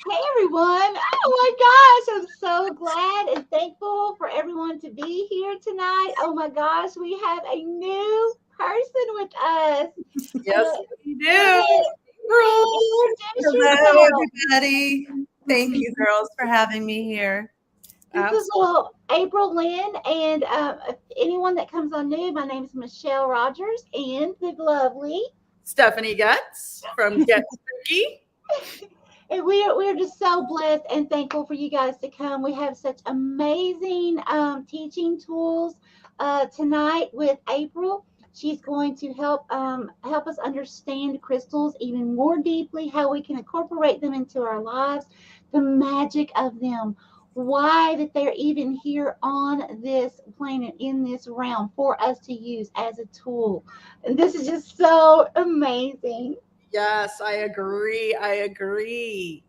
Hey everyone. Oh my gosh, I'm so glad and thankful for everyone to be here tonight. Oh my gosh, we have a new person with us. Yes, Uh, we Lynn, do. April. introduce Hello, yourself. everybody. Thank you, girls, for having me here. This is Absolutely. April Lynn, and if anyone that comes on new, my name is Michelle Rogers, and the lovely. Stephanie Getz from Get Spooky. And we are just so blessed and thankful for you guys to come. We have such amazing teaching tools tonight with April. She's going to help us understand crystals even more deeply, how we can incorporate them into our lives, the magic of them, why that they're even here on this planet in this realm for us to use as a tool. And this is just so amazing. Yes, I agree. I agree.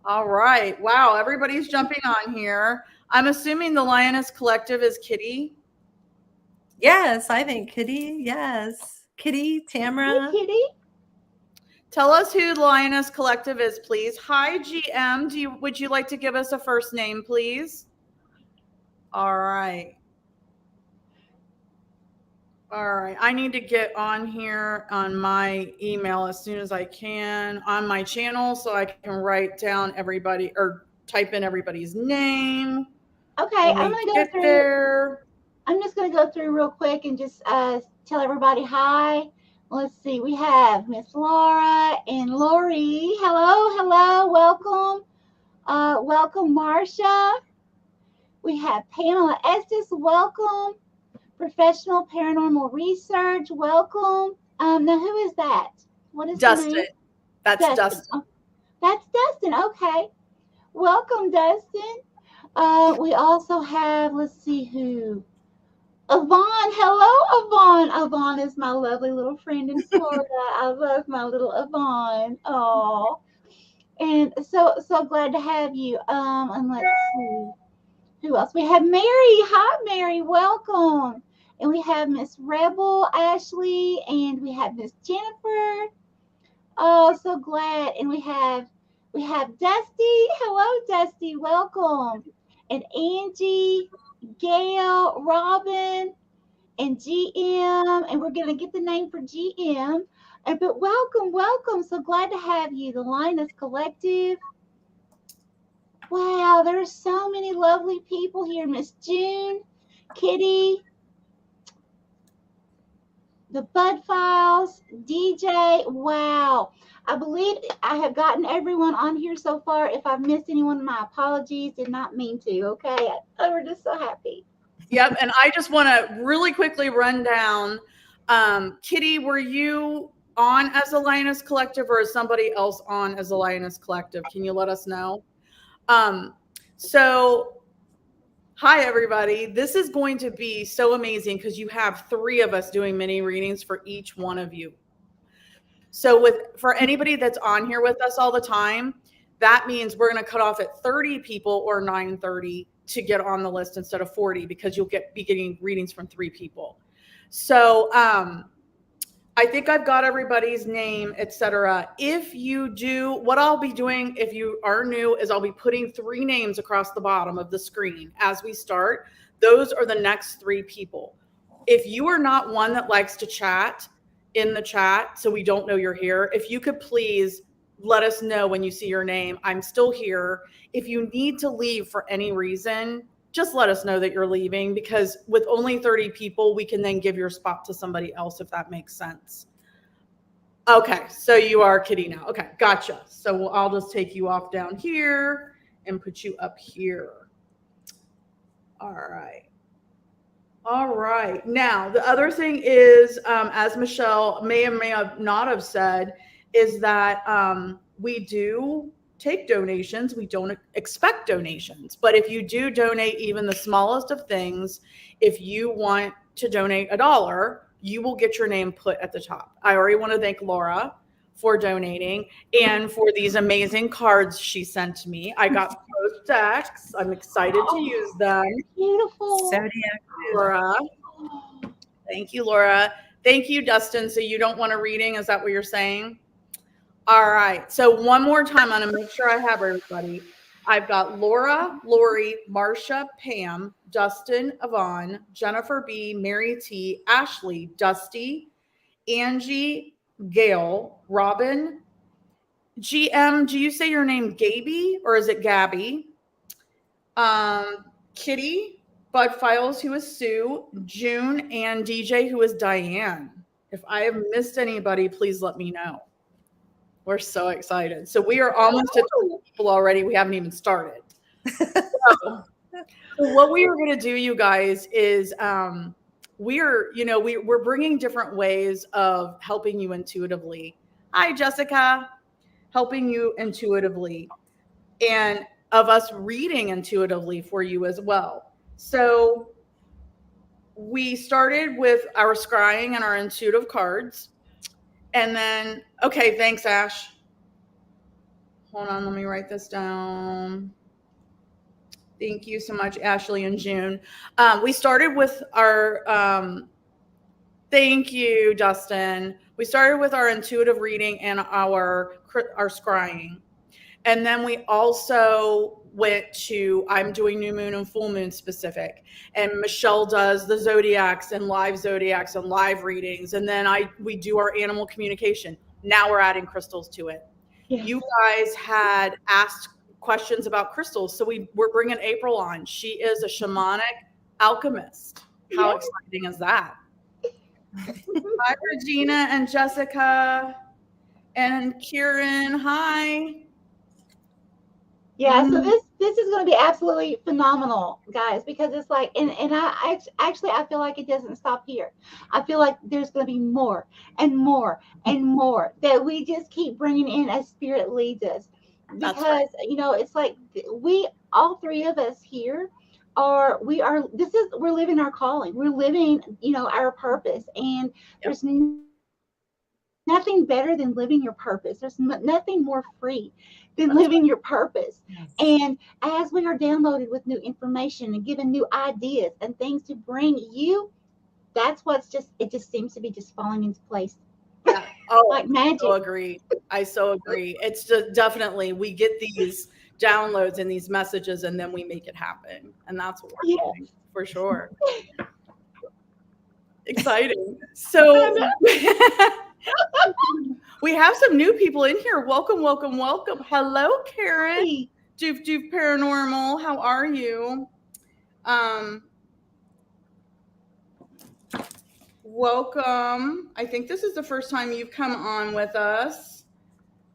All right. Wow, everybody's jumping on here. I'm assuming the Lioness Collective is Kitty. Yes, I think Kitty. Yes. Kitty, Hey, Tamara. Kitty. Tell us who the Lioness Collective is, please. Hi, GM. Would you like to give us a first name, please? All right. All right. I need to get on here on my email as soon as I can on my channel so I can write down everybody or type in everybody's name Okay, when I'm we gonna go get through. there. I'm just gonna go through real quick and just tell everybody hi. Let's see. We have Miss Laura and Lori. Hello, hello, welcome, welcome, Marcia. We have Pamela Estes. Welcome. Professional paranormal research. Welcome. Now who is that? What is the Dustin. name? That's Dustin. Dustin. Oh, that's Dustin. Okay. Welcome, Dustin. We also have. Let's see who. Yvonne, hello, Yvonne. Yvonne is my lovely little friend in Florida. I love my little Yvonne. Oh, and so glad to have you. And let's see who else. We have Mary. Hi, Mary. Welcome. And we have Miss Rebel Ashley, and we have Miss Jennifer. Oh, so glad. And we have Dusty. Hello, Dusty. Welcome. And Angie, Gail, Robin, and GM, and we're gonna get the name for GM. And but welcome, welcome. So glad to have you. The Linus Collective. Wow, there's so many lovely people here. Miss June, Kitty, the Bud Files, DJ. Wow. I believe I have gotten everyone on here so far. If I've missed anyone, my apologies. Did not mean to. Okay. We're just so happy. Yep. And I just want to really quickly run down. Kitty, were you on as a Lioness Collective or is somebody else on as a Lioness Collective? Can you let us know? Um, so hi, everybody. This is going to be so amazing because you have three of us doing mini readings for each one of you. So, for anybody that's on here with us all the time, that means we're going to cut off at 30 people or 9:30 to get on the list instead of 40 because you'll be getting readings from three people. So, I think I've got everybody's name, etc. If you do, what I'll be doing if you are new is I'll be putting three names across the bottom of the screen as we start. Those are the next three people. If you are not one that likes to chat in the chat, so we don't know you're here, if you could please let us know when you see your name. I'm still here. If you need to leave for any reason, just let us know that you're leaving because with only 30 people, we can then give your spot to somebody else if that makes sense. Okay, so you are Kitty now. Okay, gotcha. So I'll just take you off down here and put you up here. All right. All right. Now, the other thing is, as Michelle may or may have not have said, is that we do take donations. We don't expect donations. But if you do donate even the smallest of things, if you want to donate $1, you will get your name put at the top. I already want to thank Laura for donating and for these amazing cards she sent me. I got both decks. I'm excited to use them. Beautiful. Zodiac. Laura. Thank you, Laura. Thank you, Dustin. So you don't want a reading? Is that what you're saying? All right. So one more time, I'm going to make sure I have everybody. I've got Laura, Lori, Marcia, Pam, Dustin, Yvonne, Jennifer B, Mary T, Ashley, Dusty, Angie, Gail, Robin, GM. Do you say your name Gaby or is it Gabby? Kitty, Bud Files, who is Sue, June, and DJ, who is Diane. If I have missed anybody, please let me know. We're so excited. So we are almost at 20 people already. We haven't even started. So what we are going to do, you guys, is we're bringing different ways of helping you intuitively. Hi, Jessica. Helping you intuitively, and of us reading intuitively for you as well. So we started with our scrying and our intuitive cards. And then, okay, thanks, Ash. Hold on, let me write this down. Thank you so much, Ashley and June. We started with our, thank you, Dustin. We started with our intuitive reading and our scrying. And then we also went to, I'm doing new moon and full moon specific. And Michelle does the zodiacs and live readings. And then we do our animal communication. Now we're adding crystals to it. Yes. You guys had asked questions about crystals. So we're bringing April on. She is a shamanic alchemist. How exciting is that? Hi, Regina and Jessica and Kieran. Hi. Yeah, so this is going to be absolutely phenomenal, guys, because it's like, and I feel like it doesn't stop here. I feel like there's going to be more and more and more that we just keep bringing in as Spirit leads us. Because, right. It's like all three of us here we're living our calling. We're living, our purpose. And there's nothing better than living your purpose. There's nothing more free than living your purpose. Yes. And as we are downloaded with new information and given new ideas and things to bring you, that's it just seems to be just falling into place. Yeah. Oh, like magic. I so agree. It's just definitely, we get these downloads and these messages and then we make it happen. And that's what we're doing for sure. Exciting. So we have some new people in here. Welcome. Hello, Karen. Hey. Doof Paranormal. How are you? Welcome. I think this is the first time you've come on with us.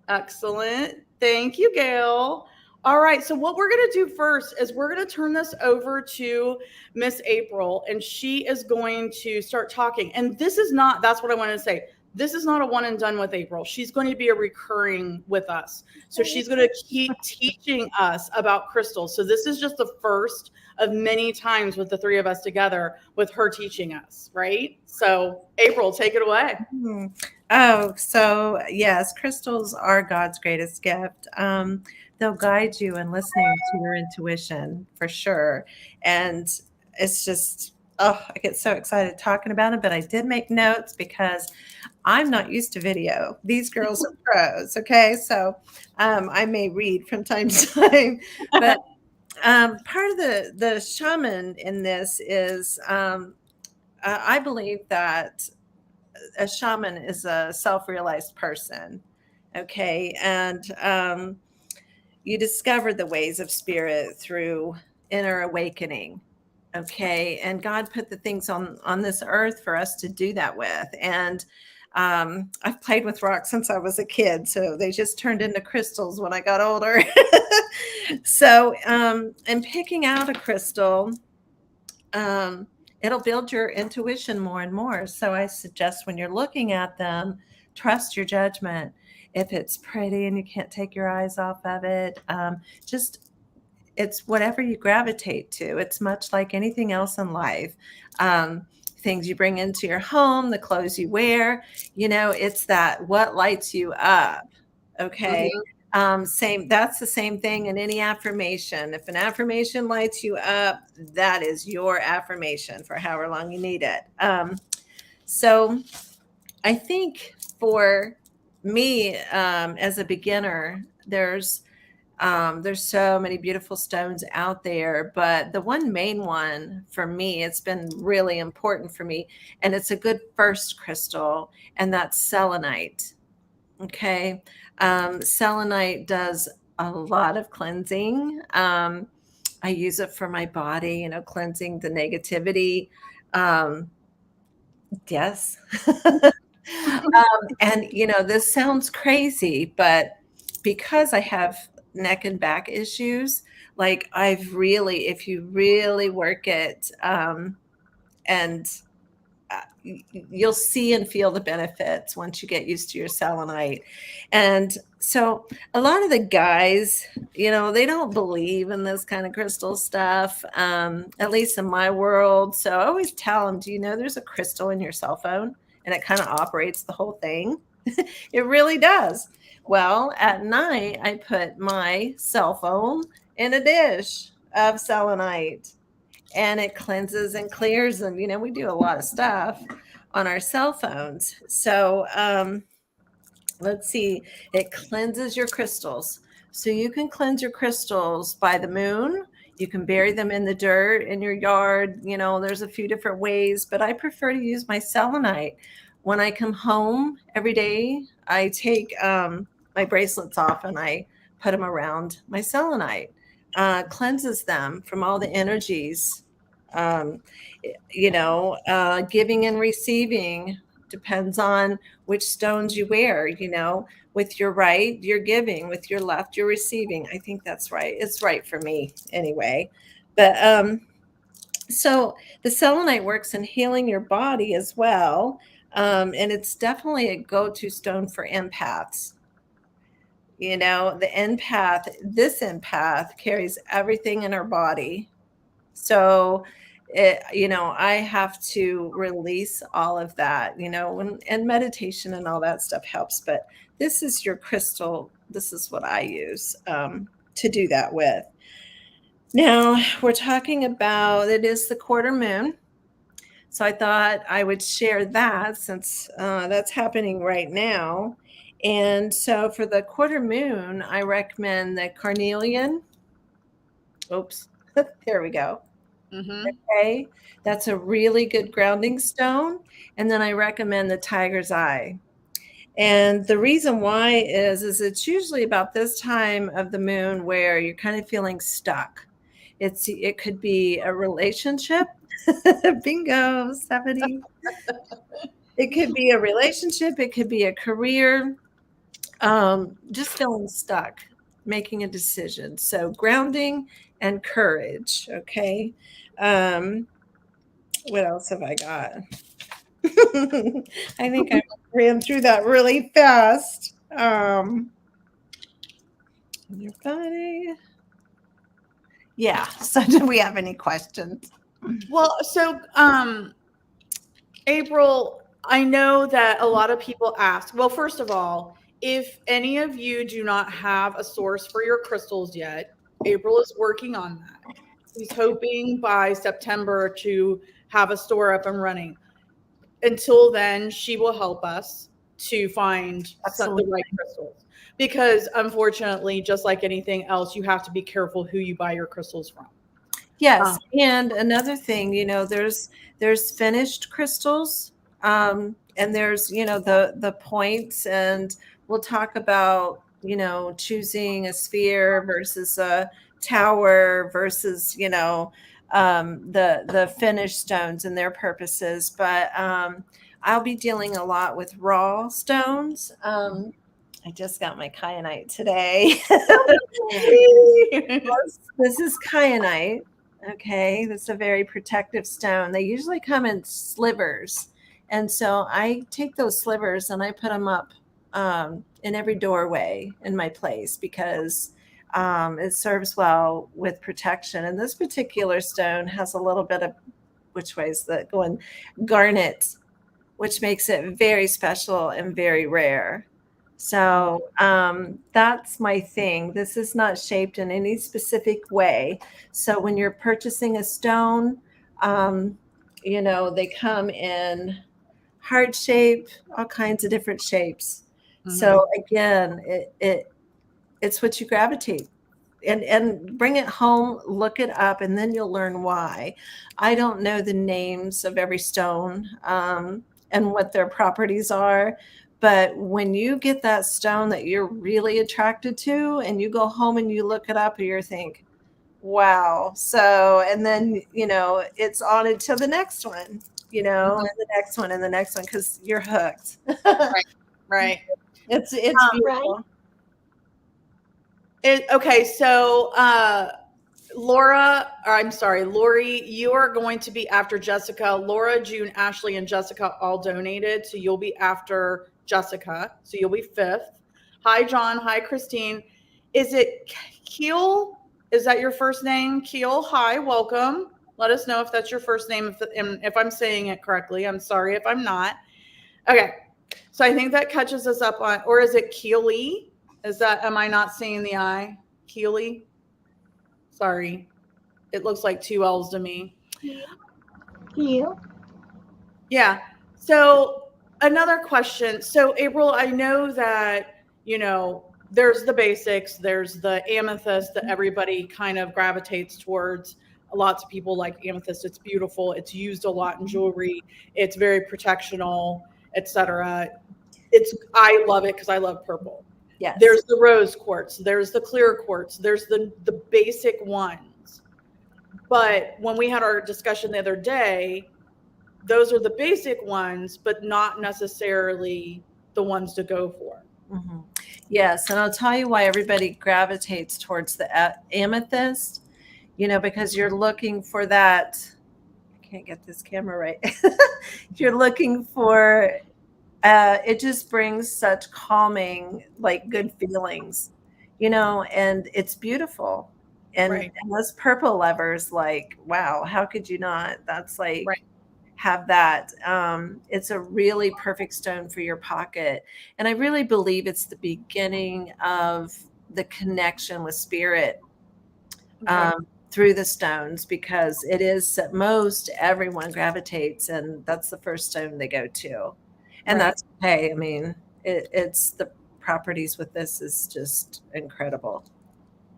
Excellent. Thank you, Gail. All right. So what we're going to do first is we're going to turn this over to Miss April, and she is going to start talking. And that's what I wanted to say. This is not a one and done with April. She's going to be a recurring with us. So she's going to keep teaching us about crystals. So this is just the first of many times with the three of us together with her teaching us, right? So April, take it away. Oh, so yes, crystals are God's greatest gift. They'll guide you in listening to your intuition for sure. And it's just, I get so excited talking about it, but I did make notes because I'm not used to video. These girls are pros. Okay. So I may read from time to time, but part of the shaman in this is I believe that a shaman is a self-realized person. Okay. And you discover the ways of spirit through inner awakening. Okay. And God put the things on this earth for us to do that with. And I've played with rocks since I was a kid. So they just turned into crystals when I got older. So, and picking out a crystal, it'll build your intuition more and more. So I suggest when you're looking at them, trust your judgment. If it's pretty and you can't take your eyes off of it, it's whatever you gravitate to. It's much like anything else in life. Things you bring into your home, the clothes you wear, it's that what lights you up. Okay. Mm-hmm. That's the same thing in any affirmation. If an affirmation lights you up, that is your affirmation for however long you need it. So I think for me, as a beginner, there's so many beautiful stones out there, but the one main one for me, it's been really important for me, and it's a good first crystal, and that's selenite. Okay. Selenite does a lot of cleansing. I use it for my body, cleansing the negativity. Um, yes. And this sounds crazy, but because I have neck and back issues, like if you really work it, and you'll see and feel the benefits once you get used to your selenite. And so a lot of the guys, they don't believe in this kind of crystal stuff, at least in my world. So I always tell them, do you know there's a crystal in your cell phone and it kind of operates the whole thing? It really does. Well, at night, I put my cell phone in a dish of selenite, and it cleanses and clears them. We do a lot of stuff on our cell phones. So let's see, it cleanses your crystals. So you can cleanse your crystals by the moon. You can bury them in the dirt in your yard. There's a few different ways, but I prefer to use my selenite. When I come home every day, I take my bracelets off and I put them around my selenite. Cleanses them from all the energies. Um, Giving and receiving depends on which stones you wear. With your right, you're giving; with your left, you're receiving. I think that's right. It's right for me anyway. But so the selenite works in healing your body as well. And it's definitely a go-to stone for empaths. This empath carries everything in her body. So, I have to release all of that, and meditation and all that stuff helps. But this is your crystal. This is what I use to do that with. Now, we're talking about it is the quarter moon. So I thought I would share that since that's happening right now. And so for the quarter moon, I recommend the carnelian. Oops, there we go. Mm-hmm. Okay, that's a really good grounding stone. And then I recommend the tiger's eye. And the reason why is it's usually about this time of the moon where you're kind of feeling stuck. It could be a relationship. Bingo, Stephanie. It could be a relationship, it could be a career, just feeling stuck, making a decision. So grounding and courage. Okay. What else have I got? I think I ran through that really fast. Your body. Yeah. So do we have any questions? Well, so April, I know that a lot of people ask. Well, first of all, if any of you do not have a source for your crystals yet, April is working on that. She's hoping by September to have a store up and running. Until then, she will help us to find the right crystals. Because unfortunately, just like anything else, you have to be careful who you buy your crystals from. Yes, and another thing, there's finished crystals, and there's the points, and we'll talk about choosing a sphere versus a tower versus the finished stones and their purposes. But I'll be dealing a lot with raw stones. I just got my kyanite today. This is kyanite. Okay, that's a very protective stone. They usually come in slivers. And so I take those slivers and I put them up in every doorway in my place because it serves well with protection. And this particular stone has a little bit of, which way is that going? Garnet, which makes it very special and very rare. So that's my thing. This is not shaped in any specific way. So when you're purchasing a stone, they come in heart shape, all kinds of different shapes. So again, it's what you gravitate, and bring it home, look it up, and then you'll learn why. I don't know the names of every stone, and what their properties are, but when you get that stone that you're really attracted to, and you go home and you look it up, and you think, wow. So, and then, it's on into the next one, and the next one and the next one, because you're hooked. Right. Right. It's Right. beautiful. Okay, so Laura, or I'm sorry, Lori, you are going to be after Jessica. Laura, June, Ashley, and Jessica all donated, so you'll be after Jessica. So you'll be fifth. Hi, John. Hi, Christine. Is it Keel? Is that your first name? Keel, hi, welcome. Let us know if that's your first name, if I'm saying it correctly. I'm sorry if I'm not. Okay, so I think that catches us up on, or is it Keely? Am I not seeing the I? Keely? Sorry. It looks like two L's to me. You. Yeah. So another question. So April, I know that, there's the basics, there's the amethyst that everybody kind of gravitates towards. Lots of people like amethyst. It's beautiful. It's used a lot in jewelry. It's very protectional, etc. I love it because I love purple. Yes. There's the rose quartz, there's the clear quartz, there's the basic ones. But when we had our discussion the other day, those are the basic ones, but not necessarily the ones to go for. Mm-hmm. Yes, and I'll tell you why everybody gravitates towards the amethyst, because you're looking for that. I can't get this camera right. You're looking for, it just brings such calming, like good feelings, and it's beautiful. And, Right. and us purple lovers, like, wow, how could you not? That's like, Right. have that. It's a really perfect stone for your pocket. And I really believe it's the beginning of the connection with spirit, Okay. through the stones, because it is most everyone gravitates, and that's the first stone they go to. And Right. that's okay. I mean, it's the properties with this is just incredible.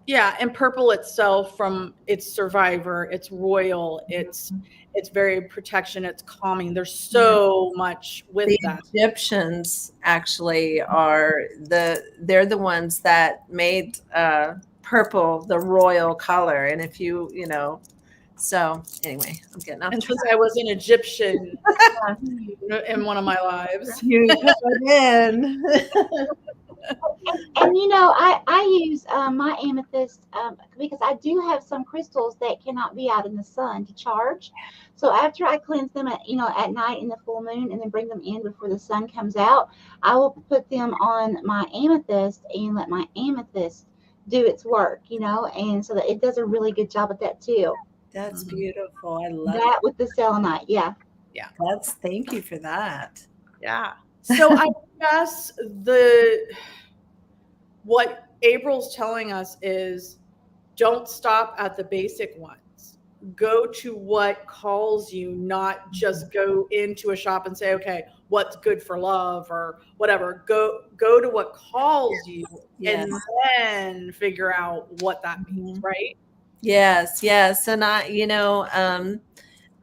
Yeah, and purple itself, from its survivor, it's royal, it's very protection, it's calming. There's so much with The that. Egyptians actually they're the ones that made purple the royal color. And if so anyway, I'm getting off And track. since I was an Egyptian in one of my lives. You put in. And I use my amethyst because I do have some crystals that cannot be out in the sun to charge. So after I cleanse them at night in the full moon and then bring them in before the sun comes out, I will put them on my amethyst and let my amethyst do its work, and so that it does a really good job at that too. That's beautiful. I love That with the selenite, yeah. Yeah. Thank you for that. Yeah. So I guess what April's telling us is, don't stop at the basic ones. Go to what calls you, not just go into a shop and say, okay, what's good for love or whatever. Go to what calls you, Yes. and then figure out what that means, right? Yes, yes. And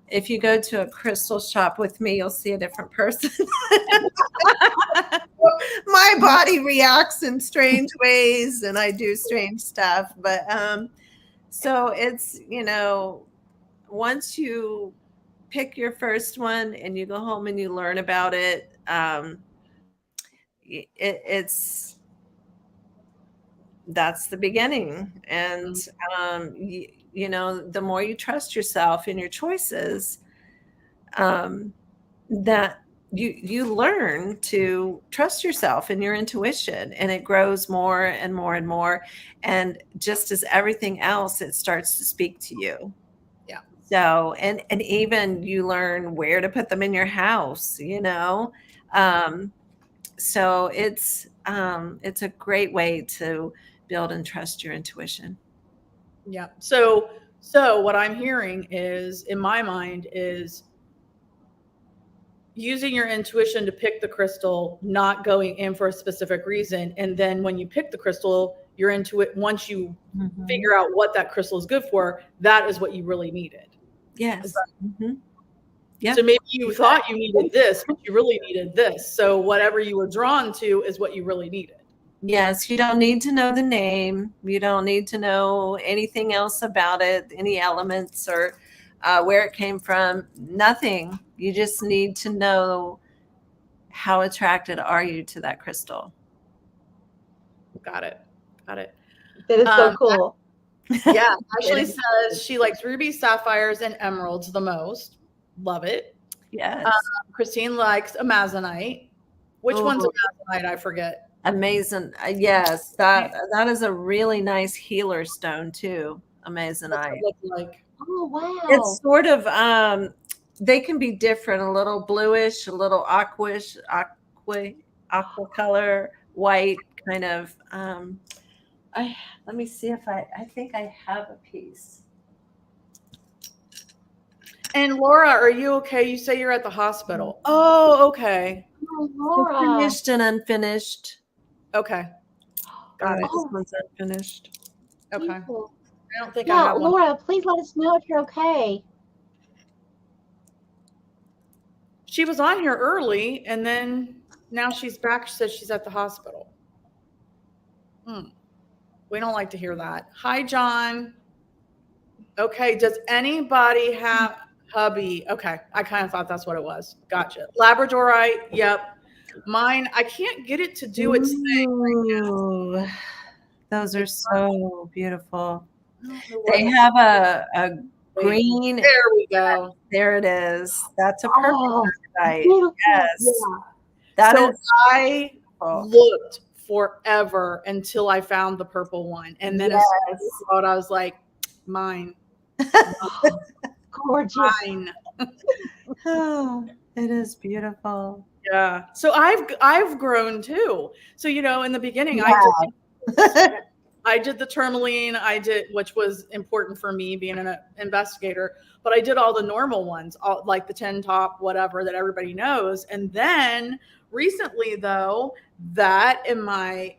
if you go to a crystal shop with me, you'll see a different person. My body reacts in strange ways and I do strange stuff. But so it's, once you pick your first one and you go home and you learn about it, that's the beginning. And the more you trust yourself in your choices, that you learn to trust yourself and your intuition, and it grows more and more and more. And just as everything else, it starts to speak to you. Yeah. So, and even you learn where to put them in your house, so it's a great way to build and trust your intuition. Yeah. So what I'm hearing is, in my mind, is using your intuition to pick the crystal, not going in for a specific reason. And then when you pick the crystal, you're into it. Once you figure out what that crystal is good for, that is what you really needed. Yes. So maybe you thought you needed this, but you really needed this. So whatever you were drawn to is what you really needed. Yes, you don't need to know the name. You don't need to know anything else about it, any elements or where it came from. Nothing. You just need to know how attracted are you to that crystal. Got it. That is so cool. Yeah, Ashley says she likes rubies, sapphires, and emeralds the most. Love it. Yes. Christine likes amazonite. Which one's amazonite? I forget. Amazing. Yes, that is a really nice healer stone too. Amazonite. Like. Oh wow. It's sort of they can be different, a little bluish, a little aqua color, white kind of. Let me see if I think I have a piece. And Laura, are you okay? You say you're at the hospital. Oh, okay. Oh, Laura. Finished and unfinished. Okay. Got it. This one's unfinished. Okay. Beautiful. I don't think I have one. Laura, please let us know if you're okay. She was on here early, and then now she's back. She says she's at the hospital. We don't like to hear that. Hi, John. Okay. Does anybody have hubby? Okay. I kind of thought that's what it was. Gotcha. Labradorite. Yep. Mine, I can't get it to do its thing right now. Those are so beautiful. They have a green. There we go. There it is. That's a purple light. Yes. Yeah. So I looked forever until I found the purple one. And then as soon as I saw it, I was like, mine. Gorgeous. Mine. Oh, it is beautiful. Yeah. So I've grown too. So, in the beginning, I did the tourmaline, which was important for me being an investigator, but I did all the normal ones, all like the 10 top, whatever that everybody knows. And then recently though, that in my,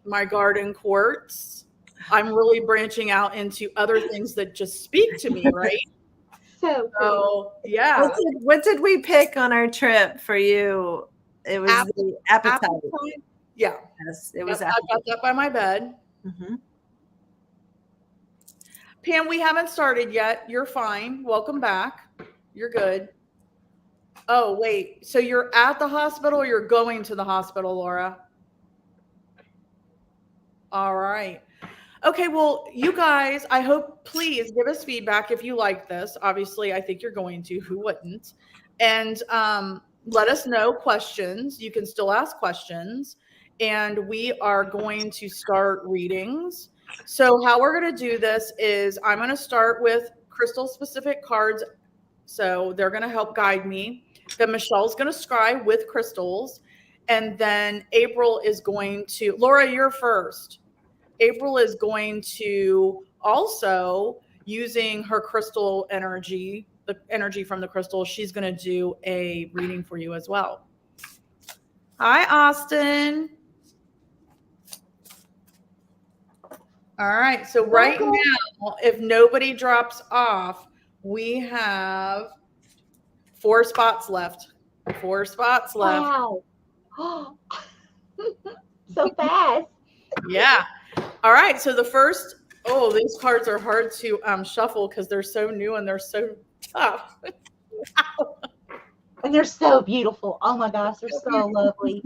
my garden quartz, I'm really branching out into other things that just speak to me. Right. So yeah. What did we pick on our trip for you? It was the apatite. Yeah. Yes, it was. I got that by my bed. Pam, we haven't started yet. You're fine. Welcome back. You're good. Oh, wait. So you're at the hospital or you're going to the hospital, Laura? All right. Okay. Well, you guys, I hope, please give us feedback if you like this. Obviously, I think you're going to. Who wouldn't? And let us know questions. You can still ask questions. And we are going to start readings. So how we're going to do this is I'm going to start with crystal specific cards. So they're going to help guide me. Then Michelle's going to scry with crystals. And then April is going to, Laura, you're first. April is going to also, using her crystal energy, the energy from the crystal, she's going to do a reading for you as well. Hi, Austin. All right. So right now, if nobody drops off, we have 4 spots left. 4 spots left. Wow. So fast. Yeah. All right. So the first, these cards are hard to shuffle because they're so new and they're so tough. And they're so beautiful. Oh my gosh, they're so lovely.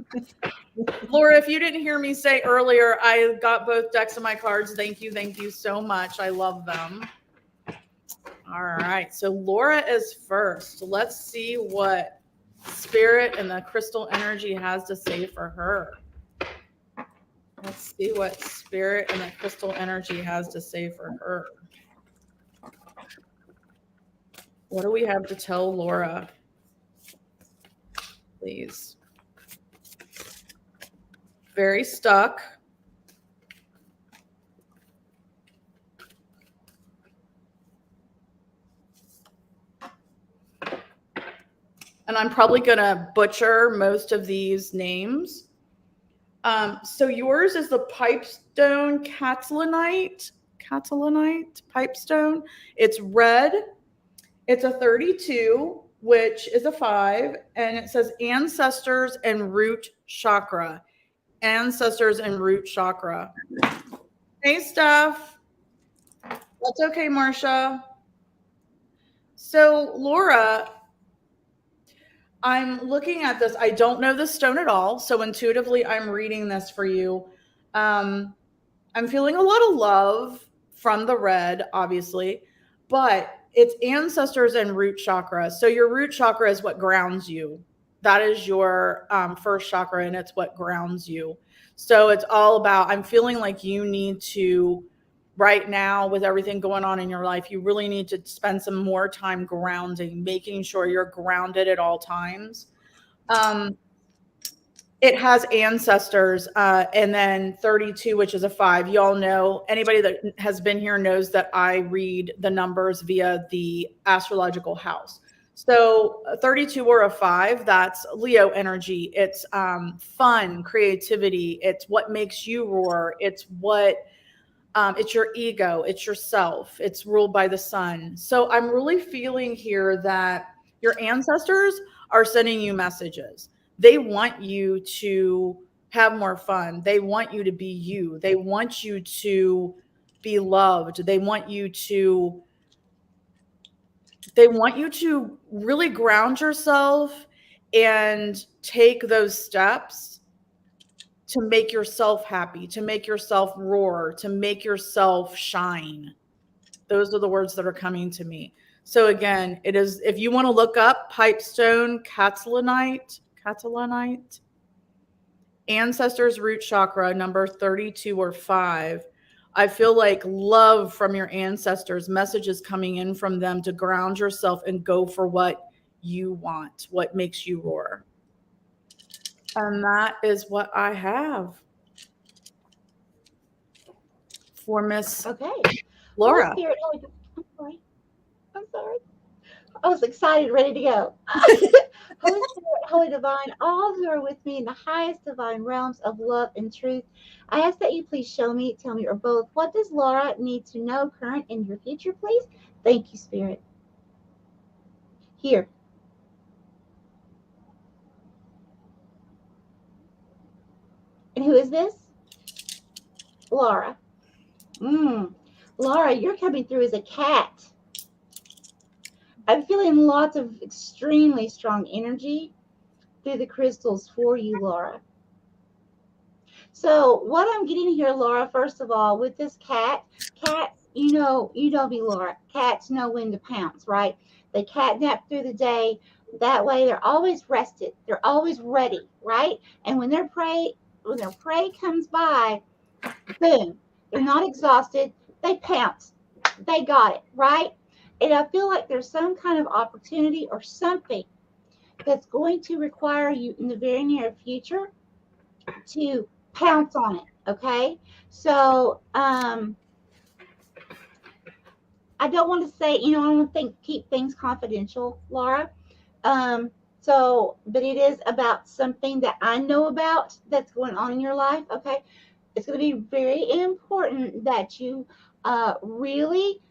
Laura, if you didn't hear me say earlier, I got both decks of my cards. Thank you. Thank you so much. I love them. All right. So Laura is first. Let's see what Spirit and the crystal energy has to say for her. Let's see what Spirit and the crystal energy has to say for her. What do we have to tell Laura? Please. Very stuck. and I'm probably going to butcher most of these names. So yours is the pipestone Catalanite pipestone. It's red. It's a 32, which is a 5, and it says ancestors and root chakra. Ancestors and root chakra. Hey, Steph. That's okay, Marcia. So, Laura, I'm looking at this. I don't know this stone at all. So, intuitively, I'm reading this for you. Um, I'm feeling a lot of love from the red, obviously, but it's ancestors and root chakra. So, your root chakra is what grounds you. That is your first chakra, and it's what grounds you. So, it's all about, I'm feeling like you need to, right now, with everything going on in your life, you really need to spend some more time grounding, making sure you're grounded at all times. Um, it has ancestors, and then 32, which is a 5. Y'all know, anybody that has been here knows that I read the numbers via the astrological house. So 32 or a 5, that's Leo energy. It's fun, creativity. It's what makes you roar. It's your ego, it's yourself, it's ruled by the sun. So I'm really feeling here that your ancestors are sending you messages. They want you to have more fun. They want you to be you. They want you to be loved. They want you to really ground yourself and take those steps to make yourself happy, to make yourself roar, to make yourself shine. Those are the words that are coming to me. So again, it is, if you want to look up pipestone Catalanite, ancestors root chakra number 32 or 5. I feel like love from your ancestors, messages coming in from them to ground yourself and go for what you want, what makes you roar. And that is what I have for Miss Okay. Well, Laura. Spirit, I'm sorry. I'm sorry. I was excited, ready to go. Holy Spirit, Holy Divine, all who are with me in the highest divine realms of love and truth, I ask that you please show me, tell me, or both, what does Laura need to know current in your future, please? Thank you, Spirit. Here. And who is this? Laura. Laura, you're coming through as a cat. I'm feeling lots of extremely strong energy through the crystals for you, Laura. So what I'm getting here, Laura, first of all, with this cats, you know me, Laura. Cats know when to pounce, right? They catnap through the day. That way they're always rested. They're always ready, right? And when their prey comes by, boom, they're not exhausted. They pounce. They got it, right? And I feel like there's some kind of opportunity or something that's going to require you in the very near future to pounce on it. Okay. So I don't want to say, I don't think keep things confidential, Laura. Um, but it is about something that I know about that's going on in your life. Okay. It's going to be very important that you really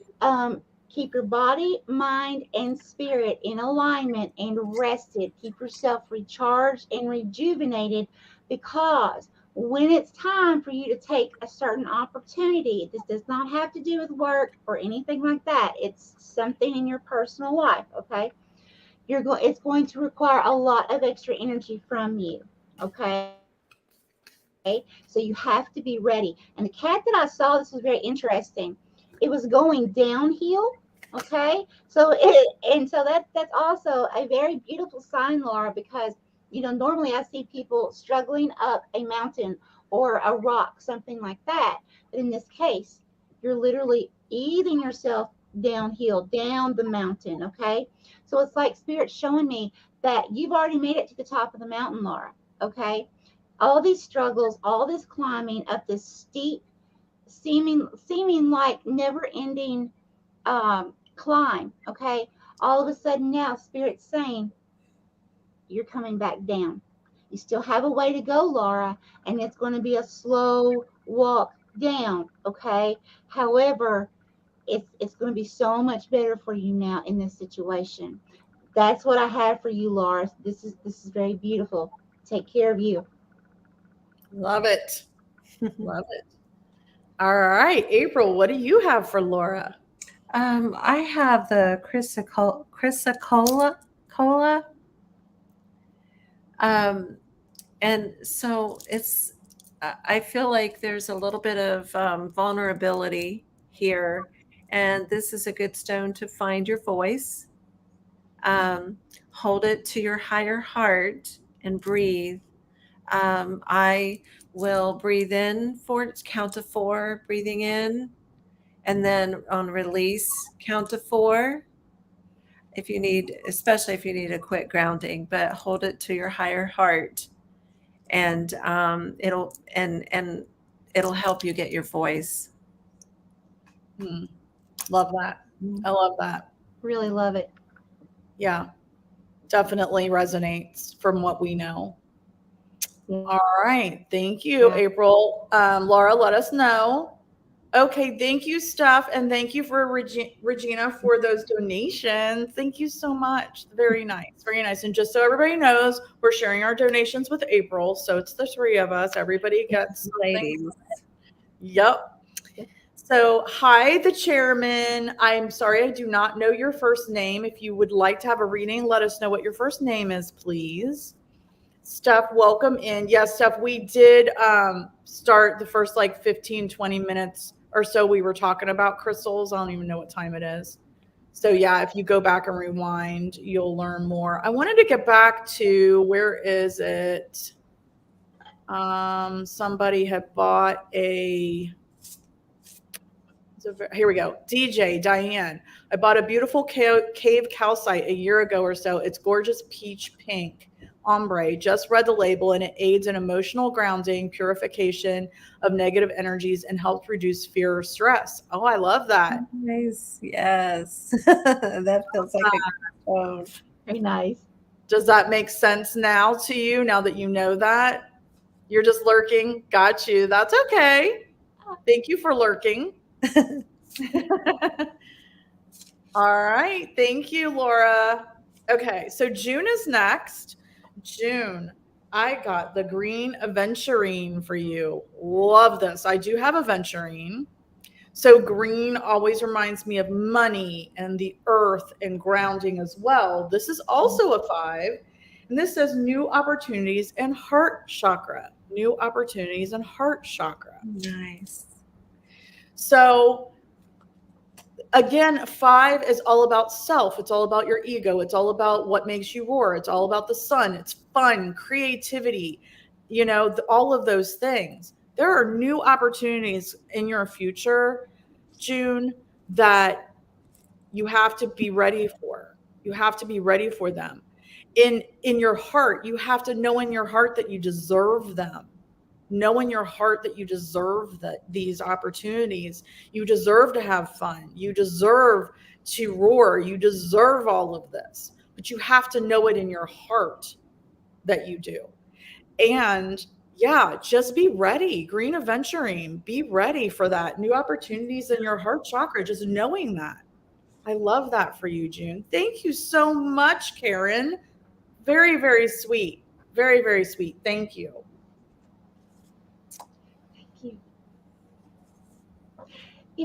keep your body, mind, and spirit in alignment and rested. Keep yourself recharged and rejuvenated, because when it's time for you to take a certain opportunity, this does not have to do with work or anything like that. It's something in your personal life, okay? It's going to require a lot of extra energy from you, okay? So you have to be ready. And the cat that I saw, this was very interesting. It was going downhill, okay? That's also a very beautiful sign, Laura, because normally I see people struggling up a mountain or a rock, something like that. But in this case, you're literally easing yourself downhill, down the mountain, okay? So it's like Spirit showing me that you've already made it to the top of the mountain, Laura, okay? All these struggles, all this climbing up this steep, seeming like never ending climb, okay? All of a sudden now, Spirit's saying, you're coming back down. You still have a way to go, Laura, and it's going to be a slow walk down, okay? However, it's going to be so much better for you now in this situation. That's what I have for you, Laura. This is very beautiful. Take care of you. Love it. Love it. All right, April, what do you have for Laura? I have the chrysocolla. And so I feel like there's a little bit of vulnerability here, and this is a good stone to find your voice. Hold it to your higher heart and breathe. I will breathe in for count to 4, breathing in, and then on release, count to 4. If you need, especially if you need a quick grounding, but hold it to your higher heart, and it'll help you get your voice. Love that. I love that. Really love it. Yeah, definitely resonates from what we know. All right. Thank you, April. Laura, let us know. Okay. Thank you, Steph. And thank you for Regina for those donations. Thank you so much. Very nice. Very nice. And just so everybody knows, we're sharing our donations with April. So it's the 3 of us. Everybody gets Ladies. Yep. So, hi, the chairman. I'm sorry I do not know your first name. If you would like to have a reading, let us know what your first name is, please. Steph, welcome in. Yes, Steph, we did start the first like 15, 20 minutes or so. We were talking about crystals. I don't even know what time it is. So, yeah, if you go back and rewind, you'll learn more. I wanted to get back to, where is it? Somebody had bought a... Here we go. DJ Diane. I bought a beautiful cave calcite a year ago or so. It's gorgeous peach pink ombre. Just read the label, and it aids in emotional grounding, purification of negative energies, and helps reduce fear or stress. Oh, I love that. Nice. Yes. That feels like a stone. Very nice. Does that make sense now to you, now that you know that? You're just lurking. Got you. That's okay. Thank you for lurking. All right. Thank you, Laura. Okay. So June is next. June, I got the green aventurine for you. Love this. I do have aventurine. So green always reminds me of money and the earth and grounding as well. This is also a 5. And this says new opportunities and heart chakra. New opportunities and heart chakra. Nice. So again, 5 is all about self. It's all about your ego. It's all about what makes you roar. It's all about the sun. It's fun, creativity, all of those things. There are new opportunities in your future, June, that you have to be ready for. You have to be ready for them. In your heart, you have to know in your heart that you deserve them. Know in your heart that you deserve these opportunities. You deserve to have fun. You deserve to roar. You deserve all of this. But you have to know it in your heart that you do. And yeah, just be ready. Green aventurine, be ready for that. New opportunities in your heart chakra, just knowing that. I love that for you, June. Thank you so much, Karen. Very, very sweet. Very, very sweet. Thank you.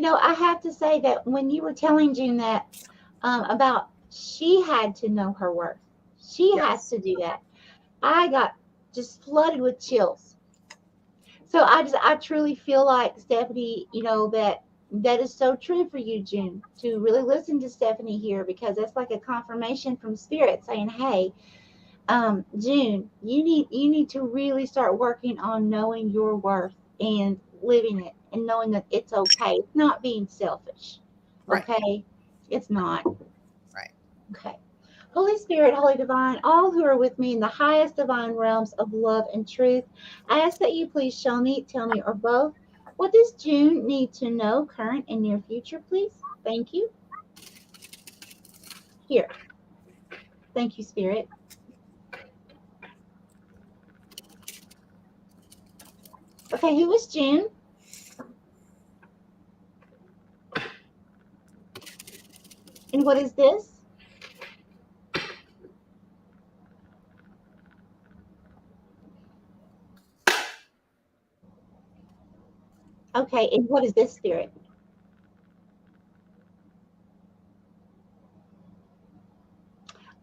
I have to say that when you were telling June that about she had to know her worth, she has to do that. I got just flooded with chills. So I truly feel like, Stephanie, that is so true for you, June, to really listen to Stephanie here, because that's like a confirmation from Spirit saying, hey, June, you need to really start working on knowing your worth and living it, and knowing that it's okay. It's not being selfish. Okay? Right. It's not. Right. Okay. Holy Spirit, Holy Divine, all who are with me in the highest divine realms of love and truth, I ask that you please show me, tell me, or both, what does June need to know, current and near future, please? Thank you. Here. Thank you, Spirit. Okay, who is June? And what is this? Okay, and what is this spirit?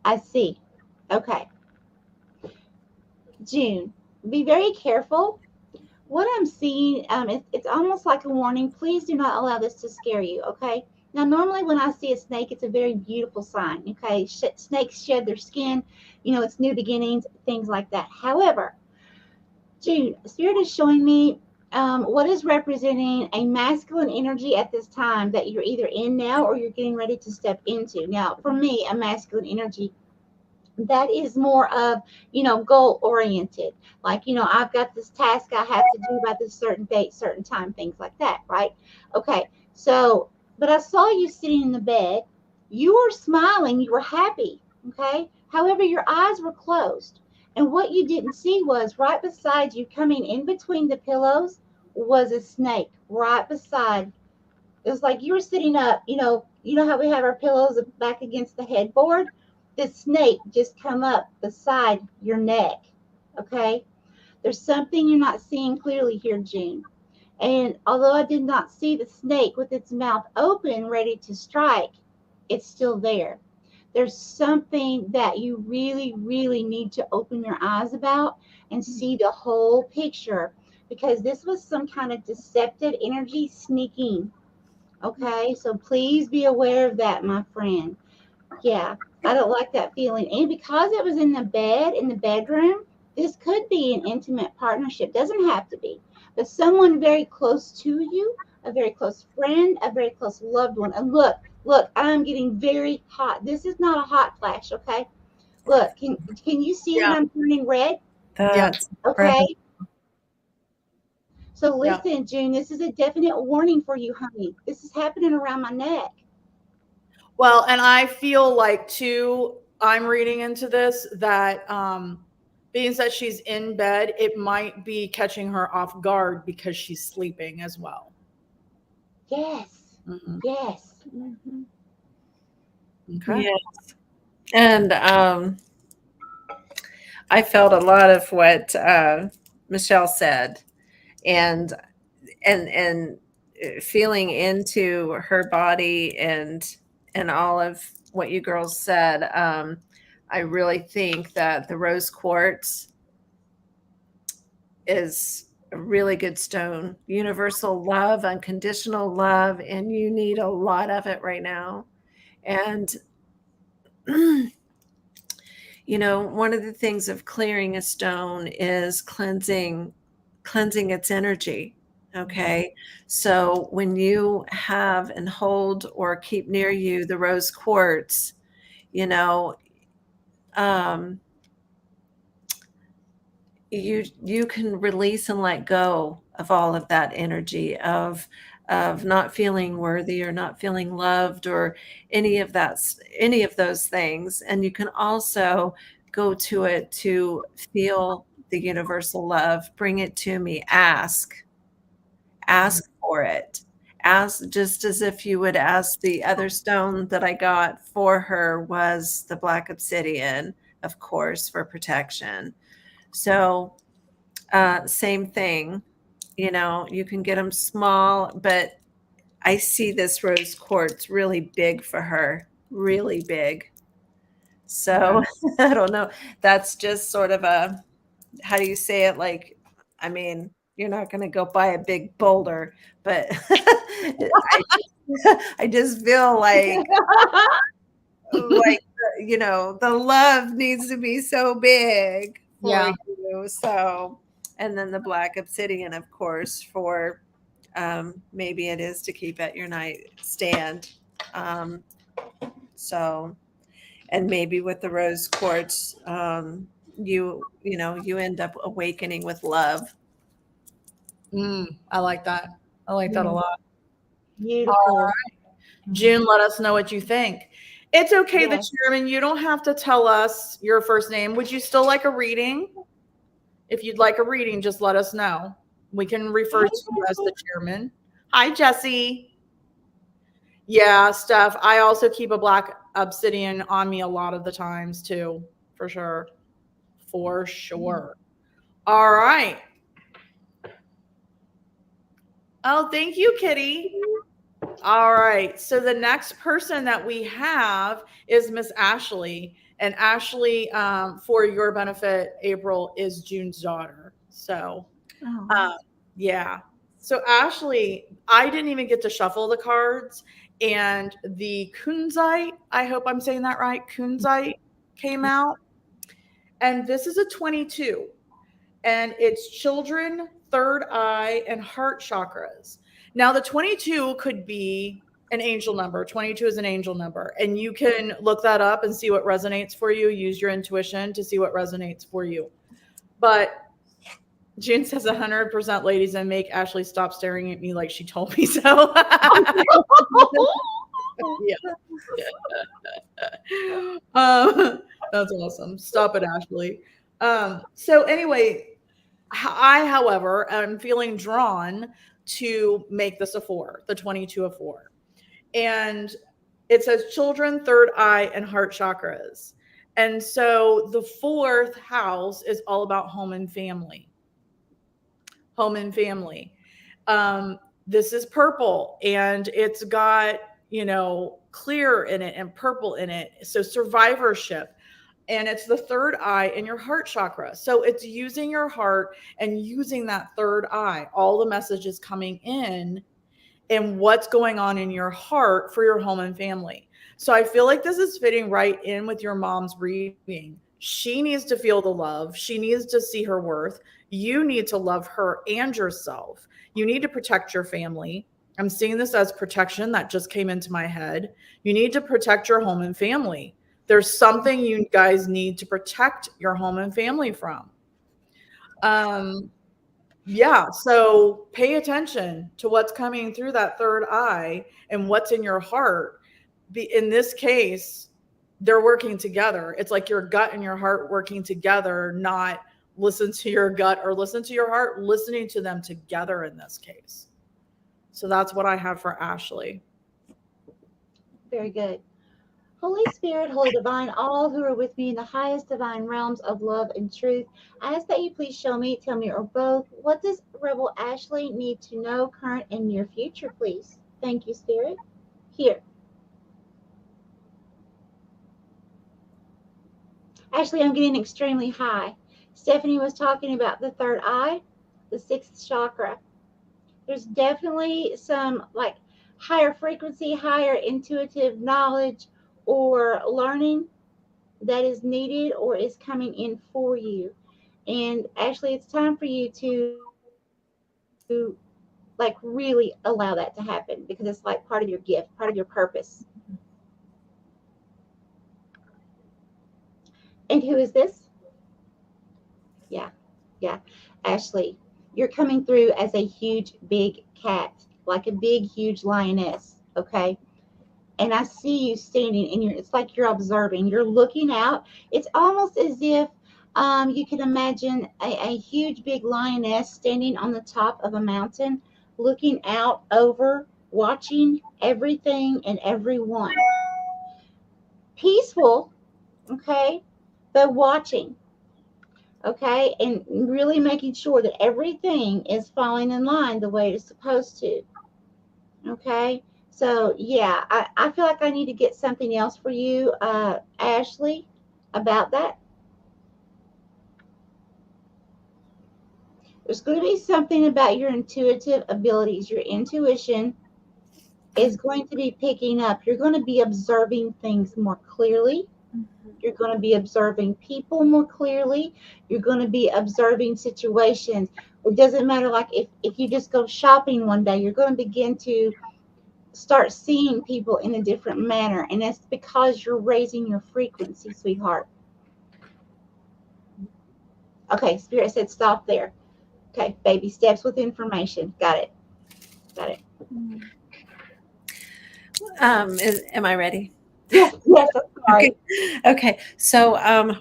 I see. Okay. June, be very careful. What I'm seeing, it's almost like a warning. Please do not allow this to scare you, okay? Now, normally when I see a snake, it's a very beautiful sign, okay? Snakes shed their skin, it's new beginnings, things like that. However, June, Spirit is showing me what is representing a masculine energy at this time that you're either in now or you're getting ready to step into. Now, for me, a masculine energy that is more of goal oriented, like I've got this task I have to do by this certain date, certain time, things like that, right? Okay, so but I saw you sitting in the bed, you were smiling, you were happy, okay, however your eyes were closed, and what you didn't see was right beside you, coming in between the pillows, was a snake right beside. It was like you were sitting up, how we have our pillows back against the headboard? This snake just come up beside your neck. Okay? There's something you're not seeing clearly here, June. And although I did not see the snake with its mouth open, ready to strike, it's still there. There's something that you really, really need to open your eyes about and see the whole picture, because this was some kind of deceptive energy sneaking. Okay, so please be aware of that, my friend. Yeah, I don't like that feeling. And because it was in the bed, in the bedroom, this could be an intimate partnership. Doesn't have to be, but someone very close to you, a very close friend, a very close loved one. And look, I'm getting very hot. This is not a hot flash, okay? Look, can you see that Yeah. I'm turning red? That's Okay. So Yeah. listen, June, this is a definite warning for you, honey. This is happening around my neck. Well, and I feel like too, I'm reading into this that being that she's in bed, it might be catching her off guard because she's sleeping as well. Yes. Mhm. Yes. Okay. Yes. And I felt a lot of what Michelle said, and and feeling into her body and all of what you girls said. I really think that the rose quartz is a really good stone. Universal love, unconditional love, and you need a lot of it right now. And one of the things of clearing a stone is cleansing its energy. Okay. So when you have and hold or keep near you the rose quartz, you know, um, you can release and let go of all of that energy of not feeling worthy or not feeling loved or any of those things. And you can also go to it to feel the universal love. Bring it to me. Ask for it. Ask just as if you would ask. The other stone that I got for her was the black obsidian, of course, for protection. So same thing, you can get them small, but I see this rose quartz really big for her, really big. So I don't know. That's just sort of a, how do you say it? Like, I mean, you're not going to go buy a big boulder, but I just feel like the love needs to be so big for Yeah. you. So, and then the black obsidian, of course, for maybe it is to keep at your nightstand. Um, so, and maybe with the rose quartz, you end up awakening with love. I like that. I like that a lot. Beautiful. June, let us know what you think. It's okay, the Yes. chairman. You don't have to tell us your first name. Would you still like a reading? If you'd like a reading, just let us know. We can refer to you as the chairman. Hi, Jesse. Yeah, Steph. I also keep a black obsidian on me a lot of the times too, for sure. For sure. All right. Oh, thank you, Kitty. All right. So the next person that we have is Miss Ashley. And Ashley, for your benefit, April is June's daughter. So, Oh. yeah. So Ashley, I didn't even get to shuffle the cards. And the Kunzite, I hope I'm saying that right, Kunzite came out. And this is a 22. And it's children, third eye, and heart chakras. Now, the 22 could be an angel number. 22 is an angel number. And you can look that up and see what resonates for you. Use your intuition to see what resonates for you. But June says 100% ladies, and make Ashley stop staring at me like she told me so. Yeah. That's awesome. Stop it, Ashley. So anyway, I, however, am feeling drawn to make this a 4, the 22 a 4. And it says children, third eye, and heart chakras. And so the 4th house is all about home and family. Home and family. This is purple, and it's got, clear in it and purple in it. So survivorship. And it's the third eye in your heart chakra. So it's using your heart and using that third eye. All the messages coming in and what's going on in your heart for your home and family. So I feel like this is fitting right in with your mom's reading. She needs to feel the love. She needs to see her worth. You need to love her and yourself. You need to protect your family. I'm seeing this as protection that just came into my head. You need to protect your home and family. There's something you guys need to protect your home and family from. Yeah, so pay attention to what's coming through that third eye and what's in your heart. In this case, they're working together. It's like your gut and your heart working together, not listen to your gut or listen to your heart, listening to them together in this case. So that's what I have for Ashley. Very good. Holy Spirit, Holy Divine, all who are with me in the highest divine realms of love and truth, I ask that you please show me, tell me, or both, what does Rebel Ashley need to know, current and near future, please? Thank you, Spirit. Here. Ashley, I'm getting extremely high. Stephanie was talking about the third eye, the 6th chakra. There's definitely some like higher frequency, higher intuitive knowledge or learning that is needed or is coming in for you. And actually, it's time for you to like really allow that to happen, because it's like part of your gift, part of your purpose. And who is this? Yeah, Ashley, you're coming through as a huge big cat, like a big huge lioness, okay? And I see you standing, and it's like you're observing, you're looking out. It's almost as if you can imagine a huge big lioness standing on the top of a mountain, looking out over, watching everything and everyone. Peaceful, okay, but watching, okay, and really making sure that everything is falling in line the way it's supposed to, okay? So yeah, I feel like I need to get something else for you, Ashley, about that. There's going to be something about your intuitive abilities. Your intuition is going to be picking up. You're going to be observing things more clearly. You're going to be observing people more clearly. You're going to be observing situations. It doesn't matter, like if you just go shopping one day, you're going to begin to start seeing people in a different manner. And that's because you're raising your frequency, sweetheart. Okay, Spirit said stop there. Okay, baby steps with information. Got it. Am I ready? Yes, I'm sorry. Okay. So,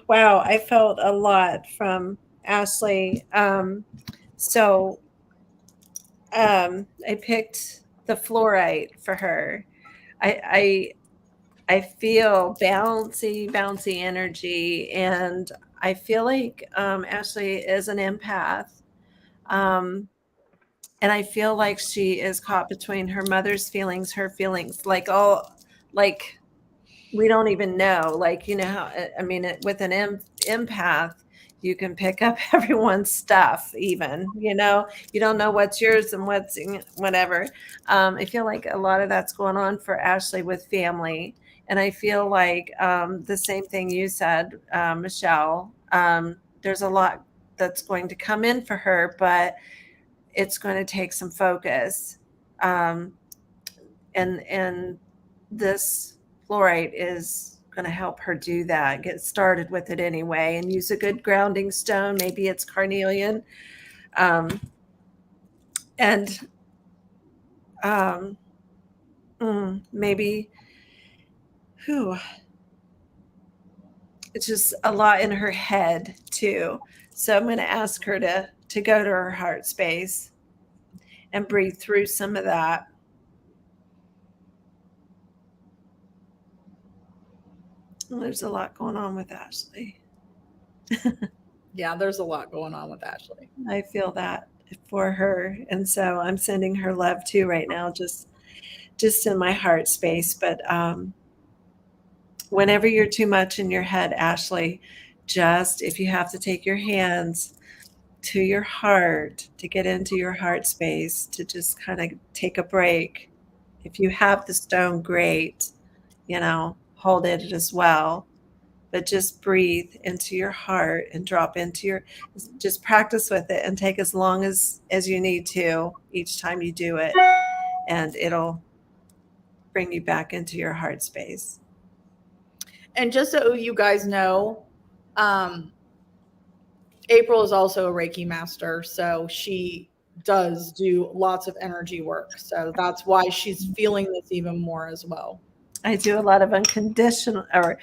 wow, I felt a lot from Ashley. So I picked the fluorite for her. I feel bouncy energy, and I feel like Ashley is an empath. Um, and I feel like she is caught between her mother's feelings, her feelings, like we don't even know. Like, you know, how, I mean, with an empath, you can pick up everyone's stuff, even, you know, you don't know what's yours and what's whatever. I feel like a lot of that's going on for Ashley with family. And I feel like the same thing you said, Michelle. There's a lot that's going to come in for her, but it's going to take some focus. Um, and this fluorite is going to help her do that. Get started with it anyway, and use a good grounding stone. Maybe it's carnelian, um, and um, maybe who. It's just a lot in her head too. So I'm going to ask her to go to her heart space and breathe through some of that. Well, there's a lot going on with Ashley. Yeah, there's a lot going on with Ashley. I feel that for her, and so I'm sending her love too right now, just in my heart space. But whenever you're too much in your head, Ashley, just if you have to take your hands to your heart to get into your heart space, to just kind of take a break. If you have the stone, great, you know, hold it as well. But just breathe into your heart and drop into your, just practice with it and take as long as you need to each time you do it, and it'll bring you back into your heart space. And just so you guys know, April is also a Reiki master, so she does do lots of energy work. So that's why she's feeling this even more as well. I do a lot of unconditional, or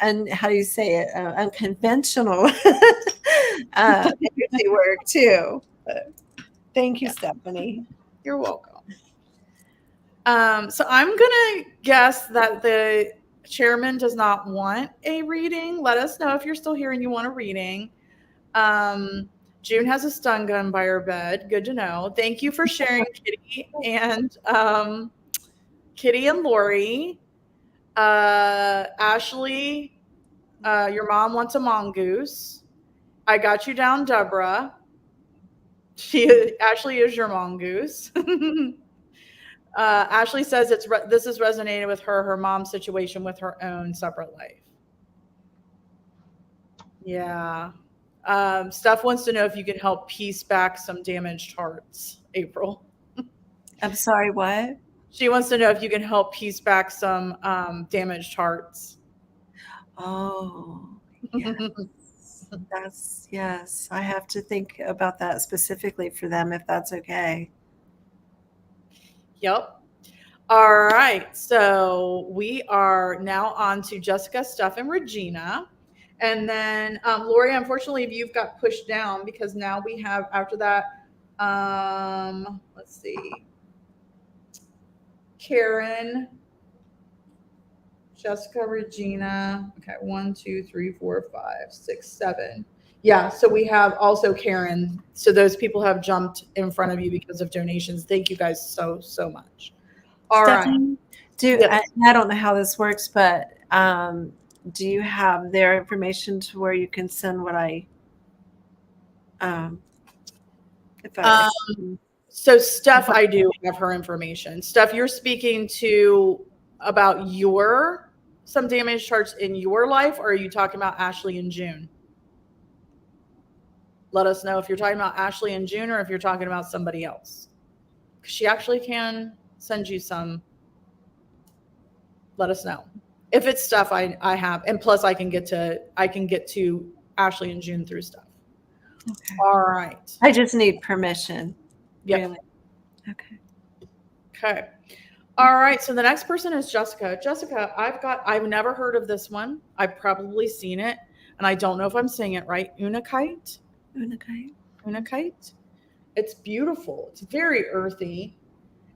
and how do you say it, unconventional energy work too. But thank you, Stephanie. You're welcome. So I'm gonna guess that the chairman does not want a reading. Let us know if you're still here and you want a reading. June has a stun gun by her bed. Good to know. Thank you for sharing, Kitty and Lori. Ashley, your mom wants a mongoose. I got you down, Deborah. Ashley is your mongoose. Ashley says this is resonated with her mom's situation with her own separate life. Yeah. Steph wants to know if you can help piece back some damaged hearts, April. I'm sorry, what? She wants to know if you can help piece back some damaged hearts. Oh, yes. Yes. I have to think about that specifically for them, if that's okay. Yep. All right. So we are now on to Jessica, Steph, and Regina. And then Lori, unfortunately, you've got pushed down because now we have, after that, let's see, Karen, Jessica, Regina. Okay, 1, 2, 3, 4, 5, 6, 7. Yeah, so we have also Karen. So those people have jumped in front of you because of donations. Thank you guys so much. All Stephanie, right. Yes. I don't know how this works, but do you have their information to where you can send what I so Steph, I do have her information. Steph, you're speaking to about some damaged hearts in your life, or are you talking about Ashley and June? Let us know if you're talking about Ashley and June or if you're talking about somebody else. She actually can send you some. Let us know. If it's stuff I have, and plus I can get to Ashley and June through stuff. Okay. All right. I just need permission. Yeah. Really? Okay. Okay. All right. So the next person is Jessica. Jessica, I've never heard of this one. I've probably seen it, and I don't know if I'm saying it right. Unakite. It's beautiful. It's very earthy.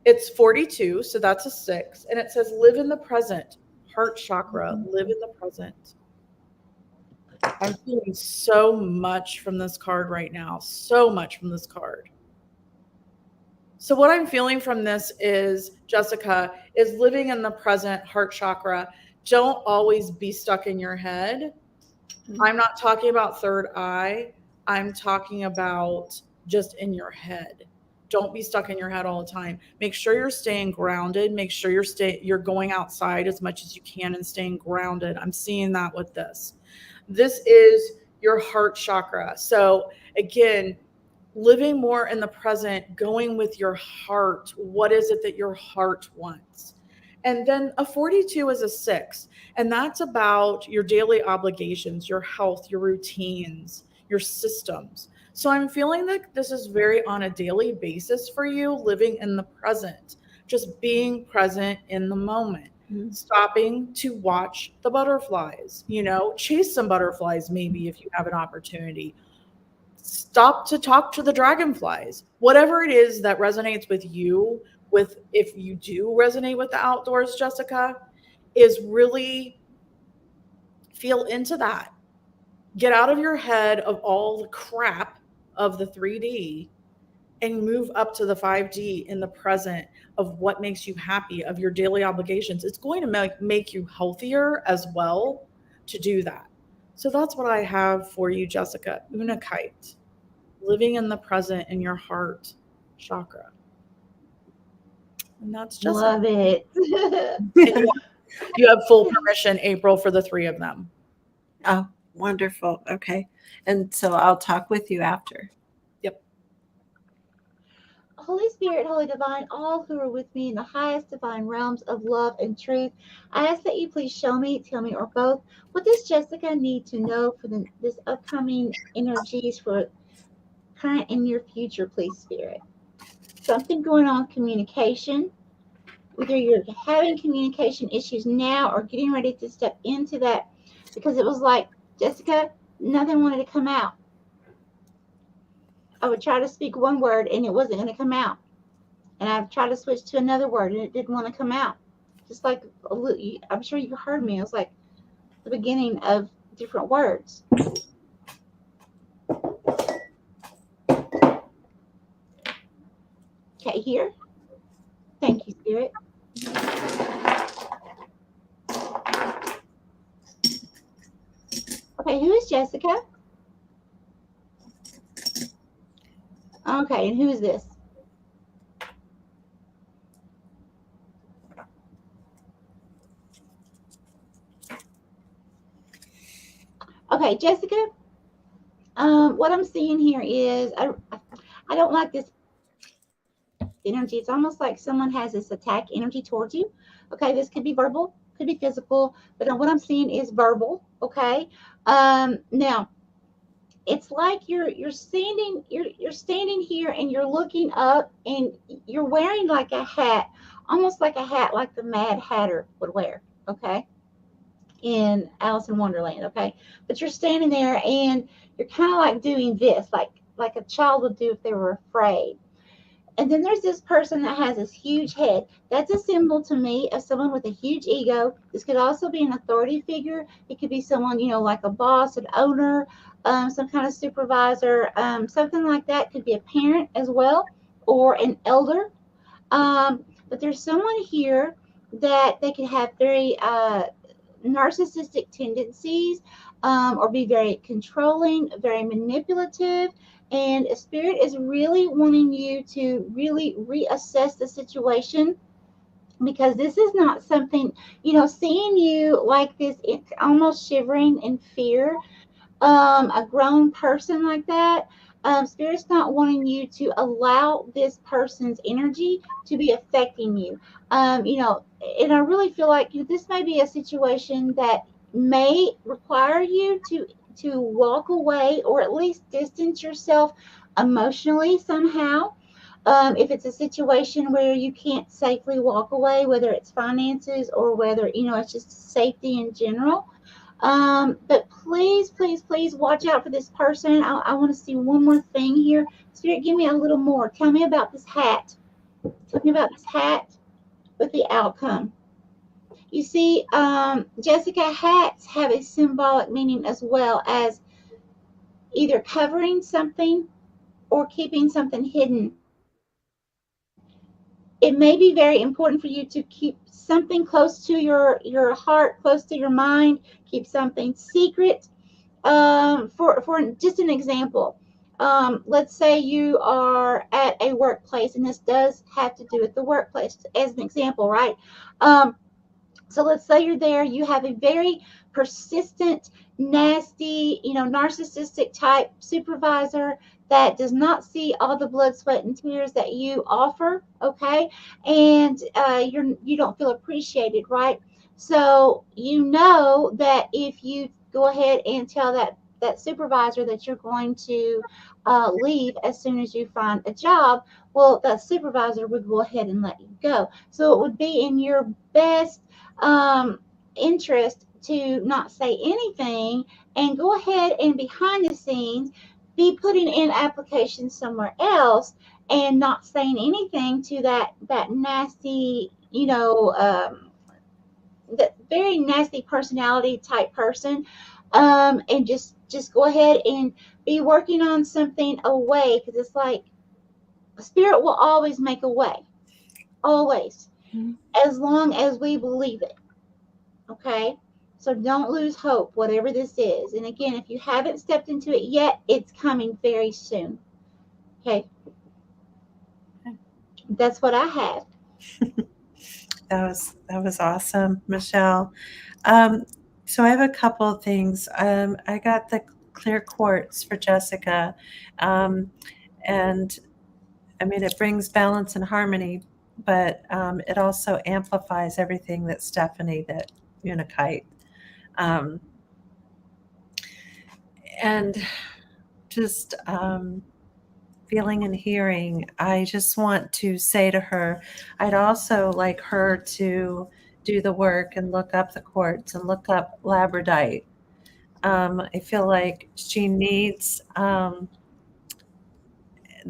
It's 42, so that's a 6. And it says, live in the present. Heart chakra, live in the present. I'm feeling so much from this card right now. So much from this card. So what I'm feeling from this is, Jessica, is living in the present, heart chakra. Don't always be stuck in your head. I'm not talking about third eye. I'm talking about just in your head. Don't be stuck in your head all the time. Make sure you're staying grounded. Make sure you're going outside as much as you can and staying grounded. I'm seeing that with this. This is your heart chakra. So again, living more in the present, going with your heart. What is it that your heart wants? And then a 42 is a 6. And that's about your daily obligations, your health, your routines, your systems. So I'm feeling that this is very on a daily basis for you, living in the present, just being present in the moment. Mm-hmm. Stopping to watch the butterflies, chase some butterflies maybe if you have an opportunity. Stop to talk to the dragonflies. Whatever it is that resonates with you, if you do resonate with the outdoors, Jessica, is really feel into that. Get out of your head of all the crap of the 3D and move up to the 5D in the present of what makes you happy, of your daily obligations. It's going to make you healthier as well to do that. So that's what I have for you, Jessica. Unakite, living in the present in your heart chakra. And that's just love it. You have full permission, April, for the 3 of them. Oh, wonderful. Okay. And so I'll talk with you after. Yep. Holy Spirit, Holy Divine, all who are with me in the highest divine realms of love and truth, I ask that you please show me, tell me, or both, what does Jessica need to know for this upcoming energies for current and near future, please, Spirit? Something going on communication. Whether you're having communication issues now or getting ready to step into that, because it was like, Jessica, nothing wanted to come out. I would try to speak one word and it wasn't going to come out. And I'd try to switch to another word and it didn't want to come out. Just like, I'm sure you heard me. It was like the beginning of different words. Okay, here. Thank you, Spirit. Okay, who is Jessica? Okay, and who is this? Okay, Jessica, what I'm seeing here is I don't like this energy. It's almost like someone has this attack energy towards you. Okay, this could be verbal, could be physical, but what I'm seeing is verbal. Okay, now it's like you're standing here and you're looking up and you're wearing like a hat, almost like a hat like the Mad Hatter would wear. Okay, in Alice in Wonderland. Okay, but you're standing there and you're kind of like doing this, like a child would do if they were afraid. And then there's this person that has this huge head. That's a symbol to me of someone with a huge ego. This could also be an authority figure. It could be someone, like a boss, an owner, some kind of supervisor, something like that. Could be a parent as well, or an elder. But there's someone here that they could have very narcissistic tendencies, or be very controlling, very manipulative. And Spirit is really wanting you to really reassess the situation, because this is not something, seeing you like this, it's almost shivering in fear, a grown person like that. Spirit's not wanting you to allow this person's energy to be affecting you. And I really feel like this may be a situation that may require you to walk away or at least distance yourself emotionally somehow. If it's a situation where you can't safely walk away, whether it's finances or whether, it's just safety in general. But please, please, please watch out for this person. I want to see one more thing here. Spirit, give me a little more. Tell me about this hat. Tell me about this hat with the outcome. You see, Jessica, hats have a symbolic meaning as well as either covering something or keeping something hidden. It may be very important for you to keep something close to your heart, close to your mind, keep something secret. For just an example, let's say you are at a workplace, and this does have to do with the workplace as an example, right? So let's say you're there, you have a very persistent, nasty, narcissistic type supervisor that does not see all the blood, sweat, and tears that you offer, okay? And you don't feel appreciated, right? So you know that if you go ahead and tell that supervisor that you're going to leave as soon as you find a job, well, that supervisor would go ahead and let you go. So it would be in your best um, interest to not say anything and go ahead and behind the scenes be putting in applications somewhere else and not saying anything to that nasty, that very nasty personality type person, and just go ahead and be working on something away, because it's like spirit will always make a way, always, as long as we believe it. Okay? So don't lose hope, whatever this is. And again, if you haven't stepped into it yet, it's coming very soon. Okay? That's what I have. That was awesome, Michelle. Um, so I have a couple of things. I got the clear quartz for Jessica, and I mean it brings balance and harmony, but it also amplifies everything that Stephanie, that Unikite, um, and just feeling and hearing. I just want to say to her, I'd also like her to do the work and look up the quartz and look up labradite. I feel like she needs the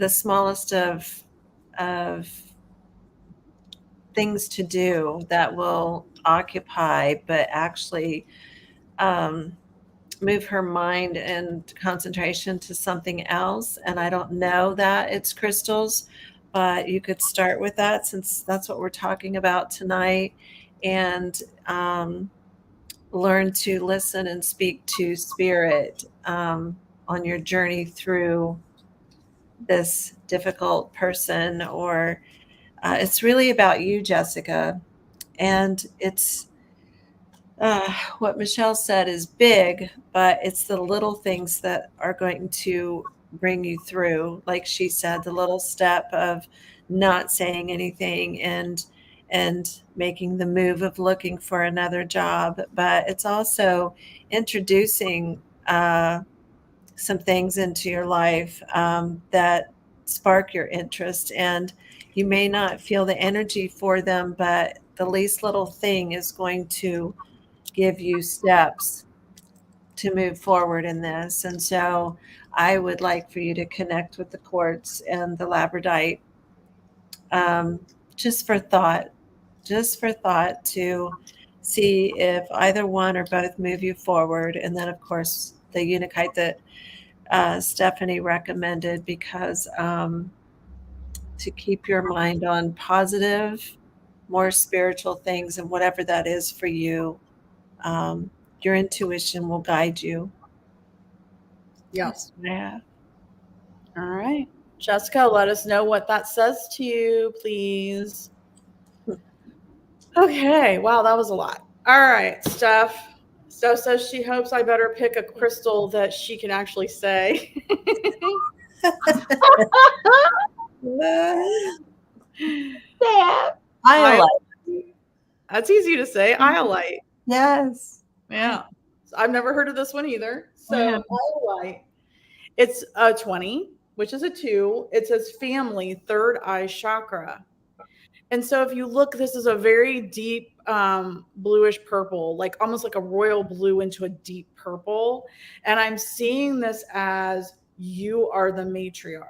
smallest of things to do that will occupy, but actually um, move her mind and concentration to something else. And I don't know that it's crystals, but you could start with that since that's what we're talking about tonight. And learn to listen and speak to spirit on your journey through this difficult person. Or it's really about you, Jessica. And it's what Michelle said is big, but it's the little things that are going to bring you through. Like she said, the little step of not saying anything and making the move of looking for another job. But it's also introducing some things into your life that spark your interest, and you may not feel the energy for them, but the least little thing is going to give you steps to move forward in this. And so I would like for you to connect with the quartz and the labradite, um, just for thought, to see if either one or both move you forward. And then, of course, the unikite that Stephanie recommended, because to keep your mind on positive, more spiritual things, and whatever that is for you, your intuition will guide you. Yes. Yeah. All right. Jessica, let us know what that says to you, please. Okay. Wow, that was a lot. All right, Steph. Steph says she hopes I better pick a crystal that she can actually say. Yeah. Iolite. That's easy to say. Iolite. Yes. Yeah. I've never heard of this one either. Yeah. So Iolite. It's a 20, which is a 2. It says family, third eye chakra. And so if you look, this is a very deep bluish purple, like almost like a royal blue into a deep purple. And I'm seeing this as you are the matriarch.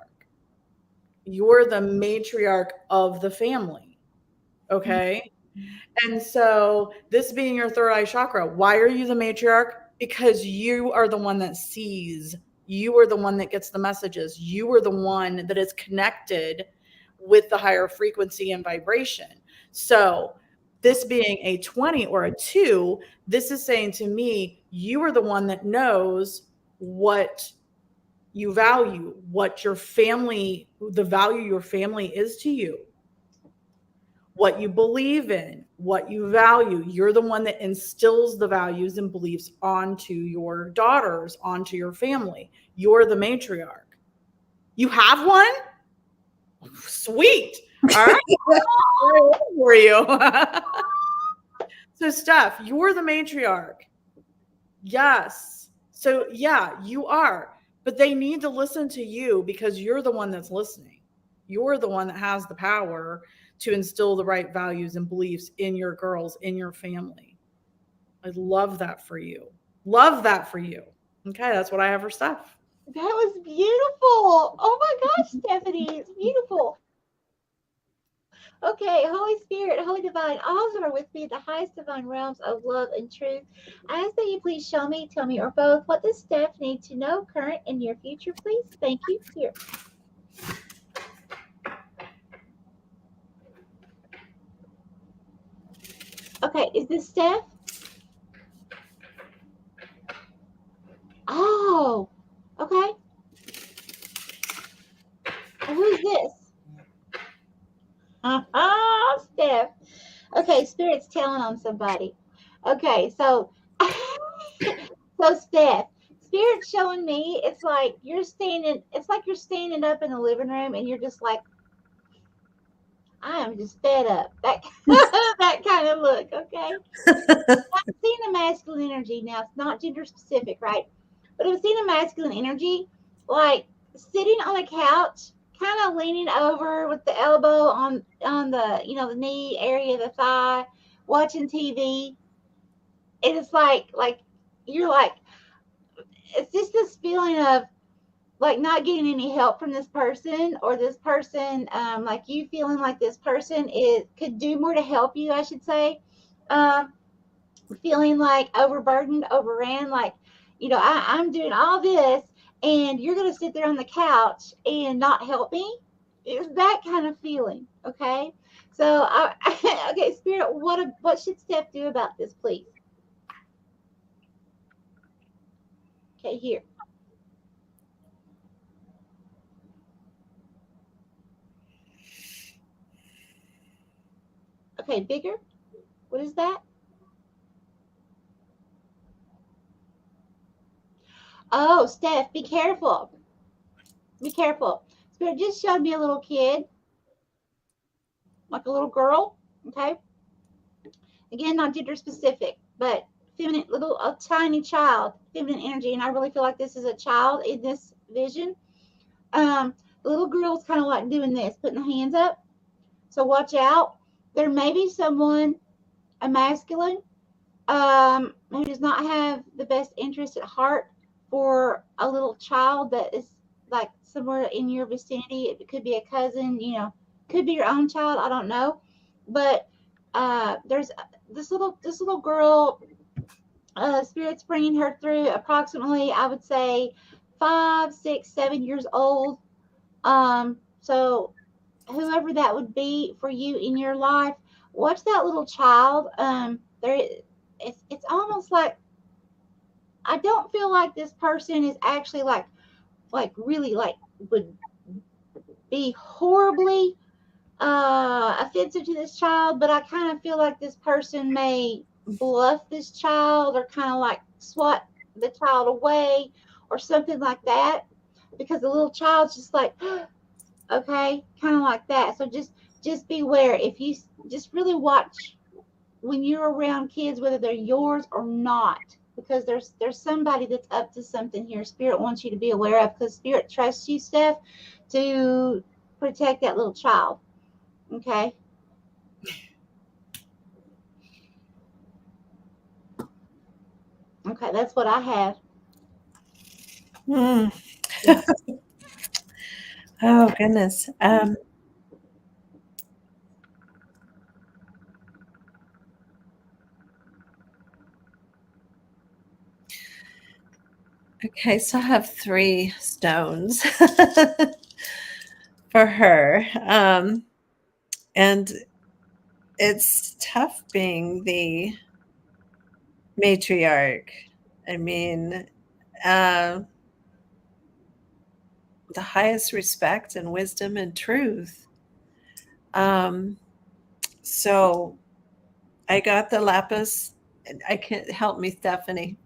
You're the matriarch of the family. Okay. And so this being your third eye chakra, why are you the matriarch? Because you are the one that sees. You are the one that gets the messages. You are the one that is connected with the higher frequency and vibration. So this being a 20 or a 2, this is saying to me, you are the one that knows what you value, what your family, the value your family is to you, what you believe in, what you value. You're the one that instills the values and beliefs onto your daughters, onto your family. You're the matriarch. You have one? Sweet. All right. For you. So, Steph, you're the matriarch. Yes. So, yeah, you are. But they need to listen to you because you're the one that's listening. You're the one that has the power to instill the right values and beliefs in your girls, in your family. I love that for you. Love that for you. Okay, that's what I have for Steph. That was beautiful. Oh my gosh, Stephanie, it's beautiful. Okay, Holy Spirit, Holy Divine, all who are with me in the highest divine realms of love and truth, I ask that you please show me, tell me, or both, what does Steph need to know, current and near future, please? Thank you. Here. Okay, is this Steph? Oh, okay. Who's this? Steph. Okay, Spirit's telling on somebody. Okay, so Steph, Spirit's showing me it's like you're standing up in the living room and you're just like, I am just fed up. That that kind of look, okay? I'm seeing a masculine energy now. It's not gender specific, right? But I'm seeing a masculine energy, like sitting on a couch, kind of leaning over with the elbow on the the knee area of the thigh, watching TV. And it's like you're like it's just this feeling of like not getting any help from this person, or this person like you feeling like this person could do more to help you, I should say. um Feeling like overburdened, overran, like I'm doing all this and you're going to sit there on the couch and not help me. It's that kind of feeling. Okay, so okay, Spirit, what should Steph do about this, please? Okay, here. Okay, bigger. What is that? Oh, Steph, be careful. Be careful. Spirit just showed me a little kid, like a little girl. Okay. Again, not gender specific, but feminine, a tiny child, feminine energy. And I really feel like this is a child in this vision. The little girl's kind of like doing this, putting the hands up. So watch out. There may be someone, a masculine, who does not have the best interest at heart for a little child that is like somewhere in your vicinity. It could be a cousin, could be your own child. I don't know, but there's this little girl. Spirit's bringing her through approximately, I would say, 5, 6, 7 years old. So whoever that would be for you in your life, watch that little child. It's almost like I don't feel like this person is actually like really like would be horribly offensive to this child, but I kind of feel like this person may bluff this child, or kind of like swat the child away or something like that, because the little child's just like okay, kind of like that. So just beware. If you just really watch when you're around kids, whether they're yours or not, because there's somebody that's up to something here. Spirit wants you to be aware of, because Spirit trusts you, Steph, to protect that little child. Okay. Okay, that's what I have. Hmm. Yeah. Oh goodness. Okay, so I have 3 stones for her. And it's tough being the matriarch. I mean, uh, the highest respect and wisdom and truth. Um, so I got the lapis. I can't help me, Stephanie.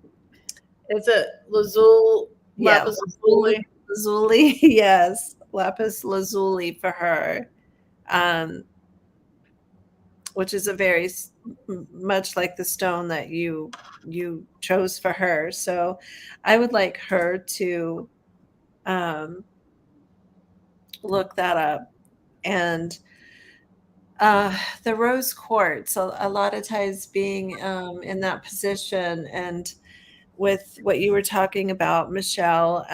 Is it Lazuli, Yeah, lapis lazuli? lazuli. Yes, lapis lazuli for her, um, which is a very much like the stone that you chose for her. So I would like her to um, look that up. And the rose quartz, a lot of times being in that position, and with what you were talking about, Michelle,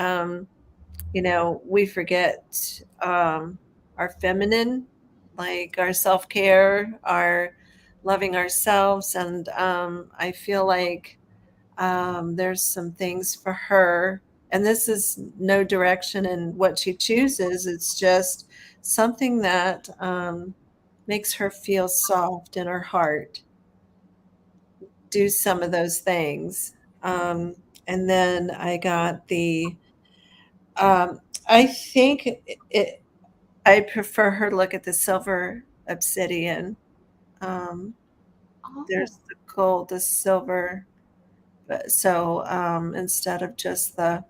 we forget our feminine, like our self care, our loving ourselves. And I feel like there's some things for her. And this is no direction in what she chooses, it's just something that makes her feel soft in her heart. Do some of those things. And then I got um, I think I prefer her to look at the silver obsidian. Um, Oh, there's the gold, the silver. But so instead of just the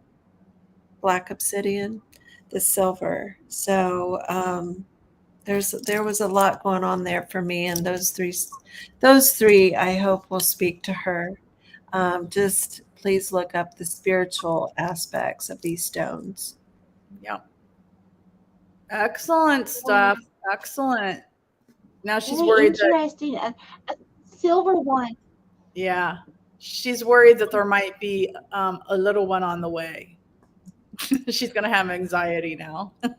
black obsidian, the silver. So there was a lot going on there for me, and those three I hope will speak to her. Just please look up the spiritual aspects of these stones. Yeah. Excellent wow. stuff. Excellent. Now she's Very worried that, interesting. A silver one. yeah, she's worried that there might be a little one on the way. She's going to have anxiety now. Mm.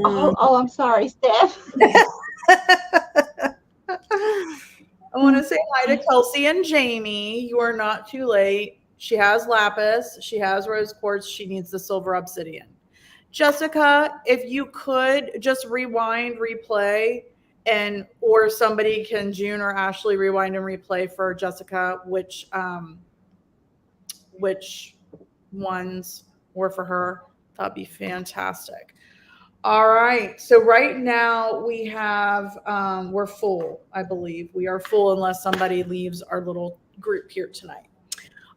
Oh, oh, I'm sorry, Steph. I want to say hi to Kelsey and Jamie. You are not too late. She has lapis, she has rose quartz, she needs the silver obsidian. Jessica, if you could just rewind, replay, and or somebody can, June or Ashley, rewind and replay for Jessica which ones were for her. That'd be fantastic. All right. So right now we have we're full, I believe. We are full unless somebody leaves our little group here tonight.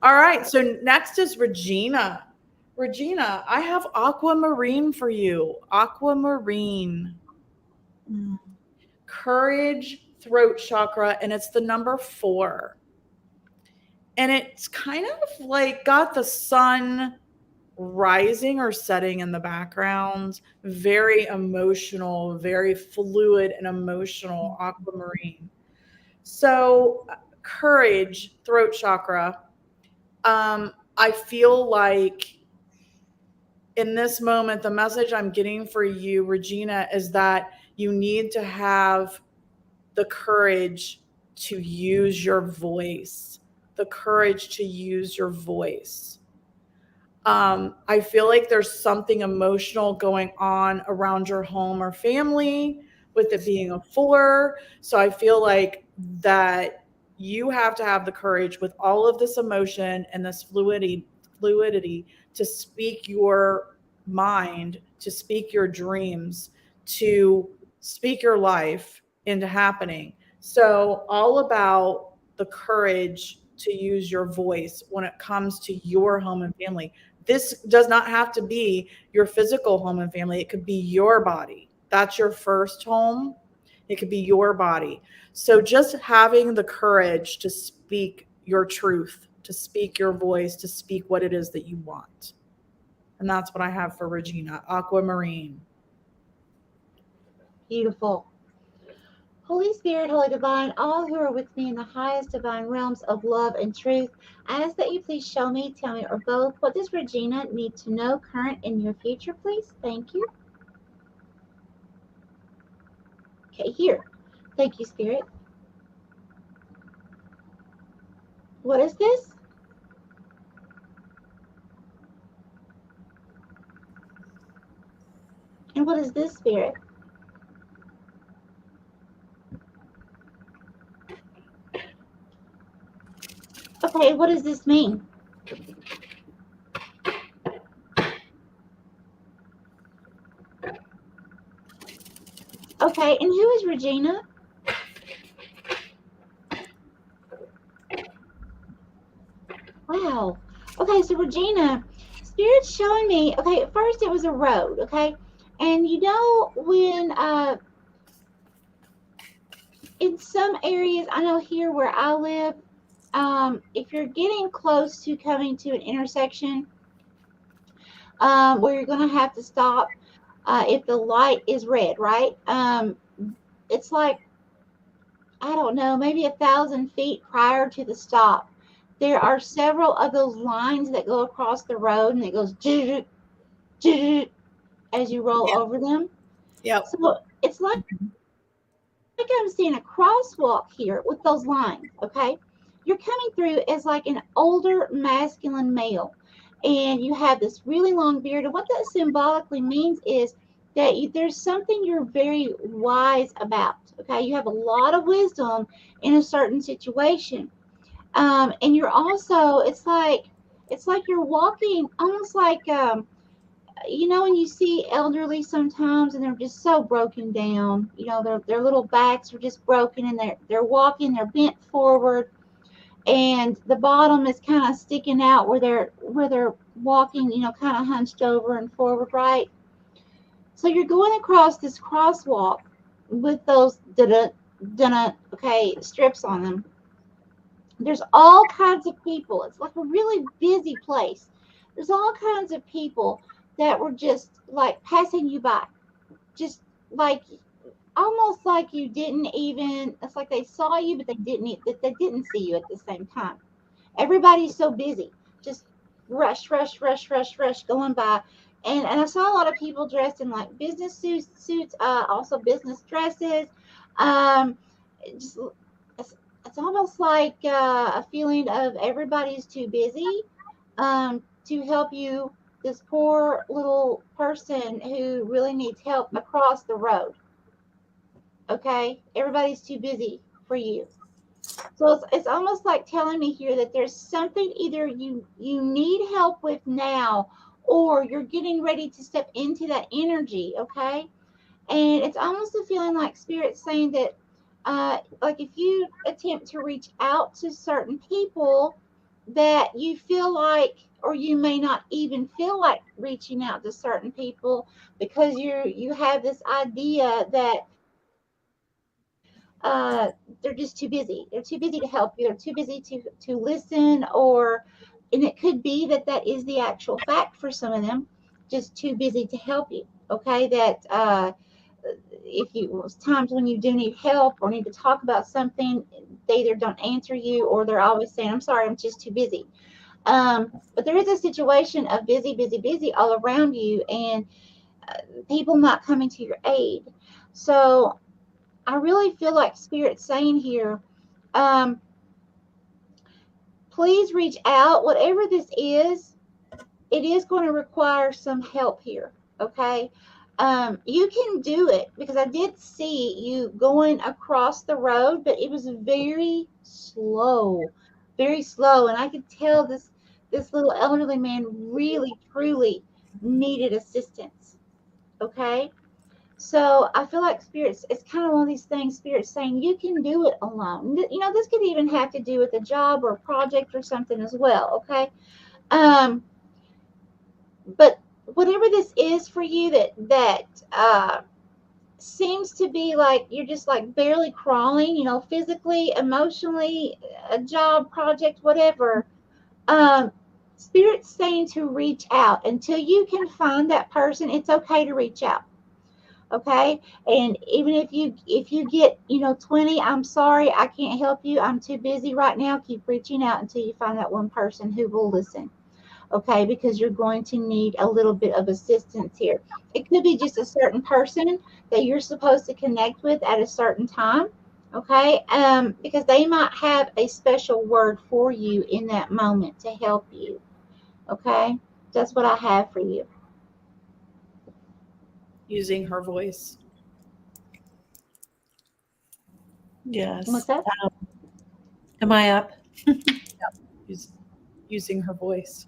All right. So next is Regina. Regina, I have aquamarine for you. Aquamarine. Mm. Courage, throat chakra, and it's the number 4. And it's kind of like got the sun rising or setting in the background. Very emotional, very fluid and emotional aquamarine. So, courage, throat chakra. I feel like in this moment, the message I'm getting for you, Regina, is that you need to have the courage to use your voice, the courage to use your voice. I feel like there's something emotional going on around your home or family with it being a 4. So I feel like that you have to have the courage with all of this emotion and this fluidity to speak your mind, to speak your dreams, to speak your life into happening. So all about the courage to use your voice when it comes to your home and family. This does not have to be your physical home and family. It could be your body. That's your first home. It could be your body. So just having the courage to speak your truth, to speak your voice, to speak what it is that you want. And that's what I have for Regina. Aquamarine. Beautiful. Holy Spirit, Holy Divine, all who are with me in the highest divine realms of love and truth, I ask that you please show me, tell me, or both, what does Regina need to know, current and near future, please? Thank you. Okay, here. Thank you, Spirit. What is this? And what is this, Spirit? Okay, what does this mean? Okay, and who is Regina? Wow. Okay, so Regina, Spirit's showing me, okay, at first it was a road, okay? And you know when in some areas, I know here where I live, if you're getting close to coming to an intersection where you're going to have to stop if the light is red, right? It's like, I don't know, maybe 1,000 feet prior to the stop. There are several of those lines that go across the road and it goes as you roll over them. Yep. So it's like I'm seeing a crosswalk here with those lines, okay? You're coming through as like an older masculine male, and you have this really long beard. And what that symbolically means is that there's something you're very wise about, okay? You have a lot of wisdom in a certain situation. And you're also, it's like you're walking almost like you know when you see elderly sometimes and they're just so broken down, you know, their little backs are just broken and they're walking, they're bent forward, and the bottom is kind of sticking out where they're walking, you know, kind of hunched over and forward, right? So you're going across this crosswalk with those okay, strips on them. There's all kinds of people. It's like a really busy place. There's all kinds of people that were just like passing you by, just like almost like you didn't even. It's like they saw you, but they didn't see you at the same time. Everybody's so busy, just rush, rush, rush, rush, rush, going by. And I saw a lot of people dressed in like business suits, also business dresses. Um, just it's almost like a feeling of everybody's too busy to help you, this poor little person who really needs help across the road. Okay, everybody's too busy for you. So it's almost like telling me here that there's something either you need help with now, or you're getting ready to step into that energy. Okay, and it's almost a feeling like spirit saying that like if you attempt to reach out to certain people that you feel like, or you may not even feel like reaching out to certain people because you have this idea that they're just too busy. They're too busy to help you. They're too busy to listen, or and it could be that that is the actual fact for some of them, just too busy to help you. Okay, that if you times when you do need help or need to talk about something, they either don't answer you or they're always saying, "I'm sorry, I'm just too busy." But there is a situation of busy, busy, busy all around you, and people not coming to your aid. So I really feel like Spirit's saying here, um, please reach out. Whatever this is, it is going to require some help here. Okay. You can do it because I did see you going across the road, but it was very slow, and I could tell this little elderly man really truly needed assistance. Okay, so I feel like spirits, it's kind of one of these things, spirits saying you can do it alone. You know, this could even have to do with a job or a project or something as well. Okay, um, but whatever this is for you that seems to be like you're just like barely crawling, you know, physically, emotionally, a job, project, whatever. Um, Spirit's saying to reach out until you can find that person. It's okay to reach out. Okay, and even if you get 20, I'm sorry, I can't help you, I'm too busy right now. Keep reaching out until you find that one person who will listen. Okay, because you're going to need a little bit of assistance here. It could be just a certain person that you're supposed to connect with at a certain time. Okay, because they might have a special word for you in that moment to help you. Okay, that's what I have for you. Using her voice. Yes. What's that? Am I up? Use, using her voice.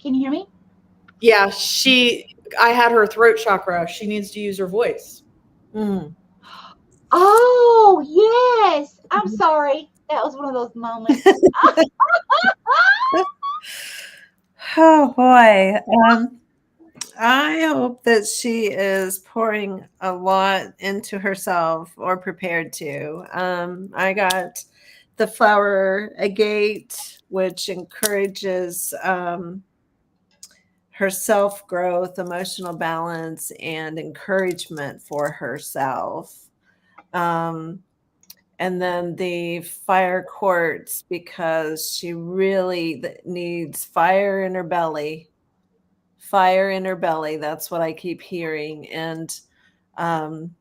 Can you hear me? Yeah, I had her throat chakra. She needs to use her voice. Mm. Oh, yes. I'm sorry. That was one of those moments. Oh boy. I hope that she is pouring a lot into herself or prepared to. I got the flower agate, which encourages her self growth, emotional balance, and encouragement for herself. Um, and then the fire quartz because she really needs fire in her belly. Fire in her belly. That's what I keep hearing. And, um,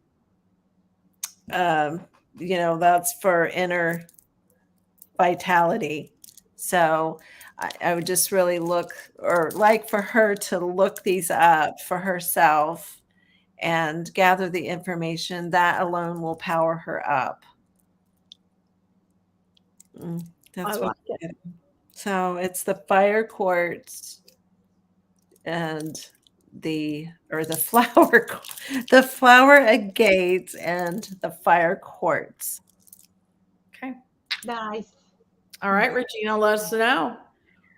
um, that's for inner vitality. So I would just really look or like for her to look these up for herself and gather the information that alone will power her up. I That's what like it. I'm getting. So it's the fire quartz and the flower the flower agate and the fire quartz. Okay. Nice. All right, Regina, let us know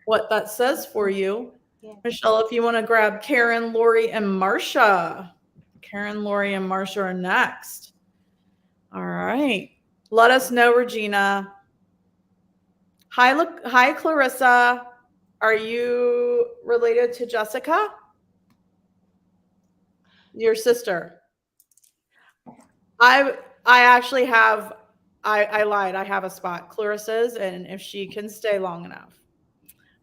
what that says for you. Yeah. Michelle, if you want to grab Karen, Lori, and Marsha. Karen, Lori, and Marsha are next. All right. Let us know, Regina. Hi, Clarissa. Are you related to Jessica? Your sister? I actually have. I lied. I have a spot. Clarissa's, and if she can stay long enough.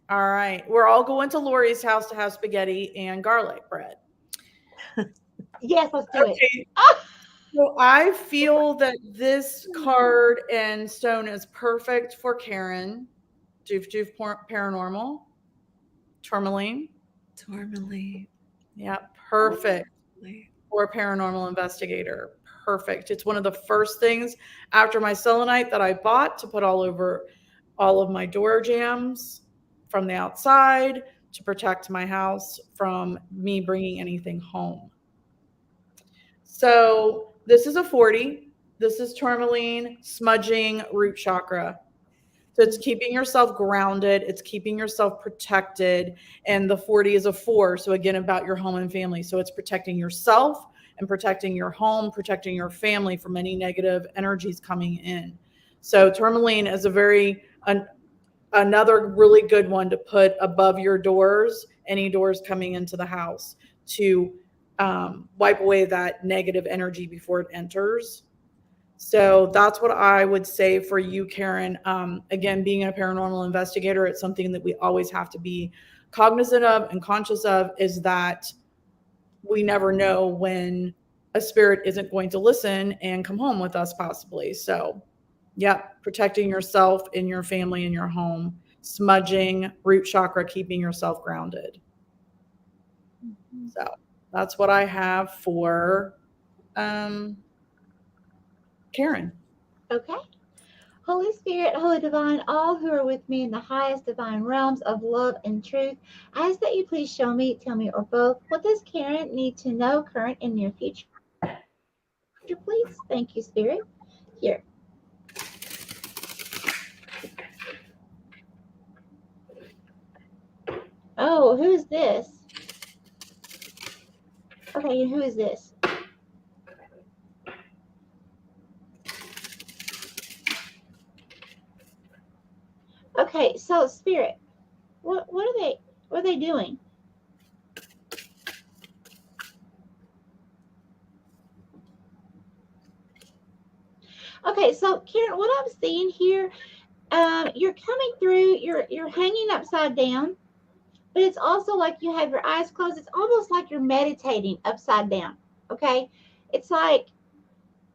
All right. We're all going to Lori's house to have spaghetti and garlic bread. Yes, let's do it. Okay. So I feel that this card and stone is perfect for Karen. Doof Doof Paranormal. Tourmaline. Tourmaline. Yeah, perfect for a paranormal investigator. Perfect. It's one of the first things after my selenite that I bought to put all over all of my door jambs from the outside to protect my house from me bringing anything home. So this is a 40. This is tourmaline, smudging, root chakra. So it's keeping yourself grounded, it's keeping yourself protected. And the 40 is a 4. So again, about your home and family. So it's protecting yourself and protecting your home, protecting your family from any negative energies coming in. So tourmaline is another really good one to put above your doors, any doors coming into the house to wipe away that negative energy before it enters. So that's what I would say for you, Karen. Again, being a paranormal investigator, it's something that we always have to be cognizant of and conscious of is that we never know when a spirit isn't going to listen and come home with us, possibly. So, yeah, protecting yourself and your family and your home, smudging, root chakra, keeping yourself grounded. So, that's what I have for Karen. Okay. Holy Spirit, Holy Divine, all who are with me in the highest divine realms of love and truth, I ask that you please show me, tell me, or both, what does Karen need to know current and near future, please? Thank you, Spirit. Here. Oh, who is this? Okay, and who is this? Okay, so Spirit, what are they doing? so Karen, what I'm seeing here, you're coming through, you're hanging upside down, but it's also like you have your eyes closed. It's almost like you're meditating upside down. Okay. It's like,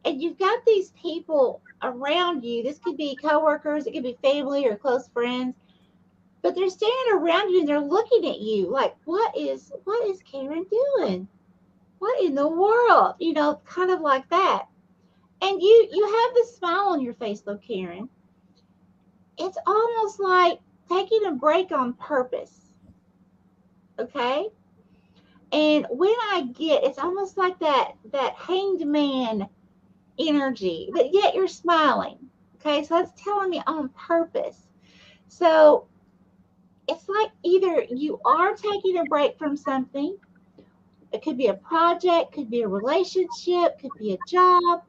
and you've got these people around you. This could be coworkers, it could be family or close friends, but they're standing around you and they're looking at you like, what is Karen doing? What in the world? Kind of like that. And you have this smile on your face though, Karen. It's almost like taking a break on purpose. Okay? And when I get, it's almost like that hanged man energy, but yet you're smiling. Okay, so that's telling me on purpose. So it's like either you are taking a break from something. It could be a project, could be a relationship, could be a job,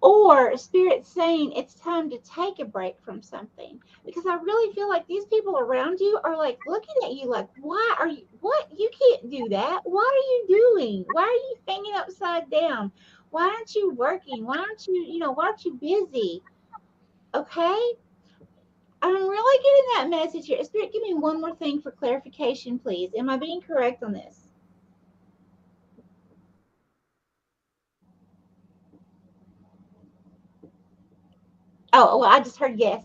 or spirit saying it's time to take a break from something, because I really feel like these people around you are like looking at you like, why are you, what, you can't do that, what are you doing, why are you hanging upside down, why aren't you working, why aren't you busy? Okay, I'm really getting that message here. Spirit, give me one more thing for clarification, please. Am I being correct on this? Oh, well, I just heard yes.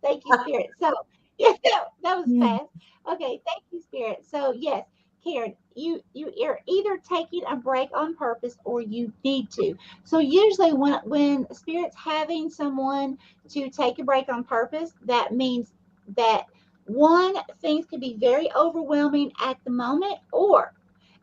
Thank you, Spirit. So, yeah, that was fast. Okay, thank you, Spirit. So, yes, Karen, you're either taking a break on purpose or you need to. So, usually, when Spirit's having someone to take a break on purpose, that means that one, things can be very overwhelming at the moment, or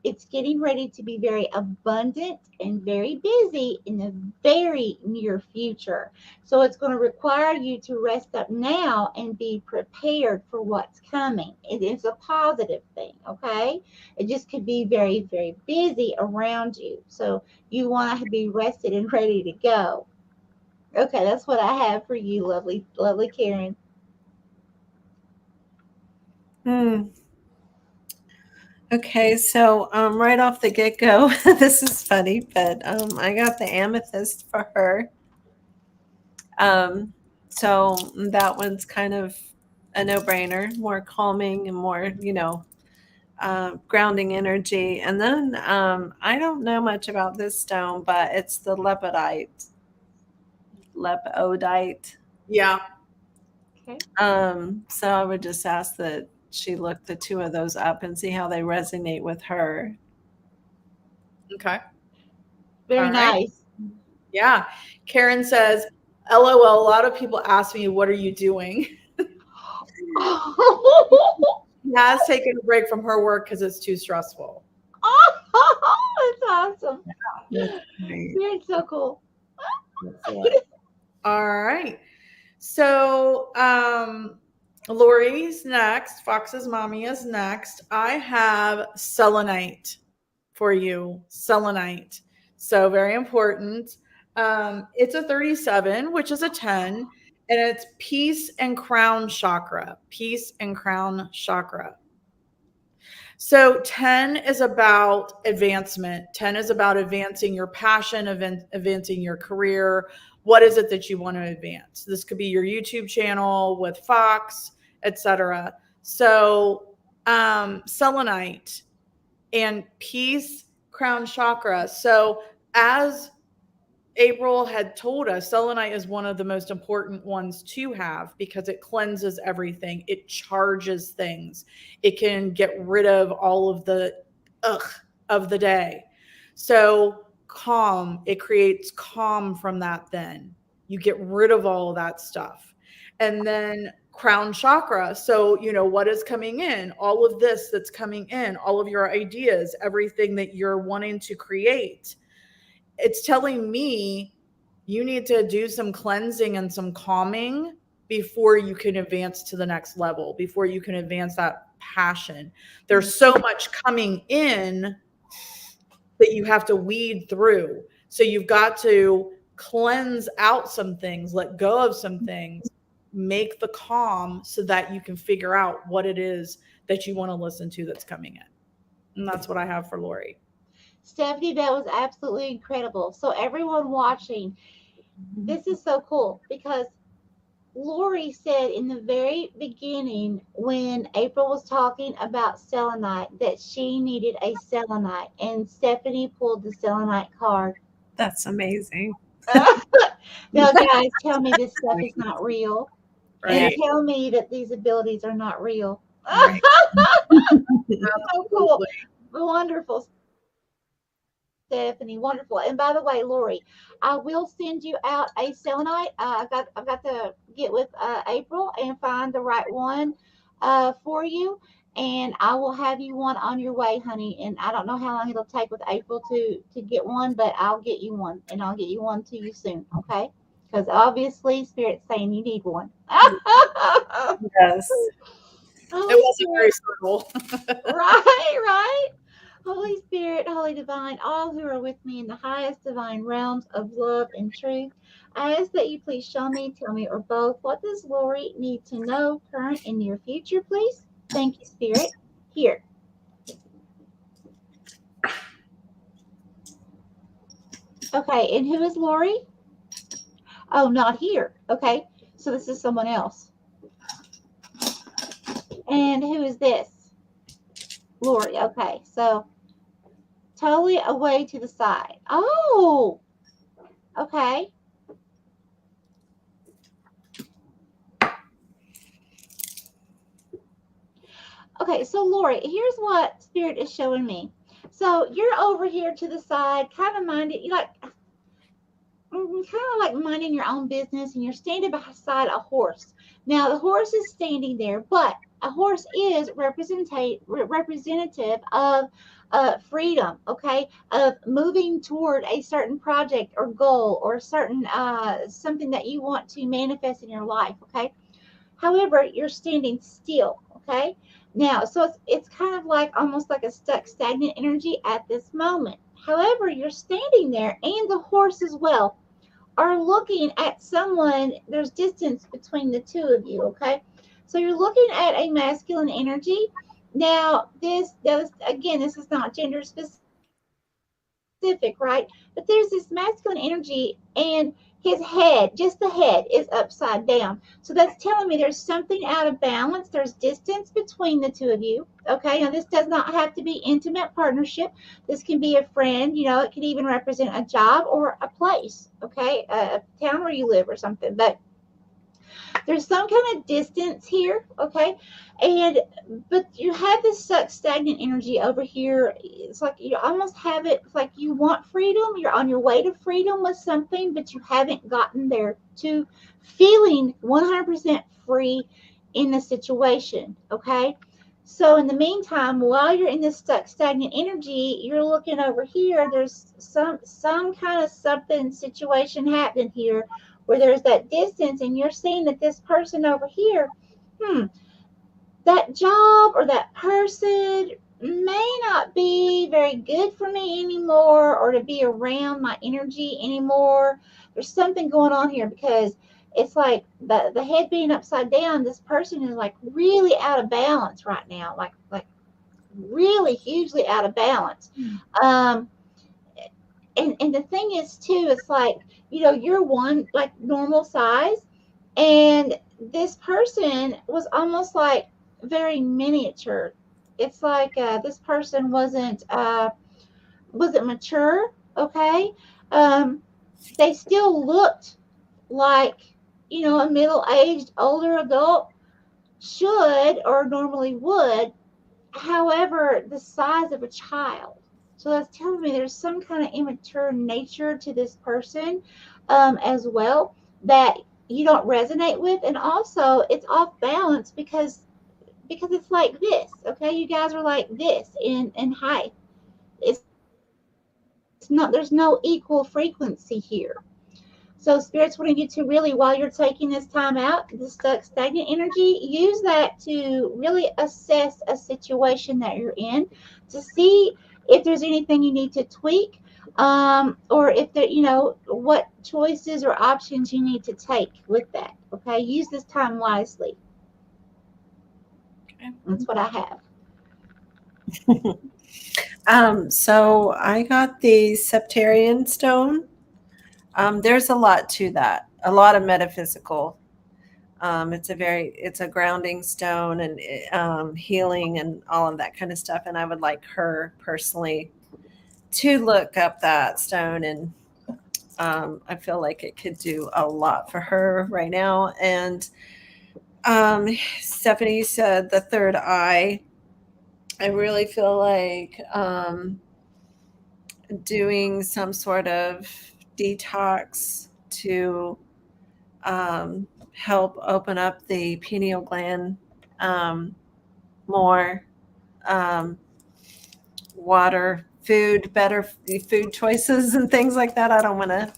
it's getting ready to be very abundant and very busy in the very near future. So it's going to require you to rest up now and be prepared for what's coming. It is a positive thing, okay? It just could be very, very busy around you. So you want to be rested and ready to go. Okay, that's what I have for you, lovely, lovely Karen. Hmm. Okay, so right off the get go, this is funny, but I got the amethyst for her. Um, so that one's kind of a no brainer, more calming and more, grounding energy. And then I don't know much about this stone, but it's the lepidite. Yeah. Okay, So I would just ask that she look the two of those up and see how they resonate with her. Okay. very All right. nice. Yeah. Karen says, LOL, a lot of people ask me, what are you doing? Oh, She has taken a break from her work because it's too stressful. that's awesome. That's great. Spirit's so cool. That's what. All right. So, Lori's next. Fox's mommy is next. I have selenite for you. Selenite. So, very important. It's a 37, which is a 10, and it's peace and crown chakra. Peace and crown chakra. So 10 is about advancement. 10 is about advancing your passion, advancing your career. What is it that you want to advance? This could be your YouTube channel with Fox, etc. So selenite and peace, crown chakra. So as April had told us, selenite is one of the most important ones to have because it cleanses everything. It charges things. It can get rid of all of the ugh of the day. So calm, it creates calm from that then. You get rid of all of that stuff. And then crown chakra. So, what is coming in? All of this that's coming in, all of your ideas, everything that you're wanting to create, it's telling me you need to do some cleansing and some calming before you can advance to the next level, before you can advance that passion. There's so much coming in that you have to weed through. So you've got to cleanse out some things, let go of some things, make the calm so that you can figure out what it is that you want to listen to that's coming in. And that's what I have for Lori. Stephanie, that was absolutely incredible. So everyone watching, this is so cool because Lori said in the very beginning when April was talking about selenite that she needed a selenite, and Stephanie pulled the selenite card. That's amazing. Now, guys, tell me this stuff is not real, and Right. tell me that these abilities are not real. Right. So cool, Absolutely. wonderful, Stephanie, wonderful. And by the way, Lori, I will send you out a selenite. I've got to get with April and find the right one for you, and I will have you one on your way, honey. And I don't know how long it'll take with April to get one, but I'll get you one, and I'll get you one to you soon. Okay? Because obviously, Spirit's saying you need one. Yes. Holy It wasn't Spirit. very subtle. Right. Holy Spirit, Holy Divine, all who are with me in the highest divine realms of love and truth, I ask that you please show me, tell me, or both, what does Lori need to know, current and near future, please? Thank you, Spirit. Here. Okay, and who is Lori? Oh, not here. Okay, so this is someone else. And who is this? Lori. Okay, so totally away to the side. Oh, okay. Okay, so Lori, here's what Spirit is showing me. So you're over here to the side, kind of minded, you like kind of like minding your own business, and you're standing beside a horse. Now the horse is standing there, but a horse is representative of freedom, okay, of moving toward a certain project or goal or certain something that you want to manifest in your life, okay. However, you're standing still, okay? Now, so it's kind of like almost like a stuck, stagnant energy at this moment. However, you're standing there, and the horse as well are looking at someone. There's distance between the two of you, okay? So you're looking at a masculine energy. Now, again, this is not gender specific, right? But there's this masculine energy, and his head, just the head, is upside down. So that's telling me there's something out of balance. There's distance between the two of you. Okay. Now, this does not have to be intimate partnership. This can be a friend. It can even represent a job or a place. Okay. A town where you live or something. But there's some kind of distance here, okay? But you have this stagnant energy over here. It's like you almost have it, it's like you want freedom. You're on your way to freedom with something, but you haven't gotten there to feeling 100% free in the situation, okay? So in the meantime, while you're in this stagnant energy, you're looking over here. There's some kind of something situation happening here where there's that distance, and you're seeing that this person over here, that job or that person may not be very good for me anymore, or to be around my energy anymore. There's something going on here because it's like the head being upside down, this person is like really out of balance right now, like really hugely out of balance. And the thing is too, it's like, you're one like normal size, and this person was almost like very miniature. It's like this person wasn't mature, okay. They still looked like, a middle-aged older adult should or normally would. However, the size of a child. So that's telling me there's some kind of immature nature to this person as well that you don't resonate with. And also it's off balance because it's like this, okay? You guys are like this in height. It's not, there's no equal frequency here. So Spirit's wanting you to really, while you're taking this time out, this stagnant energy, use that to really assess a situation that you're in to see if there's anything you need to tweak, or if there, what choices or options you need to take with that. Okay, use this time wisely. Okay. That's what I have. So I got the Septarian stone. There's a lot to that, a lot of metaphysical. It's a grounding stone and healing and all of that kind of stuff. And I would like her personally to look up that stone, and I feel like it could do a lot for her right now. And Stephanie said the third eye. I really feel like doing some sort of detox to help open up the pineal gland more. Um, Water, food, better food choices and things like that. I don't want to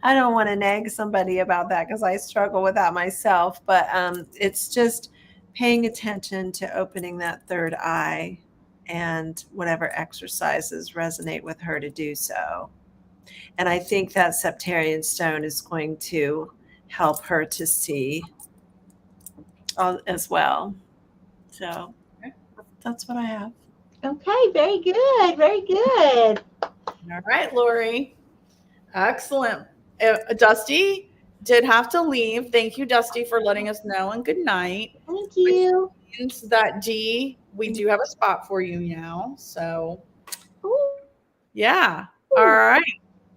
I don't want to nag somebody about that because I struggle with that myself, but it's just paying attention to opening that third eye and whatever exercises resonate with her to do so. And I think that Septarian stone is going to help her to see as well. So that's what I have. Okay, very good, very good. All right, Lori. Excellent. Dusty did have to leave. Thank you, Dusty, for letting us know, and good night. Thank you. Which means that Dee, we do have a spot for you now. So, Ooh. yeah. All right.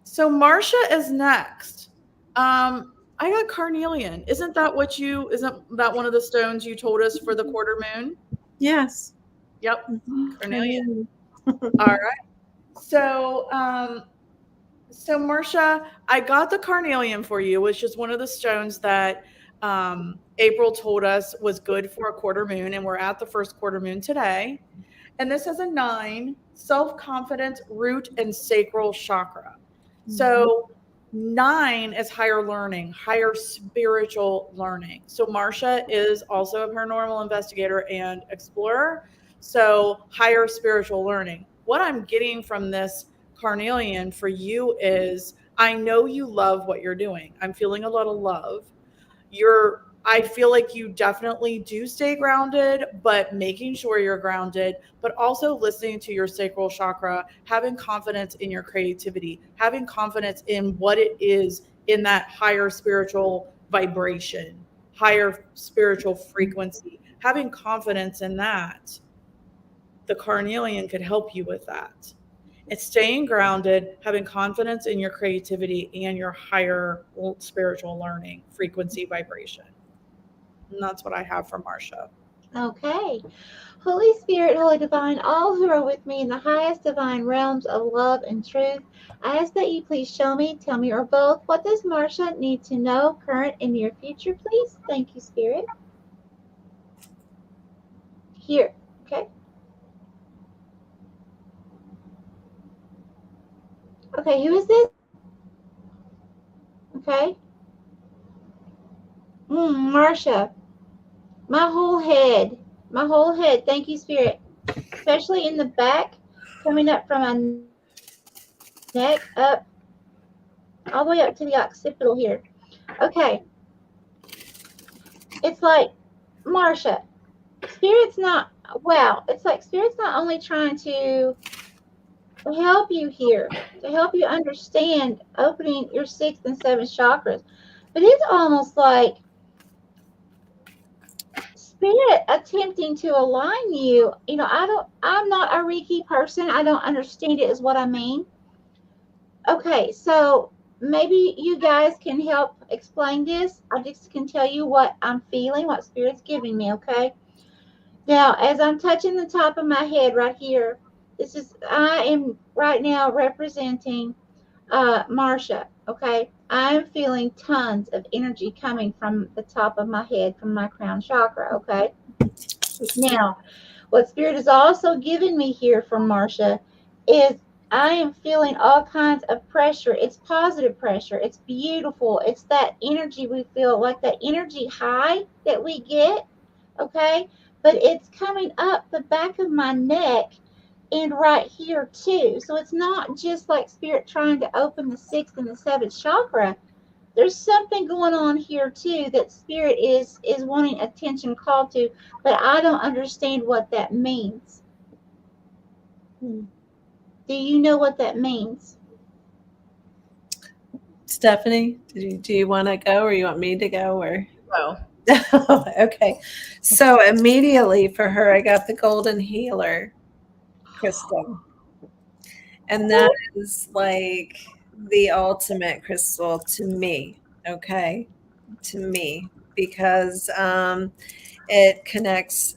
So Marcia is next. I got carnelian. Isn't that one of the stones you told us for the quarter moon? Yes. Yep. Carnelian. All right. So, so Marcia, I got the carnelian for you, which is one of the stones that April told us was good for a quarter moon, and we're at the first quarter moon today. And this has a 9, self-confidence, root, and sacral chakra. So 9 is higher learning, higher spiritual learning. So Marcia is also a paranormal investigator and explorer. So higher spiritual learning. What I'm getting from this carnelian for you is I know you love what you're doing. I'm feeling a lot of love. I feel like you definitely do stay grounded, but making sure you're grounded, but also listening to your sacral chakra, having confidence in your creativity, having confidence in what it is in that higher spiritual vibration, higher spiritual frequency, having confidence in that. The carnelian could help you with that. It's staying grounded, having confidence in your creativity and your higher spiritual learning, frequency, vibration. And that's what I have for Marcia. Okay. Holy Spirit, Holy Divine, all who are with me in the highest divine realms of love and truth, I ask that you please show me, tell me, or both, what does Marcia need to know, current and near future, please? Thank you, Spirit. Here. Okay. Okay, who is this? Okay. Marcia. My whole head. My whole head. Thank you, Spirit. Especially in the back, coming up from my neck up, all the way up to the occipital here. Okay. It's like, Marcia, Spirit's not, wow, it's like Spirit's not only trying to help you here, to help you understand opening your 6th and 7th chakras, but it's almost like Spirit attempting to align you. You know, I'm not a Reiki person. I don't understand it is what I mean. Okay, so maybe you guys can help explain this. I just can tell you what I'm feeling, what Spirit's giving me, okay? Now, as I'm touching the top of my head right here, I am right now representing Marcia, okay? I'm feeling tons of energy coming from the top of my head, from my crown chakra, okay? Now, what Spirit is also giving me here from Marcia is I am feeling all kinds of pressure. It's positive pressure. It's beautiful. It's that energy we feel, like that energy high that we get, okay? But it's coming up the back of my neck and right here too. So it's not just like Spirit trying to open the 6th and the 7th chakra. There's something going on here too that Spirit is wanting attention called to, but I don't understand what that means. Do you know what that means? Stephanie, do you want to go, or you want me to go, or? So, Okay. So immediately for her, I got the golden healer crystal. And that is like the ultimate crystal to me. Okay. To me, because it connects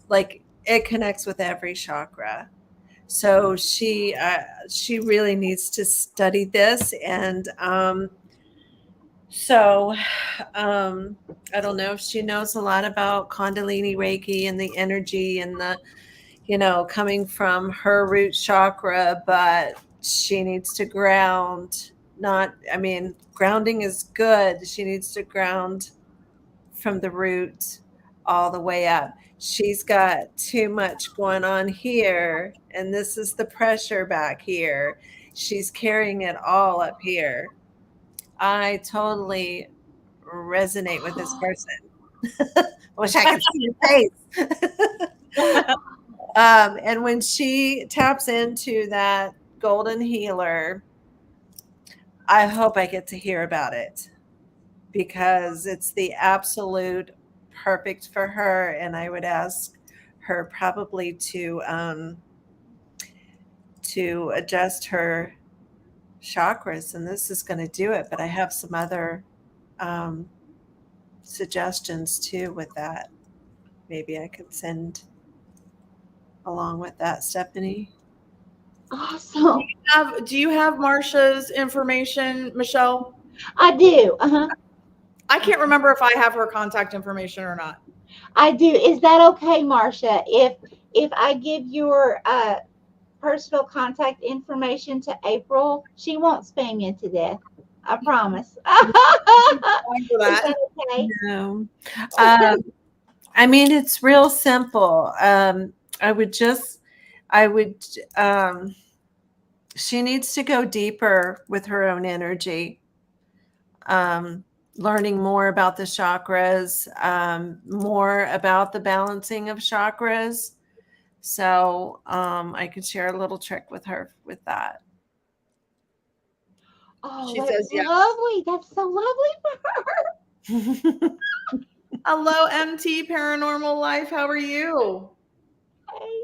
with every chakra. So she really needs to study this. And so I don't know if she knows a lot about Kundalini Reiki and the energy and the, coming from her root chakra, but she needs to ground. Not, I mean, grounding is good. She needs to ground from the root all the way up. She's got too much going on here, and this is the pressure back here. She's carrying it all up here. I totally resonate with this person. Wish I could see your face. And when she taps into that golden healer, I hope I get to hear about it, because it's the absolute perfect for her. And I would ask her probably to adjust her chakras, and this is going to do it. But I have some other um, suggestions too with that. Maybe I could send along with that, Stephanie. Awesome. do you have Marsha's information, Michelle? I do. I can't remember if I have her contact information or not. I do. Is that okay, Marcia? If I give your personal contact information to April, she won't spam you to death. I promise. Going for Is that. that okay? No. I mean, it's real simple. I would, she needs to go deeper with her own energy, learning more about the chakras, more about the balancing of chakras. So I could share a little trick with her with that. Oh, She that's says yes. lovely. That's so lovely for her. Hello, MT Paranormal Life. How are you? Hey.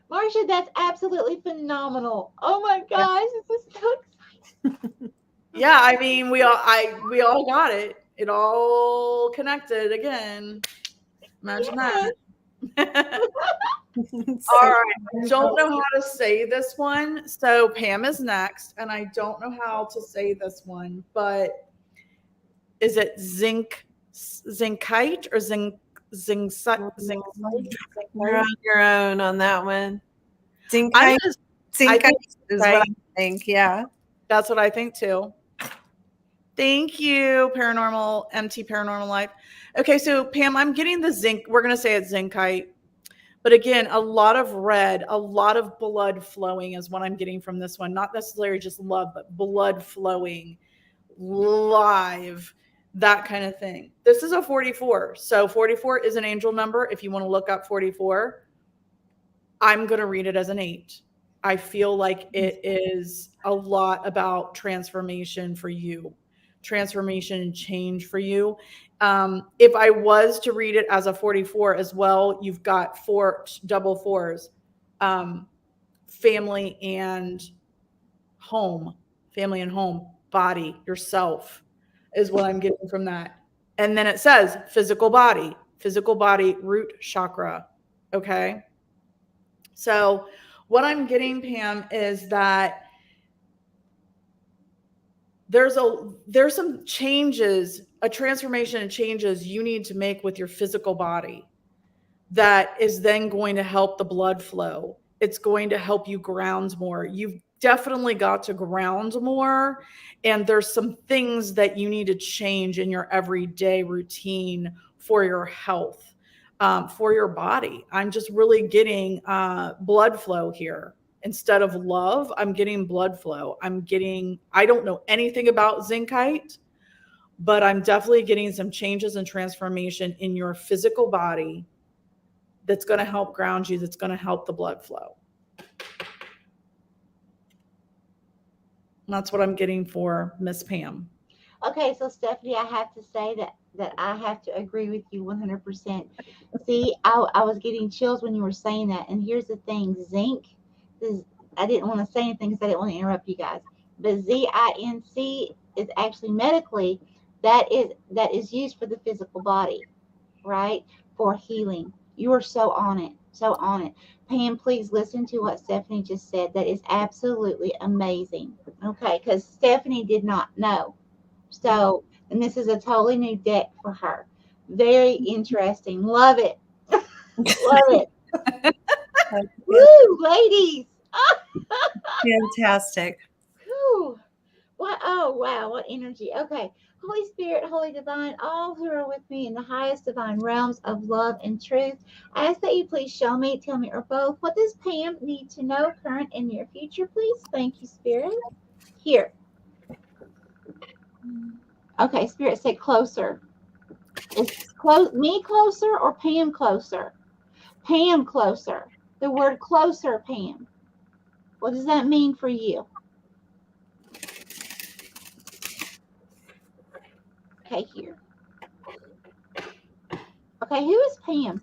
Marcia, that's absolutely phenomenal. Oh my gosh, this is so exciting. Yeah, I mean, we all got it. It all connected again. Imagine Yes. that. All right. I don't know how to say this one. So Pam is next, and I don't know how to say this one, but is it zincite or You're on your own on that one. I'm Zincite just is what I think. Yeah. That's what I think too. Thank you, MT Paranormal Life. Okay, so Pam, I'm getting the zinc. We're going to say it's zincite. But again, a lot of red, a lot of blood flowing is what I'm getting from this one. Not necessarily just love, but blood flowing, live, that kind of thing. This is a 44. So 44 is an angel number. If you want to look up 44, I'm going to read it as an 8. I feel like it is a lot about transformation for you, transformation and change for you. If I was to read it as a 44 as well, you've got 4 double 4s, family and home, body, yourself is what I'm getting from that. And then it says physical body, root chakra. Okay. So what I'm getting, Pam, is that there's some changes, a transformation and changes you need to make with your physical body that is then going to help the blood flow. It's going to help you ground more. You've definitely got to ground more. And there's some things that you need to change in your everyday routine for your health, for your body. I'm just really getting blood flow here. Instead of love, I'm getting blood flow. I don't know anything about zincite, but I'm definitely getting some changes and transformation in your physical body that's going to help ground you, that's going to help the blood flow. And that's what I'm getting for Miss Pam. Okay, so Stephanie, I have to say that I have to agree with you 100%. See, I was getting chills when you were saying that. And here's the thing, zinc is, I didn't want to say anything because I didn't want to interrupt you guys. But ZINC is actually medically that is used for the physical body, right? For healing. You are so on it. So on it. Pam, please listen to what Stephanie just said. That is absolutely amazing. Okay, because Stephanie did not know. So, and this is a totally new deck for her. Very interesting. Love it. Love it. Woo, ladies. Fantastic. Whew. What? Oh, wow. What energy. Okay. Holy Spirit, Holy Divine, all who are with me in the highest divine realms of love and truth, I ask that you please show me, tell me, or both, what does Pam need to know, current and near future, please? Thank you, Spirit. Here. Okay, Spirit said closer. Is me closer or Pam closer? Pam closer. The word closer, Pam. What does that mean for you? Okay, here. Okay, who is Pam?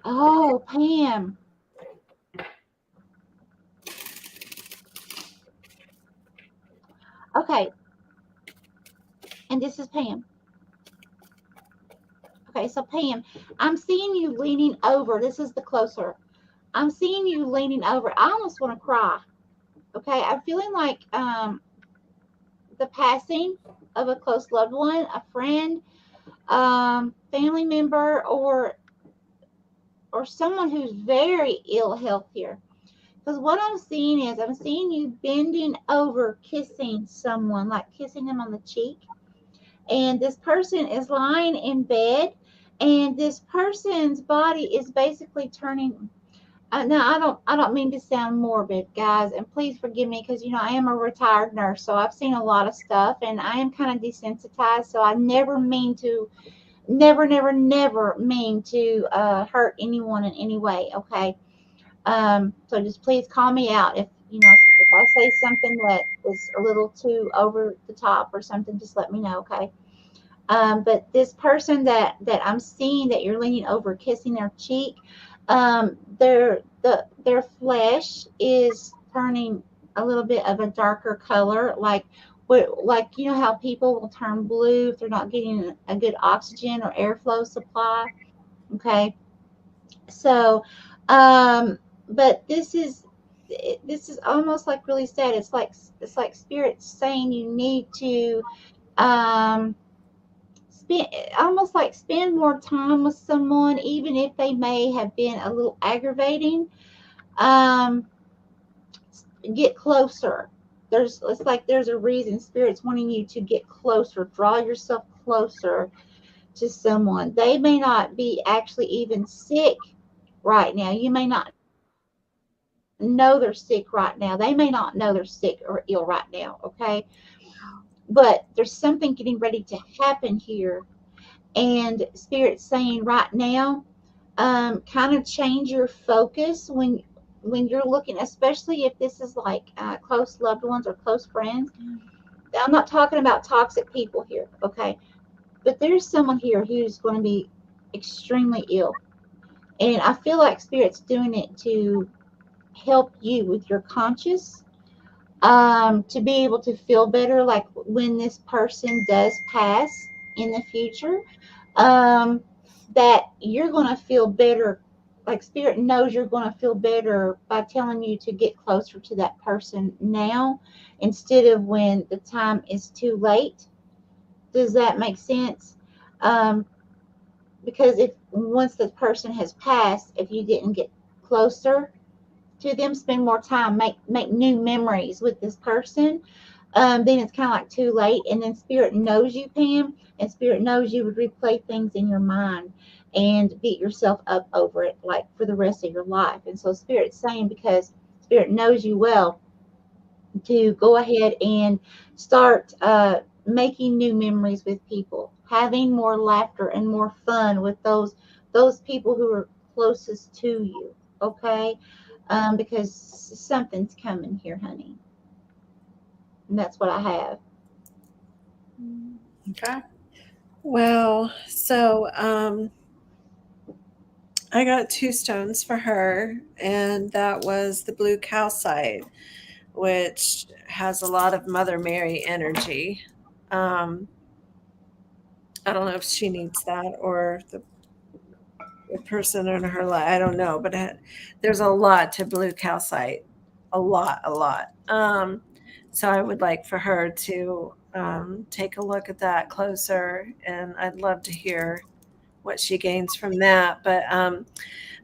Oh, Pam. Okay. And this is Pam. Okay, so Pam, I'm seeing you leaning over. This is the closer. I'm seeing you leaning over. I almost want to cry. Okay, I'm feeling like the passing of a close loved one, a friend, family member, or someone who's very ill health here. Because what I'm seeing is I'm seeing you bending over, kissing someone, like kissing them on the cheek. And this person is lying in bed, and this person's body is basically turning. Now, I don't mean to sound morbid, guys, and please forgive me because I am a retired nurse, so I've seen a lot of stuff, and I am kind of desensitized. So I never mean to, never mean to hurt anyone in any way. Okay. So just please call me out if I say something that is a little too over the top or something. Just let me know, okay? But this person that I'm seeing that you're leaning over, kissing their cheek, their flesh is turning a little bit of a darker color, like how people will turn blue if they're not getting a good oxygen or airflow supply. Okay, so, but this is almost like really sad. It's like spirit saying you need to um spend almost like spend more time with someone, even if they may have been a little aggravating. Um, get closer. It's like there's a reason spirit's wanting you to get closer, draw yourself closer to someone. They may not be actually even sick right now. You may not know they're sick right now. They may not know they're sick or ill right now, okay? But there's something getting ready to happen here. And Spirit's saying right now, kind of change your focus when you're looking, especially if this is like close loved ones or close friends. I'm not talking about toxic people here, okay? But there's someone here who's going to be extremely ill. And I feel like Spirit's doing it to help you with your conscious, to be able to feel better, like when this person does pass in the future, that you're going to feel better. Like Spirit knows you're going to feel better by telling you to get closer to that person now instead of when the time is too late. Does that make sense? Because if once the person has passed, if you didn't get closer to them, spend more time, make new memories with this person, then it's kind of like too late. And then Spirit knows you, Pam, and Spirit knows you would replay things in your mind and beat yourself up over it like for the rest of your life. And so Spirit's saying, because Spirit knows you well, to go ahead and start making new memories with people. having more laughter and more fun with those people who are closest to you. Okay, because something's coming here, honey, and that's what I have. Okay. Well, so I got 2 stones for her, and that was the blue calcite, which has a lot of Mother Mary energy. Um, I don't know if she needs that or the person in her life. I don't know, but there's a lot to blue calcite, a lot, a lot. So I would like for her to take a look at that closer, and I'd love to hear what she gains from that. But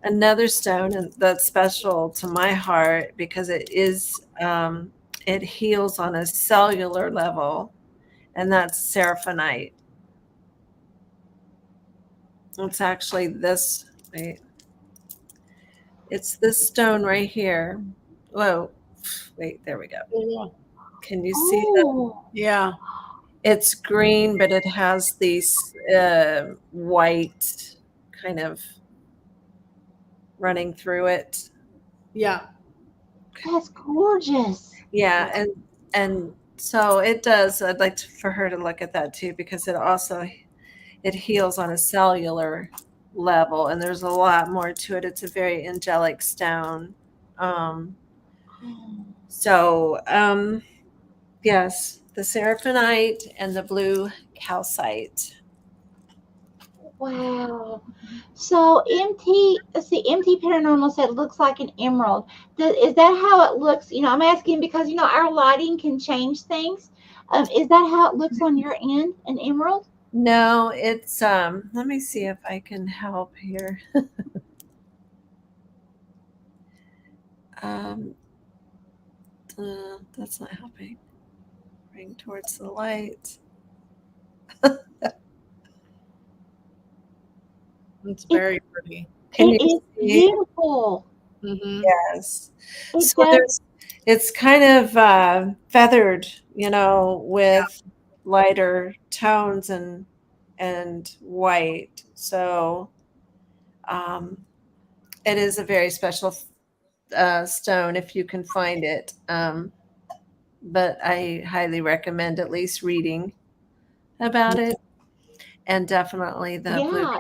another stone and that's special to my heart because it heals on a cellular level, and that's seraphonite. It's actually this. Wait, it's this stone right here. Whoa, wait, there we go. Yeah. Can you see that? Oh, Yeah. It's green, but it has these white kind of running through it. Yeah. that's gorgeous. Yeah, and so it does. I'd like for her to look at that too because it heals on a cellular level, and there's a lot more to it. It's a very angelic stone. Um, so yes, the seraphonite and the blue calcite. Wow. So MT, let's see, MT Paranormal said looks like an emerald. Is that how it looks? I'm asking because our lighting can change things. Is that how it looks on your end, an emerald? No, it's let me see if I can help here. um that's not helping. Bring towards the light. It's very pretty. Can It you is see? beautiful. Mm-hmm. Yes. It So does. it's kind of feathered, with lighter tones and white. So um, it is a very special stone if you can find it. But I highly recommend at least reading about it, and definitely the blue. Yeah.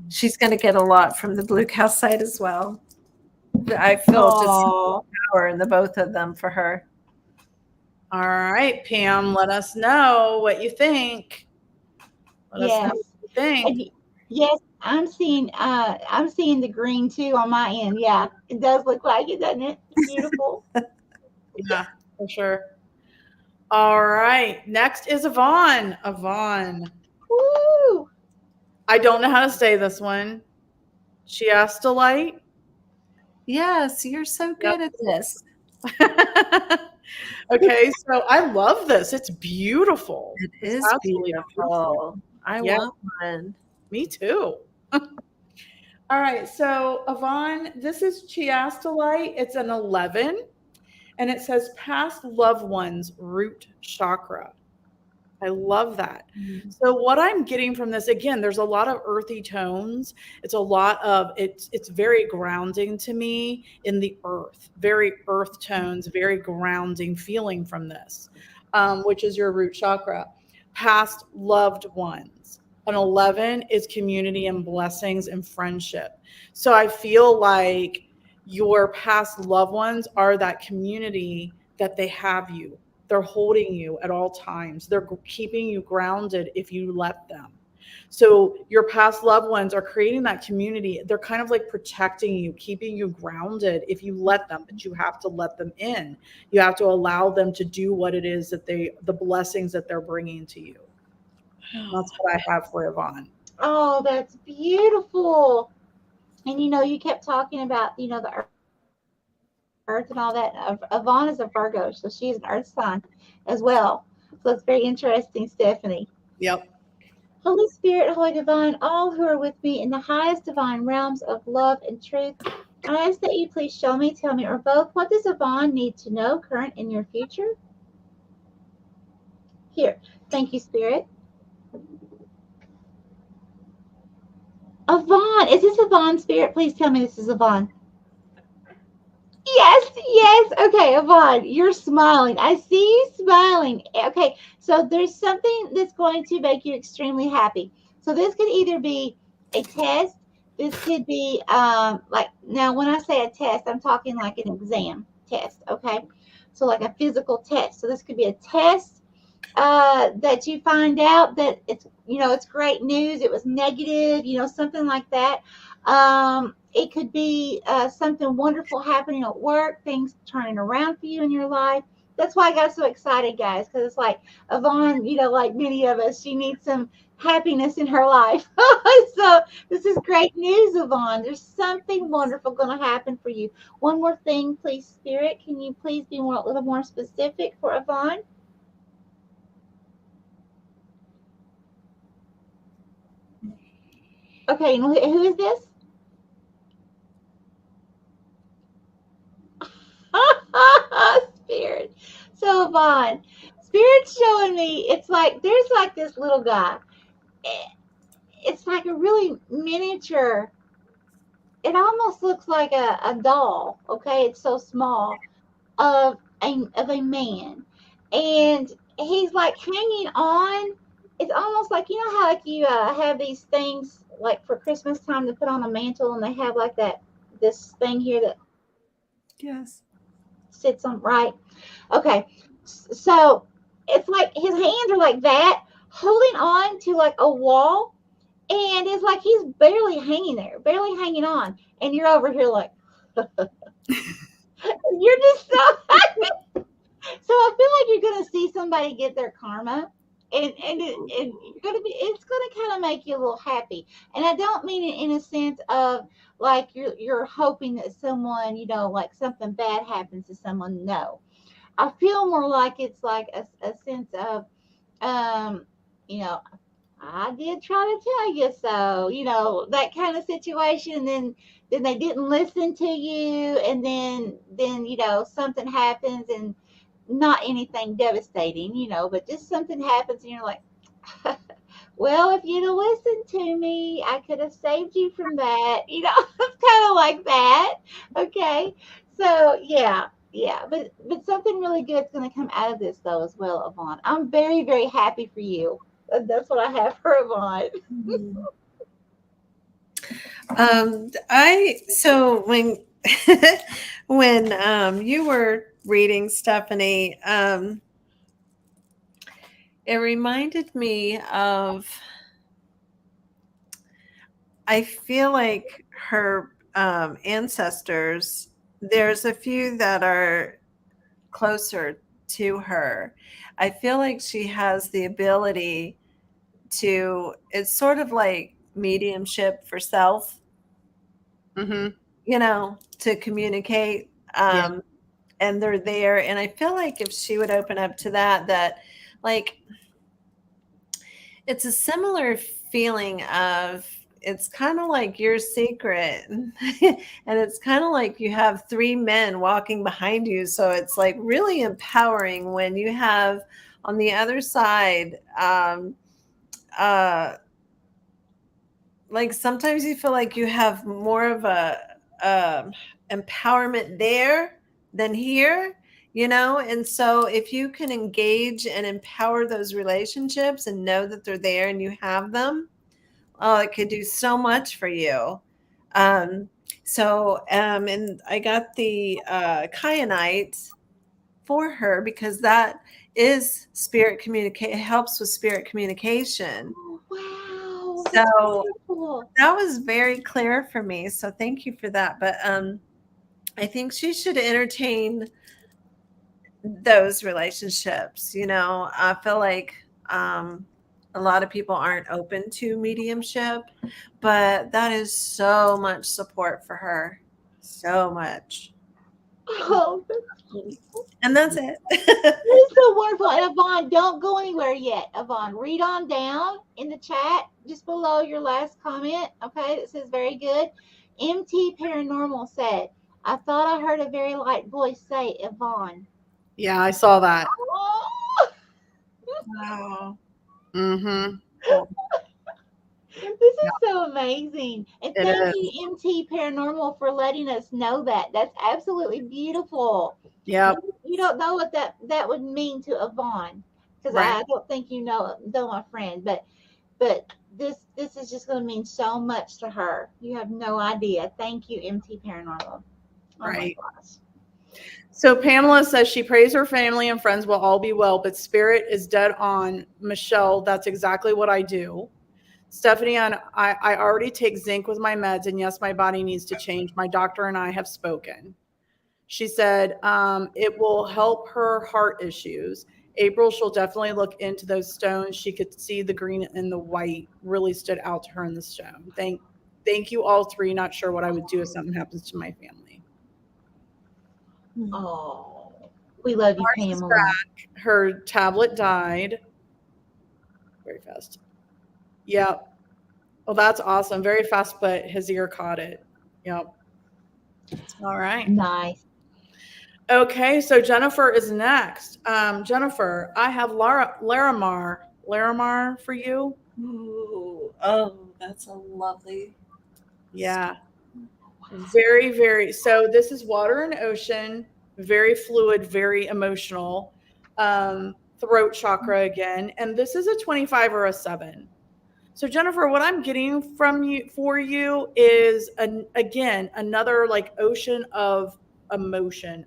She's going to get a lot from the blue calcite as well. I feel just Oh, power in the both of them for her. All right, Pam, let us know what you think. Let us know yes. what you think. And yes, I'm seeing the green too on my end. Yeah, it does look like it, doesn't it? It's beautiful. Yeah, for sure. All right. Next is Yvonne. Yvonne. Woo! I don't know how to say this one. She asked to light. Yes, you're so Yep. good at this. Okay, so I love this. It's beautiful. It It's is absolutely beautiful. beautiful. I Yeah, want one. me too. All right, so Yvonne, this is chiastolite. It's an 11, and it says past loved ones root chakra. I love that. Mhm. So what I'm getting from this, again, there's a lot of earthy tones. It's a lot of it's very grounding to me in the earth. Very earth tones, very grounding feeling from this, which is your root chakra. Past loved ones. An 11 is community and blessings and friendship. So I feel like your past loved ones are that community that they have you. They're holding you at all times. They're keeping you grounded if you let them. So your past loved ones are creating that community. They're kind of like protecting you, keeping you grounded if you let them, but you have to let them in. You have to allow them to do what it is that the blessings that they're bringing to you. That's what I have for Yvonne. Oh, that's beautiful. And you kept talking about the earth and all that. Yvonne is a Virgo, so she's an earth sign as well. So it's very interesting, Stephanie. Yep. Holy Spirit, Holy Divine, all who are with me in the highest divine realms of love and truth, I ask that you please show me, tell me, or both, what does Yvonne need to know, current in your future? Here. Thank you, Spirit. Yvonne, is this Yvonne spirit? Please tell me this is Yvonne. Yes, yes. Okay, Yvonne, you're smiling. I see you smiling. Okay, so there's something that's going to make you extremely happy. So this could either be a test. This could be like now when I say a test, I'm talking like an exam test. Okay, so like a physical test. So this could be a test that you find out that it's great news, it was negative, something like that. It could be something wonderful happening at work, things turning around for you in your life. That's why I got so excited, guys, because it's like Yvonne, like many of us, she needs some happiness in her life. So this is great news, Yvonne. There's something wonderful going to happen for you. One more thing, please, Spirit. Can you please be a little more specific for Yvonne? Okay, and who is this? Spirit. So Vaughn, Spirit's showing me it's like there's like this little guy. It's like a really miniature. It almost looks like a doll. Okay, it's so small of a man, and he's like hanging on. It's almost like how like you have these things like for Christmas time to put on a mantle, and they have like this thing here that Yes. sits on right. Okay, so it's like his hands are like that, holding on to like a wall, and it's like he's barely hanging there, barely hanging on, and you're over here like you're just so. So I feel like you're gonna see somebody get their karma, and you're gonna be it's gonna kind of make you a little happy. And I don't mean it in a sense of like you're hoping that someone like something bad happens to someone. No, I feel more like it's like a sense of um you know I did try to tell you so, that kind of situation. Then they didn't listen to you, and then something happens, and not anything devastating, but just something happens, and you're like, well, if you'd have listened to me, I could have saved you from that. It's kind of like that. Okay. So yeah, yeah, but something really good's going to come out of this though as well, Yvonne. I'm very very happy for you. That's what I have for Yvonne. I so when you were reading, Stephanie, it reminded me of, I feel like her ancestors, there's a few that are closer to her. I feel like she has the ability to, it's sort of like mediumship for self, Mm-hmm. to communicate. Yeah. And they're there. And I feel like if she would open up to that, like, it's a similar feeling of, it's kind of like your secret. And it's kind of like you have three men walking behind you. So it's like really empowering when you have on the other side, uh, like sometimes you feel like you have more of a empowerment there than here, and so if you can engage and empower those relationships and know that they're there and you have them, oh, it could do so much for you. um and I got the kyanite for her because that is spirit communicate, it helps with spirit communication. Oh, wow, that's So wonderful. that was very clear for me. So thank you for that. But I think she should entertain those relationships. I feel like a lot of people aren't open to mediumship, but that is so much support for her. So much. Oh, And that's it. that is so wonderful. And Yvonne, don't go anywhere yet. Yvonne, read on down in the chat just below your last comment. Okay, that says very good. MT Paranormal said, I thought I heard a very light voice say Yvonne. Yeah, I saw that. Oh, Wow. Mm-hmm. Cool. This is so amazing. And It thank is. you, MT Paranormal, for letting us know that. That's absolutely beautiful. Yep. You don't know what that would mean to Yvonne, because Right. I don't think you know my friend, but this is just going to mean so much to her. You have no idea. Thank you, MT Paranormal. Oh my Right. gosh. So Pamela says she prays her family and friends will all be well, but spirit is dead on. Michelle, that's exactly what I do. Stephanie, I already take zinc with my meds, and yes, my body needs to change. My doctor and I have spoken. She said it will help her heart issues. April, she'll definitely look into those stones. She could see the green and the white really stood out to her in the stone. Thank you all three. Not sure what I would do if something happens to my family. Oh, we love you, Marty's Pamela. back. Her tablet died. Very fast. Yep. Well, that's awesome. Very fast, but his ear caught it. Yep. All right. Nice. Okay, so Jennifer is next. Jennifer, I have Laramar for you. Ooh, oh, that's a lovely. Yeah, very, very. So this is water and ocean, very fluid, very emotional. Throat chakra again, and this is a 25 or a 7. So Jennifer, what I'm getting from you for you is again another like ocean of emotion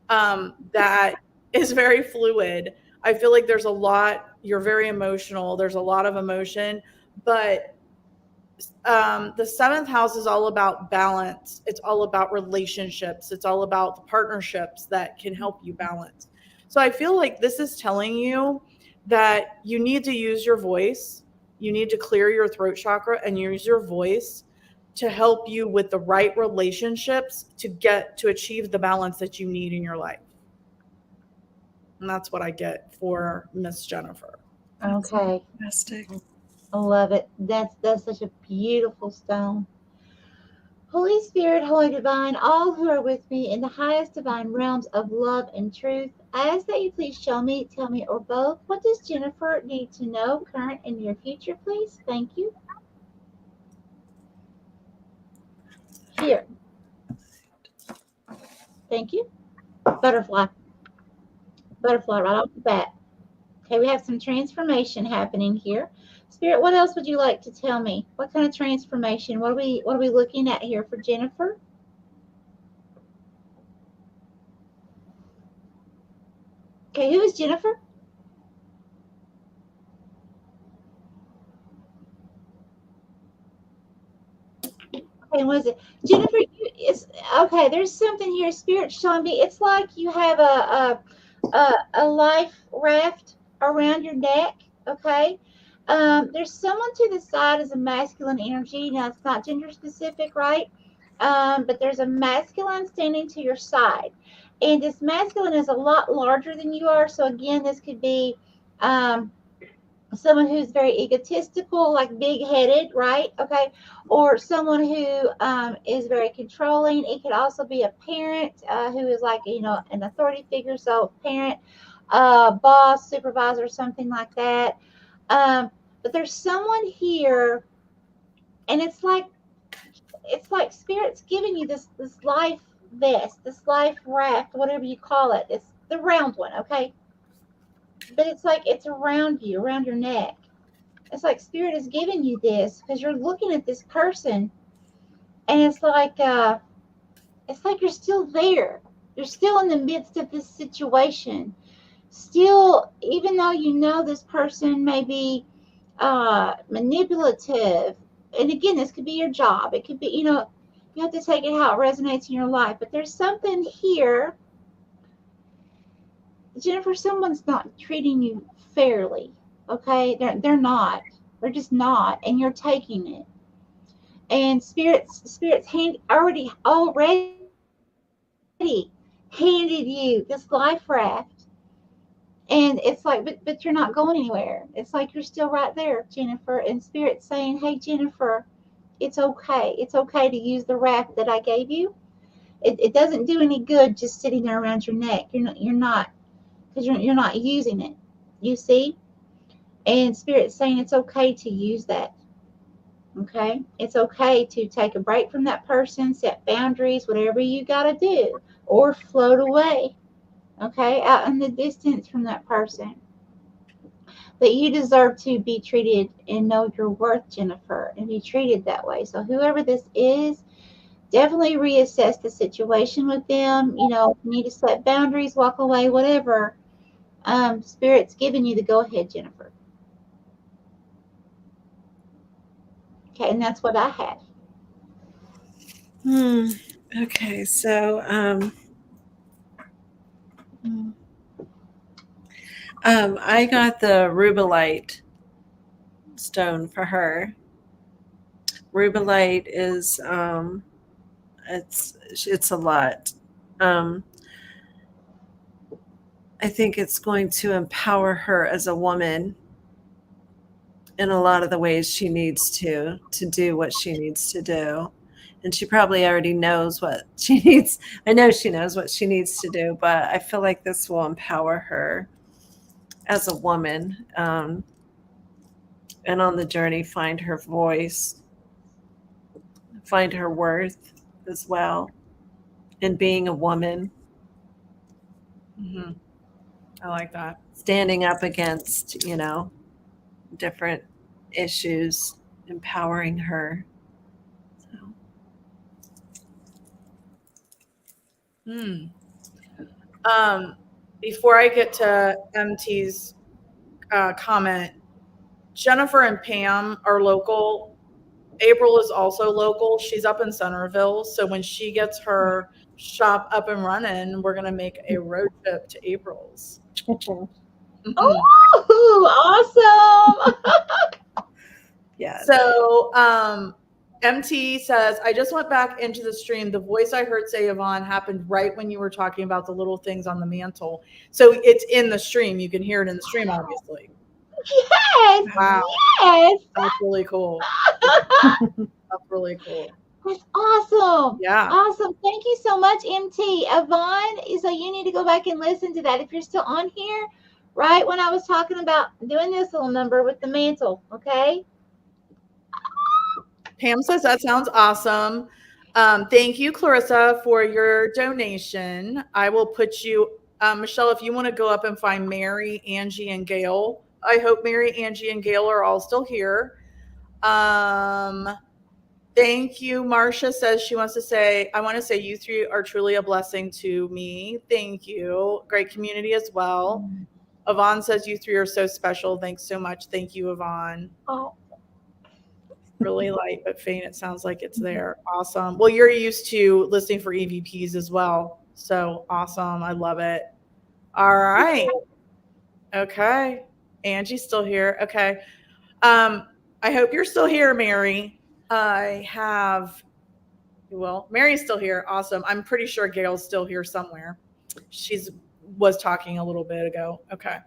that is very fluid. I feel like there's a lot. You're very emotional. There's a lot of emotion, but the seventh house is all about balance. It's all about relationships. It's all about the partnerships that can help you balance. So I feel like this is telling you that you need to use your voice. You need to clear your throat chakra and use your voice to help you with the right relationships to get to achieve the balance that you need in your life. And that's what I get for Miss Jennifer. That's Okay. fantastic. I love it. That's such a beautiful stone. Holy Spirit, Holy Divine, all who are with me in the highest divine realms of love and truth, I ask that you please show me, tell me, or both, what does Jennifer need to know, current and near future, please? Thank you. Here. Thank you. Butterfly. Butterfly right off the bat. Okay, we have some transformation happening here. Spirit, what else would you like to tell me? What kind of transformation? What are we looking at here for Jennifer? Okay, who is Jennifer? Okay, what is it? Jennifer, it's okay. There's something here, Spirit showing me. It's like you have a life raft around your neck. Okay. There's someone to the side as a masculine energy. Now it's not gender specific, right? But there's a masculine standing to your side, and this masculine is a lot larger than you are. So again, this could be someone who's very egotistical, like big headed, right? Okay. Or someone who is very controlling. It could also be a parent who is like, an authority figure. So, parent, boss, supervisor, something like that. But there's someone here, and it's like spirit's giving you this life vest, this life raft, whatever you call it. It's the round one, okay? But it's like it's around you, around your neck. It's like spirit is giving you this because you're looking at this person, and it's like you're still there. You're still in the midst of this situation. Still, even though you know this person may be manipulative, and again, this could be your job. It could be, you have to take it how it resonates in your life. But there's something here, Jennifer. Someone's not treating you fairly. Okay, they're not. They're just not, and you're taking it. And spirits already handed you this life raft, and it's like, but you're not going anywhere. It's like you're still right there, Jennifer. And spirit's saying, hey, Jennifer, it's okay to use the raft that I gave you. It doesn't do any good just sitting there around your neck. You're not because you're not using it, you see. And Spirit's saying it's okay to use that. Okay? It's okay to take a break from that person, set boundaries, whatever you got to do, or float away. Okay? Out in the distance from that person. But you deserve to be treated and know your worth, Jennifer, and be treated that way. So, whoever this is, definitely reassess the situation with them. You know, you need to set boundaries, walk away, whatever. Spirit's giving you the go ahead, Jennifer. Okay, and that's what I had. Okay, so I got the rubellite stone for her. Rubellite is it's a lot. I think it's going to empower her as a woman in a lot of the ways she needs to do what she needs to do. And she probably already knows what she needs. I know she knows what she needs to do, but I feel like this will empower her as a woman, and on the journey find her voice, find her worth as well in being a woman. Mm-hmm. I like that. Standing up against, different issues, empowering her. Before I get to MT's comment, Jennifer and Pam are local. April is also local. She's up in Centerville. So when she gets her shop up and running, we're going to make a road trip to April's. Oh, awesome. Yeah. So MT says, I just went back into the stream. The voice I heard say Yvonne happened right when you were talking about the little things on the mantle. So it's in the stream. You can hear it in the stream, obviously. Yes. Wow. Yes. That's really cool. That's really cool. That's awesome. Yeah. Awesome. Thank you so much, MT. Yvonne, so you need to go back and listen to that if you're still on here, right when I was talking about doing this little number with the mantle, okay? Pam says that sounds awesome. Thank you, Clarissa, for your donation. I will put you, Michelle, if you want to go up and find Mary, Angie, and Gail. I hope Mary, Angie, and Gail are all still here. Thank you. Marcia says she wants to say, I want to say you three are truly a blessing to me. Thank you. Great community as well. Yvonne says you three are so special. Thanks so much. Thank you, Yvonne. Oh. Really light but faint. It sounds like it's there. Awesome. Well, you're used to listening for EVPs as well. So awesome. I love it. All right. Okay. Angie's still here. Okay. I hope you're still here, Mary. Mary's still here. Awesome. I'm pretty sure Gail's still here somewhere. Was talking a little bit ago. Okay.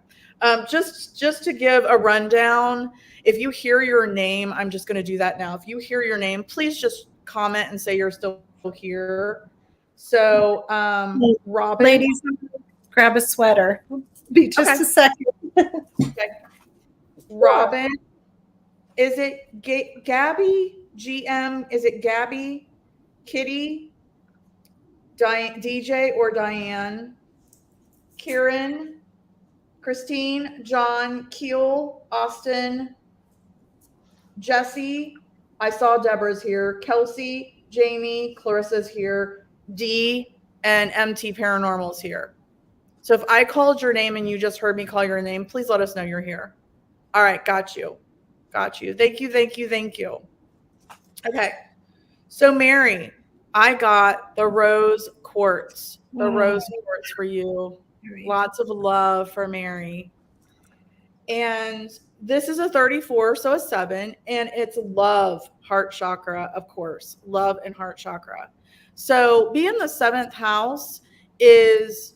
Just to give a rundown, if you hear your name, I'm just going to do that now. If you hear your name, please just comment and say you're still here. So, Robin. Ladies, grab a sweater. Be just a second. Okay. Robin, is it Gabby? GM, is it Gabby? Kitty? DJ or Diane? Kieran? Christine, John, Keel, Austin, Jesse. I saw Deborah's here. Kelsey, Jamie, Clarissa's here. D and MT Paranormal's here. So if I called your name and you just heard me call your name, please let us know you're here. All right, got you. Got you. Thank you, thank you, thank you. Okay. So Mary, I got the rose quartz. The rose quartz for you. Lots of love for Mary. And this is a 34, so a 7, and it's love, heart chakra, of course. Love and heart chakra. So being the 7th house is,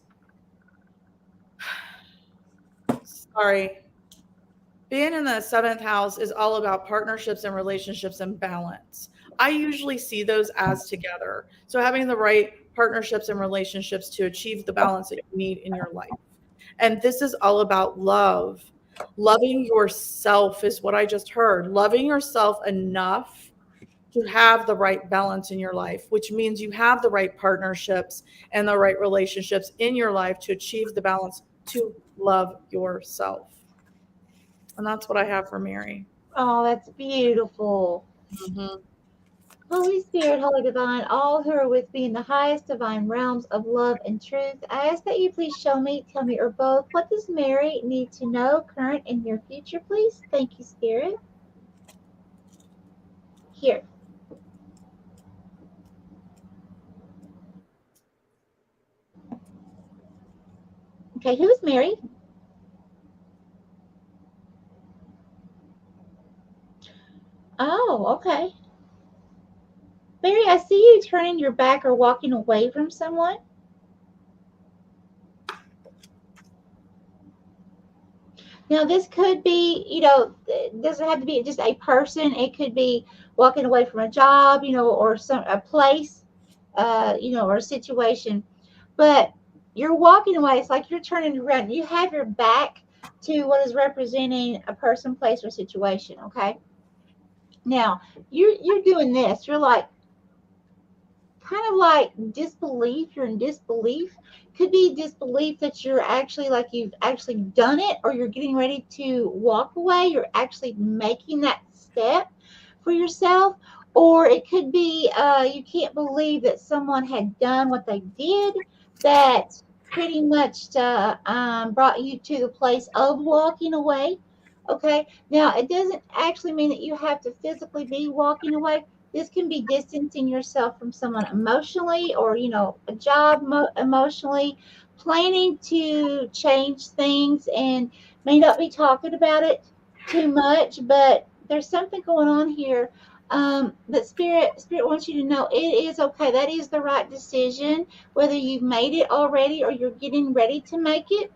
being in the 7th house is all about partnerships and relationships and balance. I usually see those as together. So having the right partnerships and relationships to achieve the balance that you need in your life. And this is all about love. Loving yourself is what I just heard. Loving yourself enough to have the right balance in your life, which means you have the right partnerships and the right relationships in your life to achieve the balance to love yourself. And that's what I have for Mary. Oh, that's beautiful. Mhm. Holy Spirit, Holy Divine, all who are with me in the highest divine realms of love and truth, I ask that you please show me, tell me, or both, what does Mary need to know, current and near future, please? Thank you, Spirit. Here. Okay, who is Mary? Oh, okay. Mary, I see you turning your back or walking away from someone. Now, this could be, it doesn't have to be just a person. It could be walking away from a job, or a place, or a situation. But you're walking away. It's like you're turning around. You have your back to what is representing a person, place, or situation. Okay. Now you're doing this. You're like kind of like disbelief. You're in disbelief. Could be disbelief that you're actually like you've actually done it, or you're getting ready to walk away. You're actually making that step for yourself. Or it could be you can't believe that someone had done what they did, that pretty much brought you to the place of walking away. Okay. Now, it doesn't actually mean that you have to physically be walking away. This can be distancing yourself from someone emotionally, or, a job emotionally, planning to change things, and may not be talking about it too much, but there's something going on here. That spirit wants you to know it is okay. That is the right decision, whether you've made it already or you're getting ready to make it.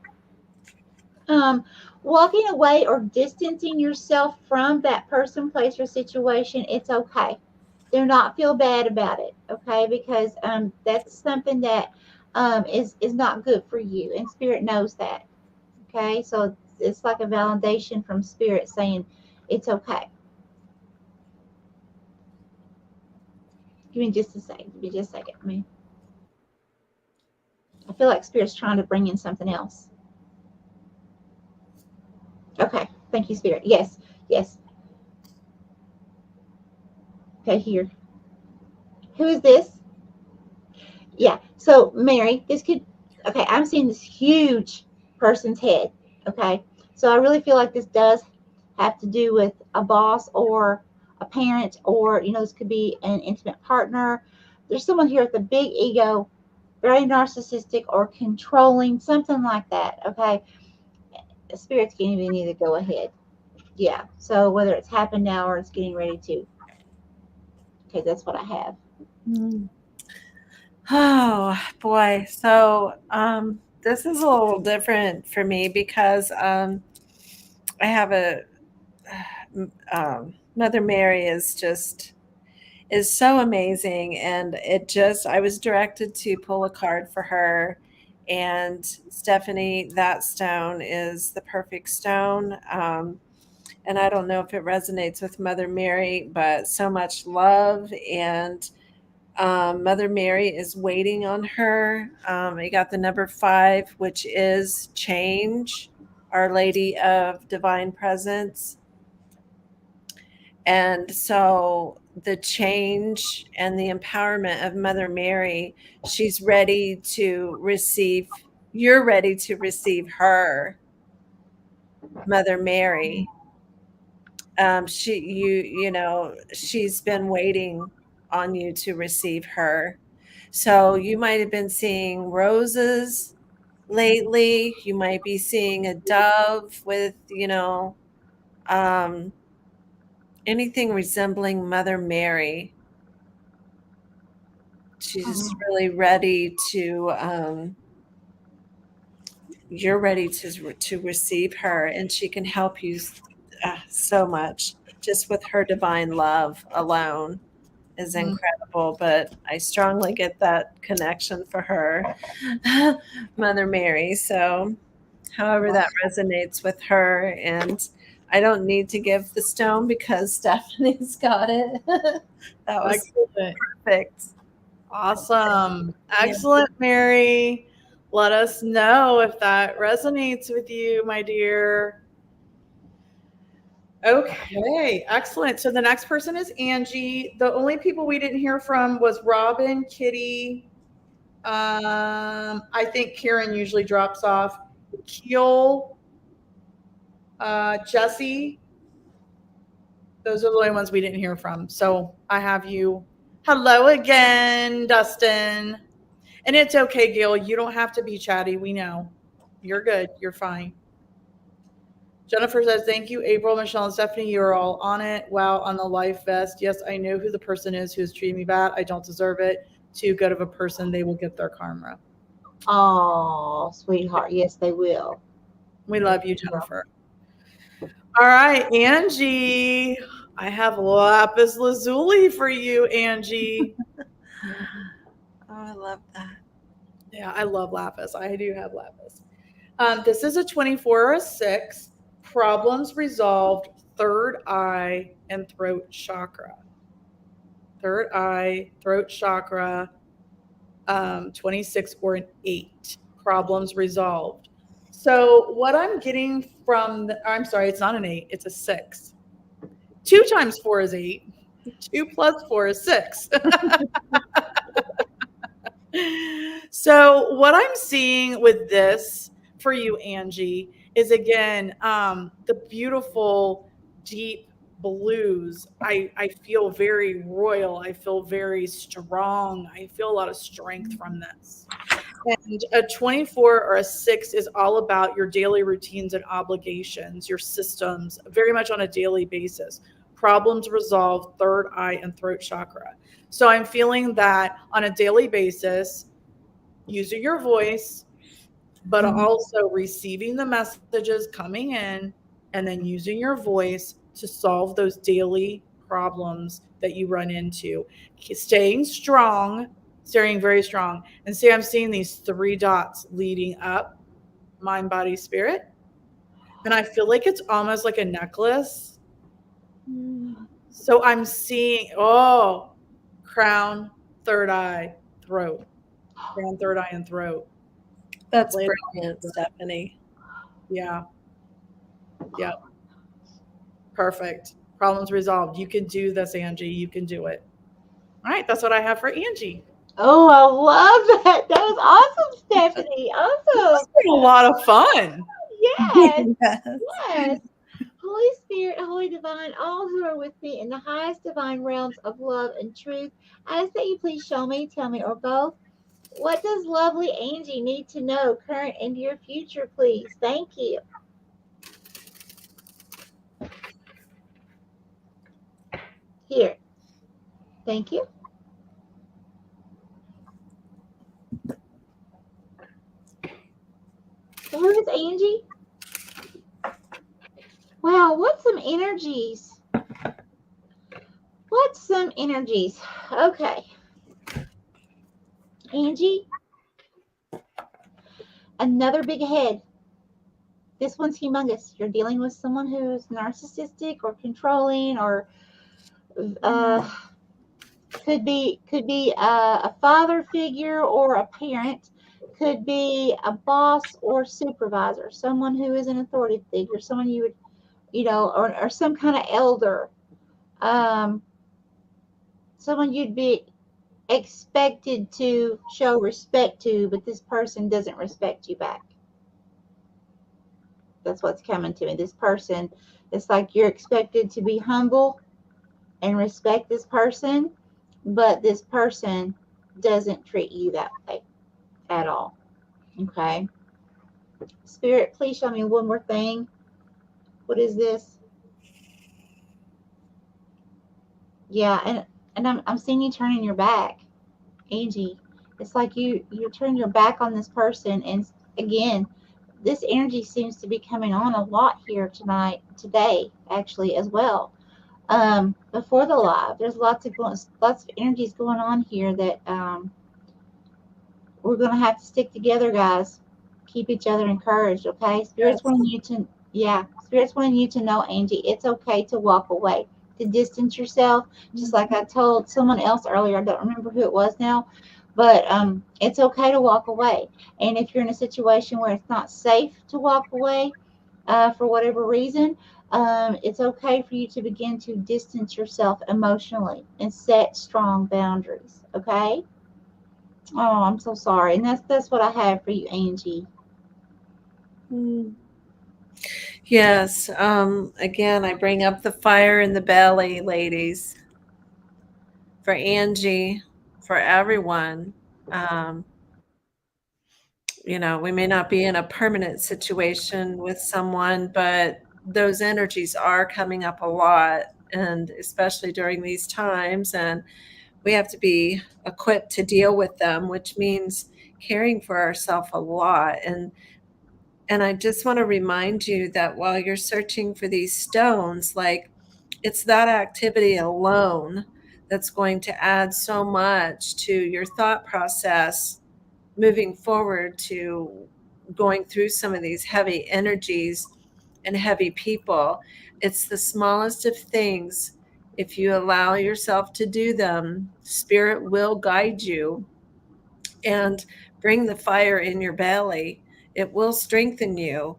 um, Walking away or distancing yourself from that person, place, or situation, it's okay. Do not feel bad about it, okay? Because that's something that is not good for you, and Spirit knows that, okay? So it's like a validation from Spirit saying it's okay. Give me just a second. Give me just a second. I feel like Spirit's trying to bring in something else. Okay. Thank you, Spirit. Yes. Yes. Okay. Here. Who is this? Yeah. So Mary, this could. Okay. I'm seeing this huge person's head. Okay. So I really feel like this does have to do with a boss or a parent, or this could be an intimate partner. There's someone here with a big ego, very narcissistic or controlling, something like that. Okay. Spirits can't even either go ahead. Yeah. So whether it's happened now or it's getting ready to. Okay, that's what I have. Mm. Oh boy. So this is a little different for me because I have a Mother Mary is so amazing, and I was directed to pull a card for her. And Stephanie, that stone is the perfect stone. And I don't know if it resonates with Mother Mary, but so much love. And Mother Mary is waiting on her. I got the number 5, which is change, Our Lady of Divine Presence. And so the change and the empowerment of Mother Mary, she's ready to receive, you're ready to receive her, Mother Mary. She's been waiting on you to receive her. So you might have been seeing roses lately. You might be seeing a dove with, um, anything resembling Mother Mary. She's just Mhm. really ready to, you're ready to receive her, and she can help you so much just with her divine love alone is Mhm. incredible. But I strongly get that connection for her, Mother Mary. So however that resonates with her. And I don't need to give the stone because Stephanie's got it. That was Excellent. perfect. Awesome. Excellent, Mary. Let us know if that resonates with you, my dear. Okay, excellent. So the next person is Angie. The only people we didn't hear from was Robin, Kitty. I think Karen usually drops off. Keel, Jesse. Those are the only ones we didn't hear from. So I have you. Hello again, Dustin. And it's okay, Gail. You don't have to be chatty. We know. You're good. You're fine. Jennifer says, thank you, April, Michelle, and Stephanie. You're all on it. Wow, on the life vest. Yes, I know who the person is who is treating me bad. I don't deserve it. Too good of a person. They will get their karma. Oh, sweetheart. Yes, they will. We love you, Jennifer. All right, Angie. I have lapis lazuli for you, Angie. Oh, I love that. Yeah, I love lapis. I do have lapis. This is a 24 or a 6. Problems resolved, third eye and throat chakra. Third eye, throat chakra, 26 or an 8. Problems resolved. So what I'm getting from I'm sorry, it's not an 8, it's a 6. 2 times 4 is 8. 2 plus 4 is 6. So what I'm seeing with this for you, Angie, is again the beautiful deep blues. I feel very royal. I feel very strong. I feel a lot of strength from this. And a 24 or a 6 is all about your daily routines and obligations, your systems, very much on a daily basis. Problems resolved, third eye and throat chakra. So I'm feeling that on a daily basis, using your voice, but also receiving the messages coming in and then using your voice to solve those daily problems that you run into. Staying strong, staying very strong. And see, I'm seeing these 3 dots leading up, mind, body, spirit. And I feel like it's almost like a necklace. So I'm seeing, crown, third eye, throat. Crown, third eye, and throat. That's brilliant, Stephanie. Yeah. Yeah. Perfect. Problems resolved. You can do this, Angie. You can do it. All right. That's what I have for Angie. Oh, I love that. That was awesome, Stephanie. Awesome. It's been a lot of fun. Yes. Yes. Yes. Holy Spirit, Holy Divine, all who are with me in the highest divine realms of love and truth, I ask that you please show me, tell me, or both. What does lovely Angie need to know, current and your future, please? Thank you. Here. Thank you. There is Angie. Wow, what's some energies? What's some energies? Okay. Angie, another big head. This one's humongous. You're dealing with someone who's narcissistic or controlling, or could be a father figure or a parent, could be a boss or supervisor, someone who is an authority figure, someone you would, or some kind of elder, someone you'd be expected to show respect to, but this person doesn't respect you back. That's what's coming to me. This person, it's like you're expected to be humble and respect this person, but this person doesn't treat you that way at all. Okay. Spirit, please show me one more thing. What is this? Yeah, and I'm seeing you turning your back, Angie. It's like you turn your back on this person, and again, this energy seems to be coming on a lot here today, actually, as well. Before the live, there's lots of energies going on here that we're gonna have to stick together, guys. keep each other encouraged, okay? Spirits Yes. wanting you to, yeah, spirits wanting you to know, Angie, it's okay to walk away, to distance yourself. Just like I told someone else earlier, I don't remember who it was now, but it's okay to walk away. And if you're in a situation where it's not safe to walk away, for whatever reason, it's okay for you to begin to distance yourself emotionally and set strong boundaries. Okay. Oh, I'm so sorry, and that's what I have for you, Angie. Mm. Yes. Again, I bring up the fire in the belly, ladies, for Angie, for everyone. Um, we may not be in a permanent situation with someone, but those energies are coming up a lot, and especially during these times. And we have to be equipped to deal with them, which means caring for ourselves a lot. And I just want to remind you that while you're searching for these stones, like, it's that activity alone that's going to add so much to your thought process moving forward, to going through some of these heavy energies and heavy people. It's the smallest of things. If you allow yourself to do them, spirit will guide you and bring the fire in your belly. It will strengthen you.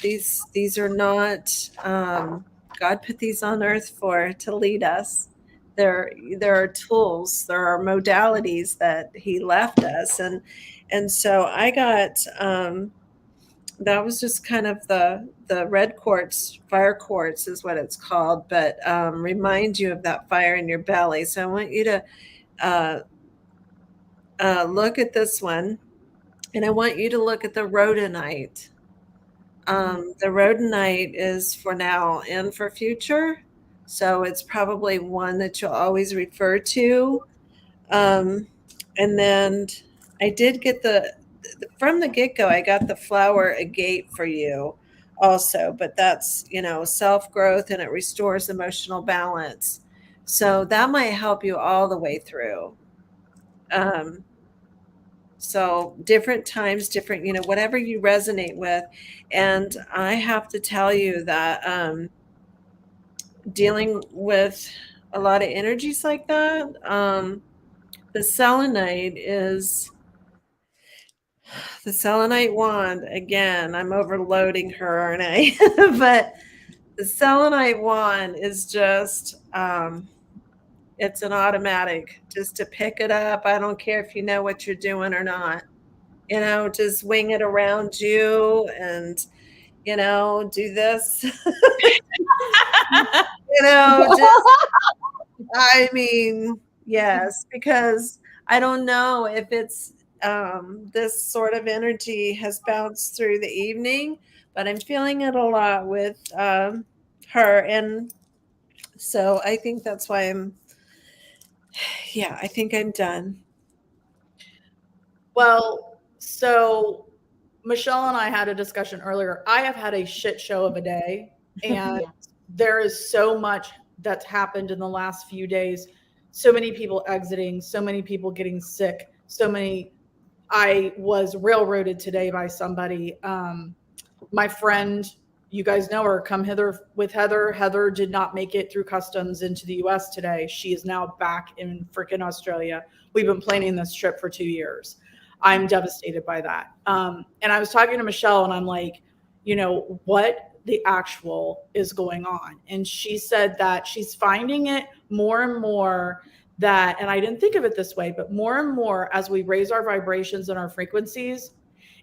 These are not, God put these on earth for to lead us. There are tools, there are modalities that He left us, and so I got, that was just kind of the red quartz, fire quartz is what it's called, but remind you of that fire in your belly. So I want you to uh, look at this one, and I want you to look at the rhodonite. The rhodonite is for now and for future, so it's probably one that you'll always refer to. Um, and then I did get from the get go, I got the flower agate for you also, but that's, self growth, and it restores emotional balance. So that might help you all the way through. Um, so different times, different, whatever you resonate with. And I have to tell you that dealing with a lot of energies like that, the selenite is the selenite wand. Again, I'm overloading her, aren't I? But the selenite wand is just, it's an automatic, just to pick it up. I don't care if you know what you're doing or not. Just wing it around you and, do this. Just, I mean, yes, because I don't know if it's, this sort of energy has bounced through the evening, but I'm feeling it a lot with her. And so I think that's why I think I'm done. Well, so Michelle and I had a discussion earlier. I have had a shit show of a day, and Yeah. there is so much that's happened in the last few days. So many people exiting, so many people getting sick, so many. I was railroaded today by somebody. My friend, you guys know her, come hither with Heather. Heather did not make it through customs into the US today. She is now back in freaking Australia. We've been planning this trip for 2 years. I'm devastated by that. And I was talking to Michelle, and I'm like, what the actual is going on? And she said that she's finding it more and more that, and I didn't think of it this way, but more and more as we raise our vibrations and our frequencies,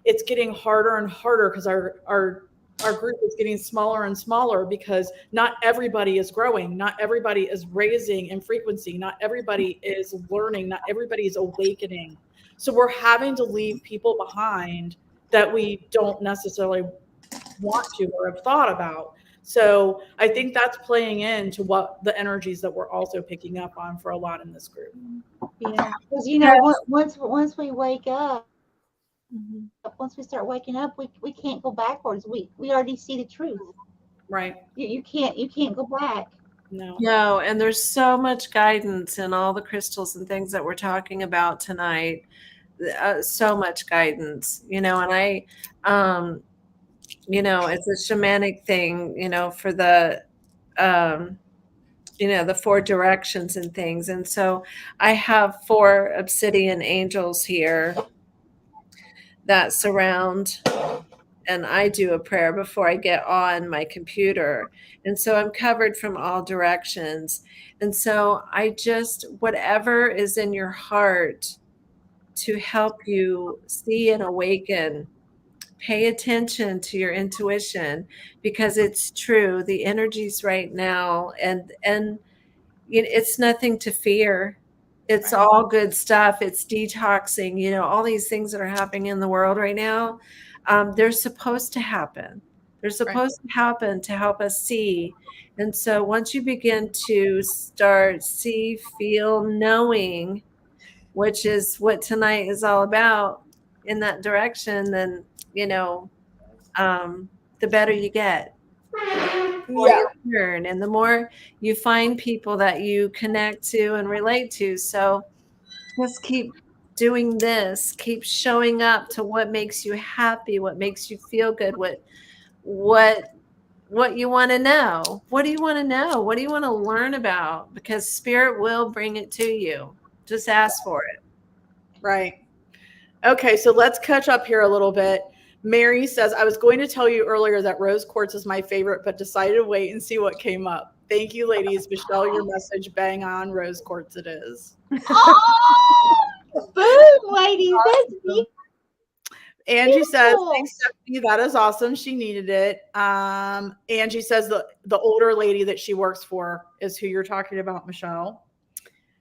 it's getting harder and harder because our group is getting smaller and smaller, because not everybody is growing, not everybody is raising in frequency, not everybody is learning, not everybody is awakening. So we're having to leave people behind that we don't necessarily want to or have thought about. So I think that's playing into what the energies that we're also picking up on for a lot in this group. Yeah. Because Yes. once we wake up, Mhm. once we start waking up, we can't go backwards. We already see the truth. Right. You can't go back. No. No, and there's so much guidance in all the crystals and things that we're talking about tonight. so much guidance, and um, it's a shamanic thing, for um, the four directions and things. And so I have 4 obsidian angels here that surround, and I do a prayer before I get on my computer. And so I'm covered from all directions. And so I just, whatever is in your heart to help you see and awaken, pay attention to your intuition, because it's true. The energies right now, and it's nothing to fear. It's all good stuff. It's detoxing, all these things that are happening in the world right now. They're supposed to happen. They're supposed to happen to help us see. And so once you begin to start see, feel, knowing, which is what tonight is all about, in that direction, then, the better you get. The more you learn, and the more you find people that you connect to and relate to. So just keep doing this, keep showing up to what makes you happy, what makes you feel good, what you want to know. What do you want to know? What do you want to learn about? Because spirit will bring it to you. Just ask for it. Right. Okay, so let's catch up here a little bit. Mary says, I was going to tell you earlier that rose quartz is my favorite, but decided to wait and see what came up. Thank you, ladies. Michelle, your message, bang on, rose quartz it is. Oh, boom, ladies. That's beautiful. Angie says, thanks, Stephanie. That is awesome. She needed it. Angie says the older lady that she works for is who you're talking about, Michelle.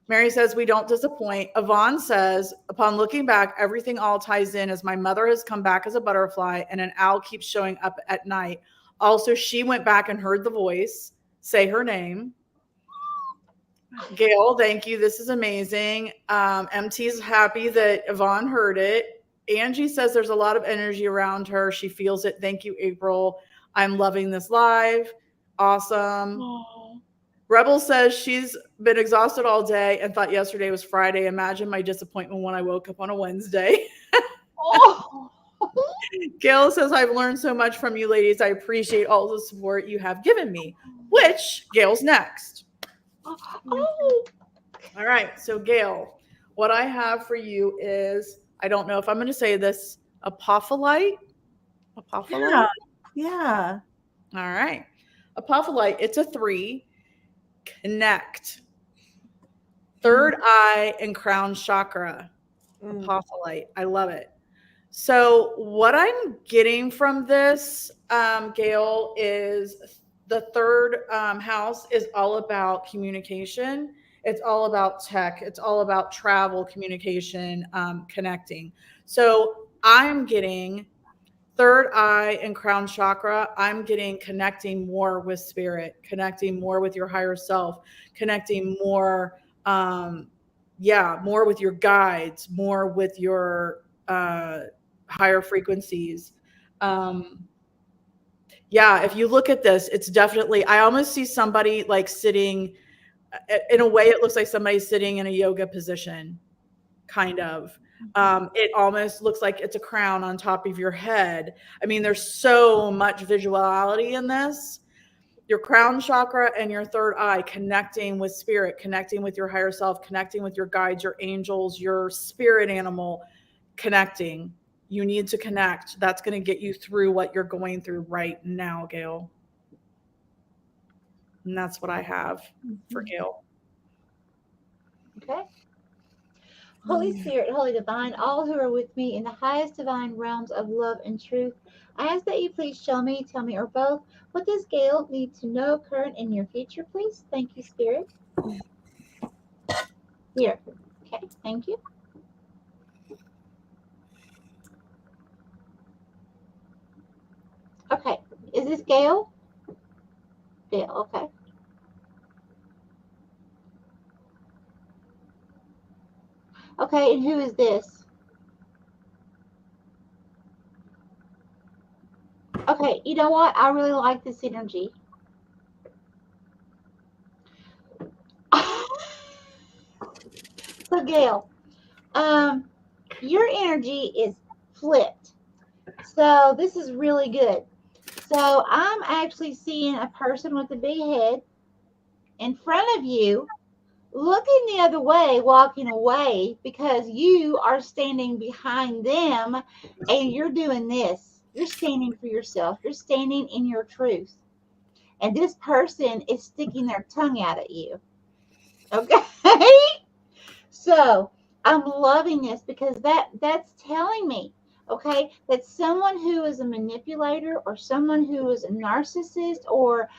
Mary says, we don't disappoint. Yvonne says, upon looking back, everything all ties in, as my mother has come back as a butterfly and an owl keeps showing up at night. Also, she went back and heard the voice say her name. Gail, thank you. This is amazing. MT is happy that Yvonne heard it. Angie says there's a lot of energy around her. She feels it. Thank you, April. I'm loving this live. Awesome. Aww. Rebel says she's been exhausted all day and thought yesterday was Friday. Imagine my disappointment when I woke up on a Wednesday. Oh. Gail says, I've learned so much from you ladies. I appreciate all the support you have given me, which Gail's next. Oh. All right. So Gail, what I have for you is, I don't know if I'm going to say this, apophyllite. Apophyllite? Yeah. All right. Apophyllite, it's a 3. Connect. Third eye and crown chakra. Apophyllite. I love it. So what I'm getting from this, Gail, is the third house is all about communication. It's all about tech. It's all about travel, communication, connecting. So I'm getting third eye and crown chakra. I'm getting connecting more with spirit, connecting more with your higher self, connecting more, more with your guides, more with your higher frequencies. If you look at this, it's definitely, I almost see somebody like sitting, in a way, it looks like somebody's sitting in a yoga position, kind of. It almost looks like it's a crown on top of your head. I mean, there's so much visuality in this. Your crown chakra and your third eye, connecting with spirit, connecting with your higher self, connecting with your guides, your angels, your spirit animal, connecting. You need to connect. That's going to get you through what you're going through right now, Gail. And that's what I have for Gail. Okay. Holy Spirit, Holy Divine, all who are with me in the highest divine realms of love and truth, I ask that you please show me, tell me, or both, what does Gail need to know, current and near future, please? Thank you, Spirit. Here. Okay, thank you. Okay, is this Gail? Gail, okay. Okay, and who is this? Okay, you know what? I really like this energy. So, Gail, your energy is flipped. So this is really good. So I'm actually seeing a person with a big head in front of you, looking the other way, walking away because you are standing behind them and you're doing this. You're standing for yourself. You're standing in your truth. And this person is sticking their tongue out at you. Okay? So I'm loving this because that's telling me, okay, that someone who is a manipulator or someone who is a narcissist or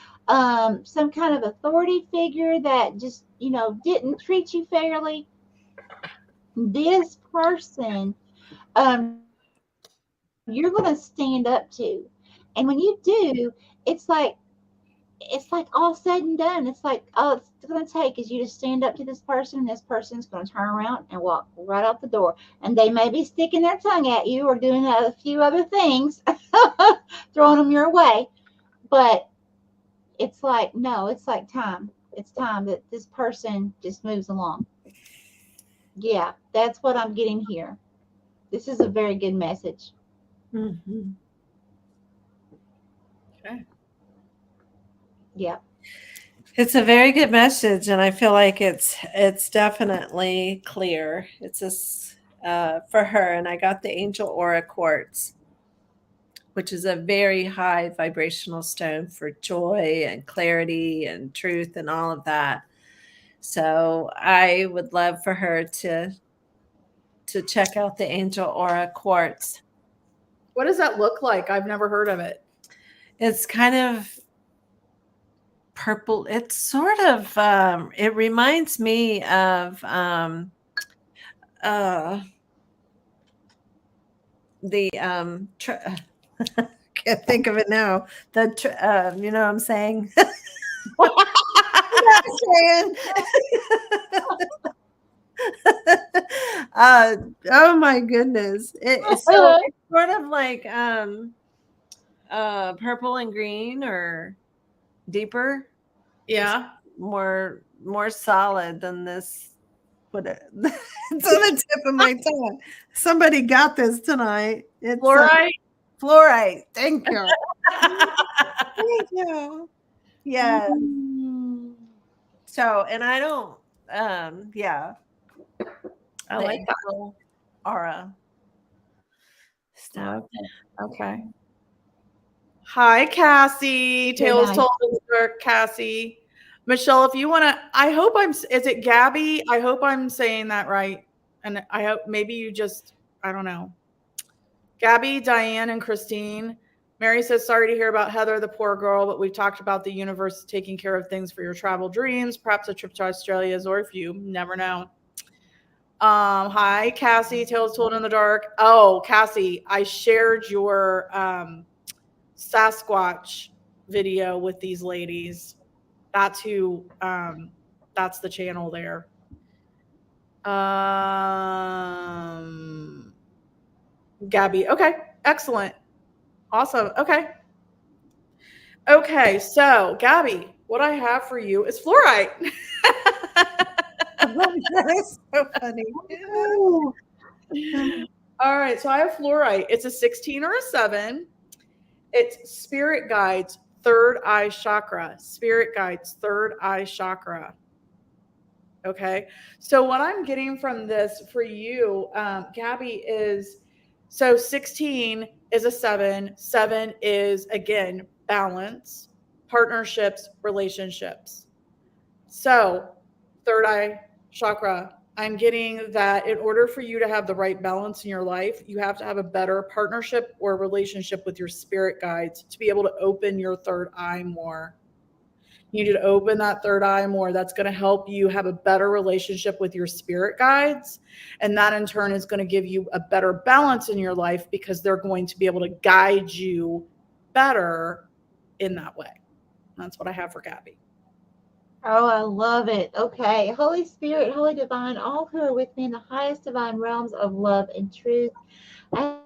some kind of authority figure that just didn't treat you fairly, this person you're going to stand up to, and when you do, it's like all said and done. It's like all it's going to take is you to stand up to this person, and this person's going to turn around and walk right out the door. And they may be sticking their tongue at you or doing a few other things, throwing them your way. But it's like, no, it's like time. It's time that this person just moves along. Yeah, that's what I'm getting here. This is a very good message. Mhm. Okay. Yeah. It's a very good message, and I feel like it's definitely clear. It's just for her, and I got the Angel Aura Quartz, which is a very high vibrational stone for joy and clarity and truth and all of that. So I would love for her to check out the Angel Aura Quartz. What does that look like? I've never heard of it. It's kind of purple. It's sort of it reminds me of uh the can't think of it now. You know what I'm saying? saying. Oh my goodness. It's sort of like purple and green or deeper. Yeah. More solid than this. It's on the tip of my tongue. Somebody got this tonight. It's Fluorite. fluorite. Thank you. Thank you. Yeah. So, and I don't, yeah, I the like that. angel aura stuff. Okay. Hi, Cassie. Very Tales nice. told in the dark, Cassie. Michelle, if you want to, I hope is it Gabby? I hope I'm saying that right. And I hope maybe you just, I don't know. Gabby, Diane, and Christine. Mary says, sorry to hear about Heather, the poor girl, but we've talked about the universe taking care of things for your travel dreams, perhaps a trip to Australia, or if you never know. Hi, Cassie, Tales Told in the Dark. Oh, Cassie, I shared your Sasquatch video with these ladies. That's who, that's the channel there. Gabby. Okay. Excellent. Awesome. Okay. Okay. So, Gabby, what I have for you is fluorite. That is so funny. Ooh. All right. So, I have fluorite. It's a 16 or a 7. It's spirit guides, third eye chakra. Spirit guides, third eye chakra. Okay. So what I'm getting from this for you, Gabby, is so 16 is a 7. 7 is, again, balance, partnerships, relationships. So third eye chakra, I'm getting that in order for you to have the right balance in your life, you have to have a better partnership or relationship with your spirit guides to be able to open your third eye more. You need to open that third eye more. That's going to help you have a better relationship with your spirit guides. And that in turn is going to give you a better balance in your life because they're going to be able to guide you better in that way. That's what I have for Gabby. Oh, I love it. Okay. Holy Spirit, Holy Divine, all who are with me in the highest divine realms of love and truth, I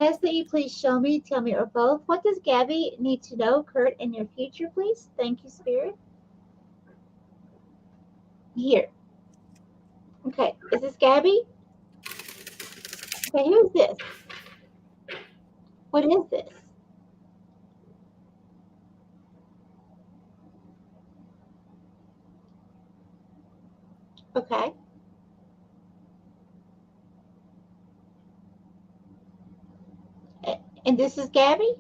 ask that you please show me, tell me, or both. What does Gabby need to know, Kurt, in your future, please? Thank you, Spirit. Here. Okay. Is this Gabby? Okay, who's this? What is this? Okay. And this is Gabby?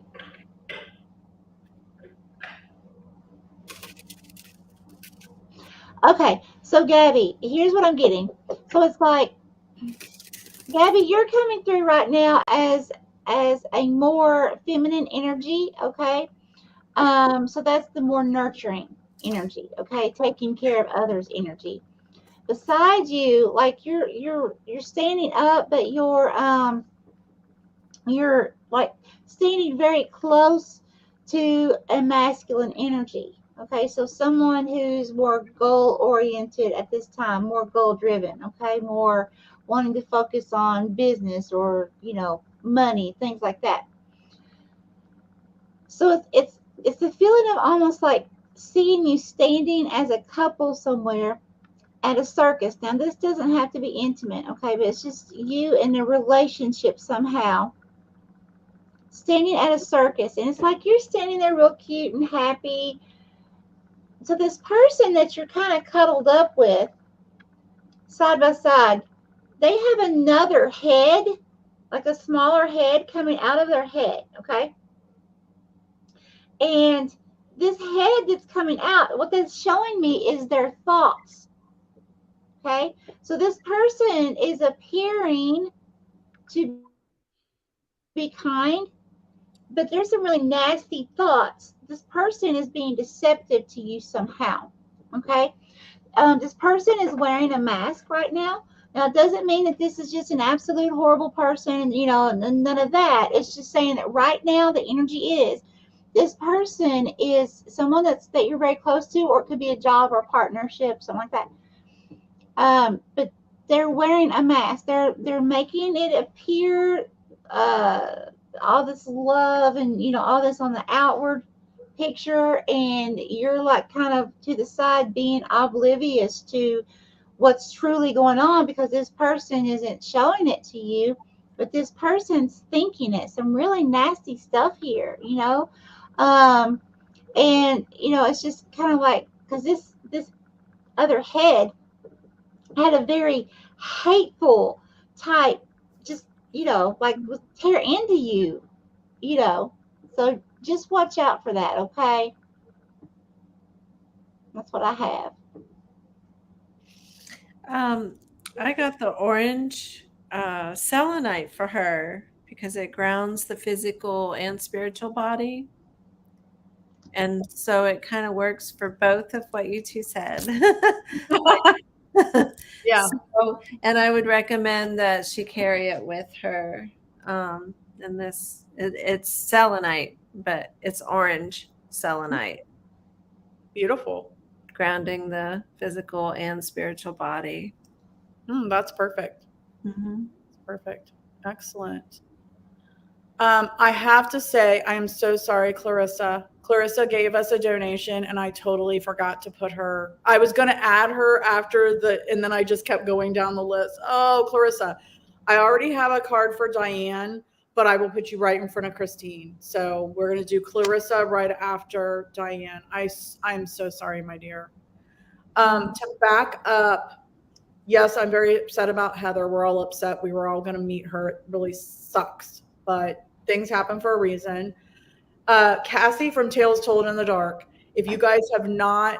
Okay, so Gabby, here's what I'm getting. So it's like, Gabby, you're coming through right now as a more feminine energy, okay? So that's the more nurturing energy, okay? Taking care of others energy. Beside you, like you're standing up, but you're like standing very close to a masculine energy. Okay, so someone who's more goal oriented at this time, more goal driven, okay, more wanting to focus on business or, money, things like that. So it's the feeling of almost like seeing you standing as a couple somewhere at a circus. Now this doesn't have to be intimate, okay, but it's just you in a relationship somehow standing at a circus, and it's like you're standing there real cute and happy. So this person that you're kind of cuddled up with side by side, they have another head, like a smaller head coming out of their head, okay? And this head that's coming out, what that's showing me is their thoughts, okay? So this person is appearing to be kind, but there's some really nasty thoughts. This person is being deceptive to you somehow, okay? This person is wearing a mask right now. Now, it doesn't mean that this is just an absolute horrible person, none of that. It's just saying that right now the energy is this person is someone that you're very close to, or it could be a job or a partnership, something like that. But they're wearing a mask. They're making it appear all this love and all this on the outward picture, and you're like kind of to the side being oblivious to what's truly going on, because this person isn't showing it to you, but this person's thinking it. Some really nasty stuff here, and it's just kind of like, because this other head had a very hateful type, just like would tear into you, so just watch out for that, okay? That's what I have. I got the orange selenite for her because it grounds the physical and spiritual body. And so it kind of works for both of what you two said. Yeah. So, and I would recommend that she carry it with her. And it's selenite, but it's orange selenite, Beautiful. grounding the physical and spiritual body. That's perfect. Mm-hmm. Perfect. Excellent. I have to say, I am so sorry, Clarissa. Clarissa gave us a donation, and I totally forgot to put her. I was going to add her and then I just kept going down the list. Oh, Clarissa, I already have a card for Diane, but I will put you right in front of Christine. So we're going to do Clarissa right after Diane. I'm so sorry, my dear. To back up, yes, I'm very upset about Heather. We're all upset. We were all going to meet her. It really sucks, but things happen for a reason. Cassie from Tales Told in the Dark. If you guys have not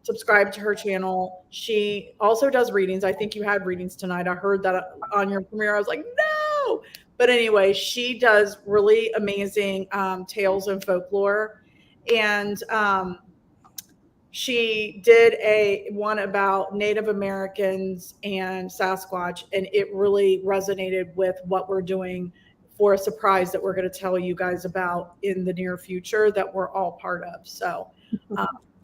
subscribed to her channel, she also does readings. I think you had readings tonight. I heard that on your premiere. I was like, no. But anyway, she does really amazing tales and folklore. And she did one about Native Americans and Sasquatch, and it really resonated with what we're doing for a surprise that we're going to tell you guys about in the near future that we're all part of. So,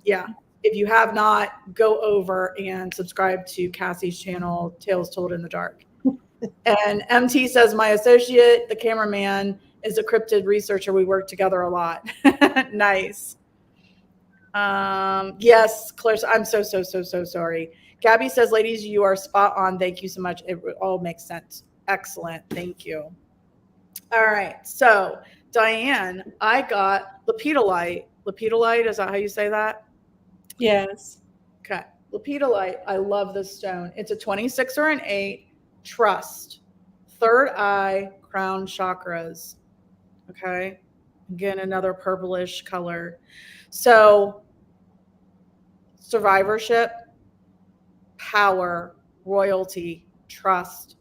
yeah, if you have not, go over and subscribe to Cassie's channel, Tales Told in the Dark. And MT says, my associate, the cameraman, is a cryptid researcher. We work together a lot. Nice. Yes, Clarissa, I'm so sorry. Gabby says, ladies, you are spot on. Thank you so much. It all makes sense. Excellent. Thank you. All right. So, Diane, I got lepidolite. Lepidolite, is that how you say that? Yes. Okay. Lepidolite. I love this stone. It's a 26 or an 8. Trust. Third eye, crown chakras. Okay. Again, another purplish color. So, survivorship, power, royalty, trust.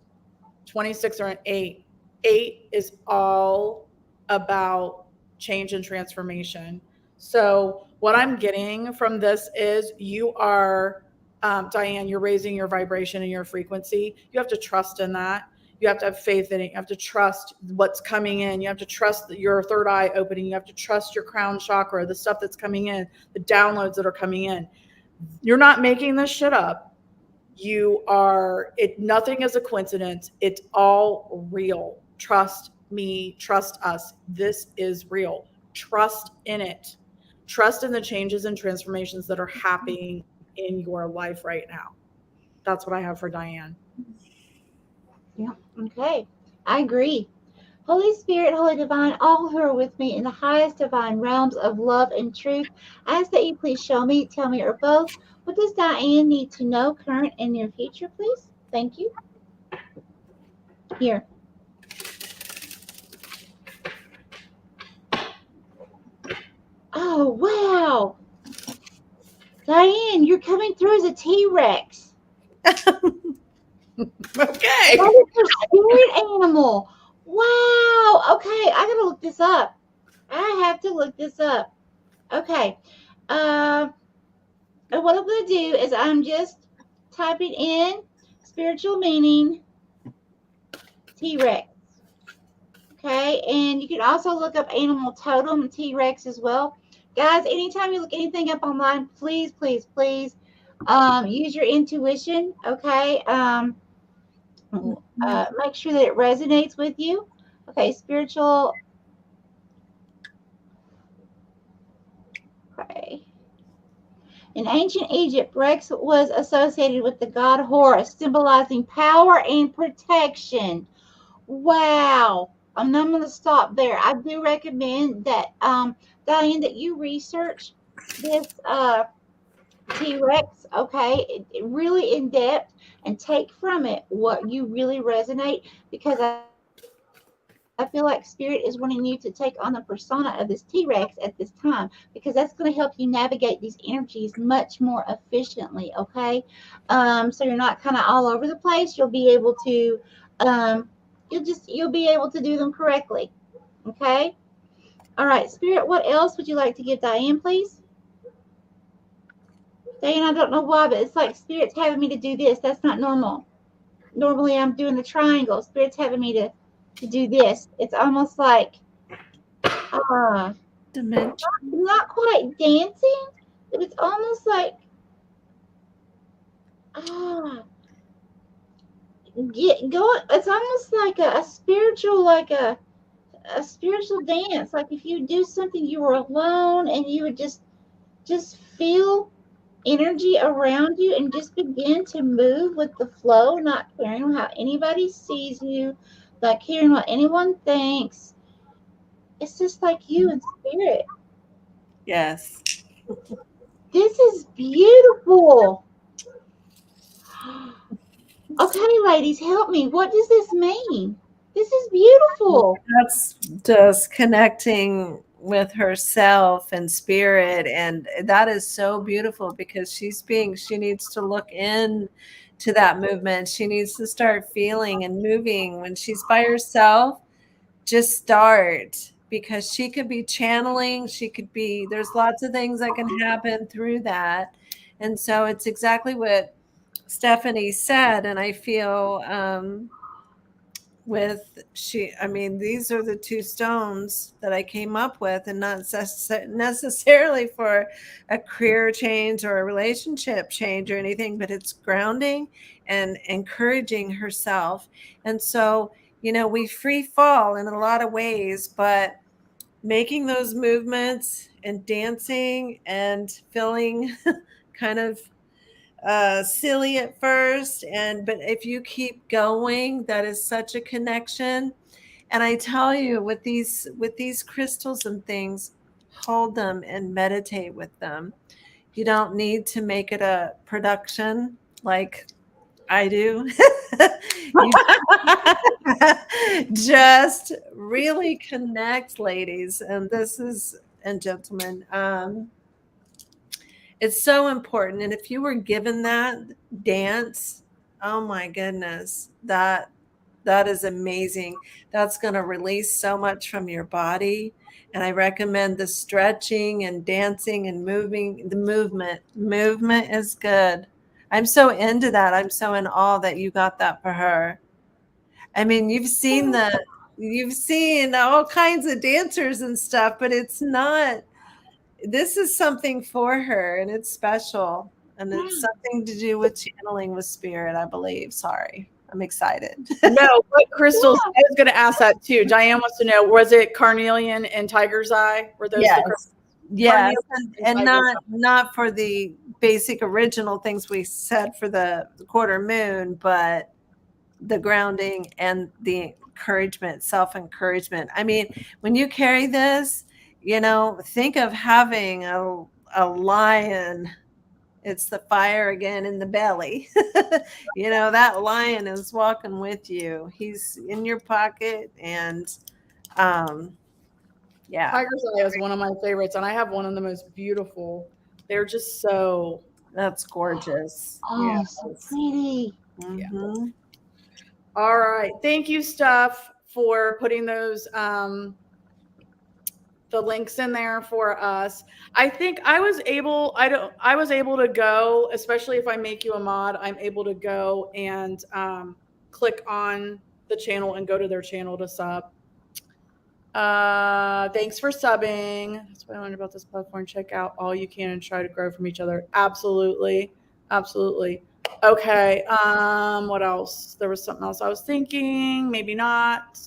26 or an 8. 8 is all about change and transformation. So, what I'm getting from this is you are, Diane, you're raising your vibration and your frequency. You have to trust in that. You have to have faith in it. You have to trust what's coming in. You have to trust your third eye opening. You have to trust your crown chakra, the stuff that's coming in, the downloads that are coming in. You're not making this shit up. You are it. Nothing is a coincidence. It's all real. Trust me, trust us. This is real. Trust in it. Trust in the changes and transformations that are happening in your life right now. That's what I have for Diane. Yeah. Okay. I agree. Holy Spirit, Holy Divine, all who are with me in the highest divine realms of love and truth, I ask that you please show me, tell me, or both. What does Diane need to know, current and near future, please? Thank you. Here. Oh, wow. Diane, you're coming through as a T-Rex. Okay. That is your spirit animal. Wow. Okay, I gotta look this up. I have to look this up. Okay. And what I'm gonna do is I'm just typing in spiritual meaning T-Rex. Okay, and you can also look up animal totem T-Rex as well. Guys, anytime you look anything up online, please, please, please use your intuition. Okay. Make sure that it resonates with you. Okay, spiritual. Okay. In ancient Egypt, Rex was associated with the god Horus, symbolizing power and protection. Wow. I'm not going to stop there. I do recommend that, Diane, that you research this T-Rex, okay, really in depth and take from it what you really resonate, because I feel like Spirit is wanting you to take on the persona of this T-Rex at this time, because that's going to help you navigate these energies much more efficiently, okay? So you're not kind of all over the place. You'll be able to, um, you'll be able to do them correctly, okay? All right, Spirit, what else would you like to give Diane, please? Diane, I don't know why, but it's like Spirit's having me to do this. That's not normal. Normally I'm doing the triangle. Spirit's having me to do this. It's almost like Dimension. not quite dancing, but it's almost like ah get going. It's almost like a spiritual, like a spiritual dance. Like if you do something, you were alone and you would just feel energy around you and just begin to move with the flow, not caring how anybody sees you, not caring what anyone thinks. It's just like you in spirit. Yes. This is beautiful. Okay, ladies, help me. What does this mean? This is beautiful. That's just connecting with herself and spirit, and that is so beautiful because she needs to look in to that movement. She needs to start feeling and moving when she's by herself. Just start, because she could be channeling, there's lots of things that can happen through that. And so it's exactly what Stephanie said, and I feel these are the two stones that I came up with, and not necessarily for a career change or a relationship change or anything, but it's grounding and encouraging herself. And so, we free fall in a lot of ways, but making those movements and dancing and feeling kind of silly at first, but if you keep going, that is such a connection. And I tell you, with these crystals and things, hold them and meditate with them. You don't need to make it a production like I do. You just really connect, ladies, and gentlemen. It's so important. And if you were given that dance, oh my goodness, that is amazing. That's going to release so much from your body. And I recommend the stretching and dancing and moving. The movement is good. I'm so into that. I'm so in awe that you got that for her. I mean, you've seen all kinds of dancers and stuff, but it's not, this is something for her, and it's special, and it's something to do with channeling with spirit, I believe. Sorry, I'm excited. No, what crystals? I was going to ask that too. Diane wants to know: was it carnelian and tiger's eye? Were those the crystals? Yes, and not for the basic original things we said for the quarter moon, but the grounding and the encouragement, self-encouragement. I mean, when you carry this, think of having a lion. It's the fire again in the belly. That lion is walking with you. He's in your pocket, and yeah. Tiger's eye is one of my favorites, and I have one of the most beautiful. They're just so. That's gorgeous. Oh, so pretty. Mm-hmm. Yeah. All right. Thank you, Steph, for putting those the links in there for us. I think I was able to go, especially if I make you a mod, I'm able to go and click on the channel and go to their channel to sub. Thanks for subbing. That's what I learned about this platform. Check out all you can and try to grow from each other. Absolutely. Okay. What else? There was something else I was thinking. Maybe not.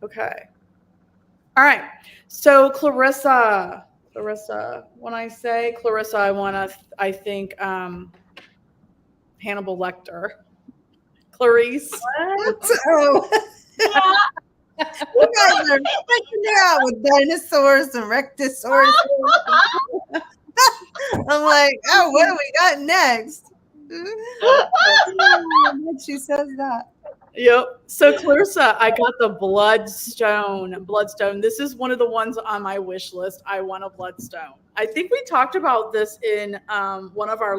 Okay. All right. So Clarissa, when I say Clarissa, I think Hannibal Lecter. Clarice. What? Oh. You guys are freaking out with dinosaurs and rectosaurs. I'm like, oh, what do we got next? She says that. Yep. So Clarissa, I got the bloodstone. This is one of the ones on my wish list. I want a bloodstone. I think we talked about this in one of my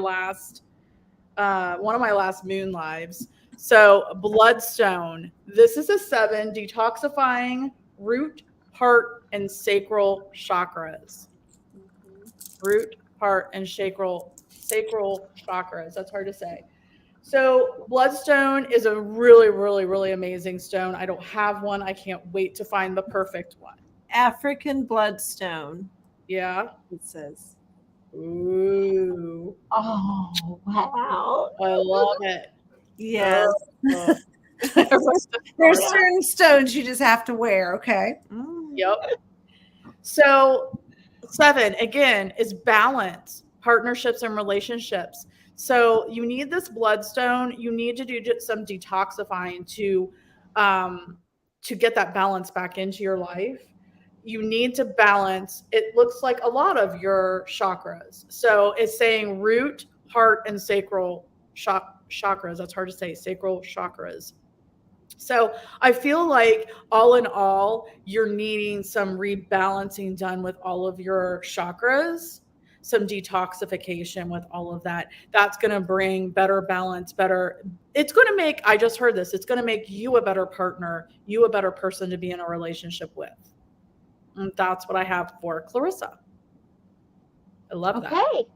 last moon lives. So bloodstone. This is a 7 detoxifying root, heart, and sacral chakras. Root, heart, and sacral chakras. That's hard to say. So bloodstone is a really, really, really amazing stone. I don't have one. I can't wait to find the perfect one. African bloodstone. Yeah. It says. Ooh. Oh, wow. I love it. Yes. There's certain stones you just have to wear, okay? Yep. So 7, again, is balance, partnerships, and relationships. So you need this bloodstone. You need to do some detoxifying to get that balance back into your life. You need to balance. It looks like a lot of your chakras. So it's saying root, heart, and sacral chakras. That's hard to say. Sacral chakras. So I feel like all in all, you're needing some rebalancing done with all of your chakras, some detoxification with all of that. That's going to bring better balance, it's going to make, I just heard this, it's going to make you a better partner, you a better person to be in a relationship with. And that's what I have for Clarissa. I love that. Okay.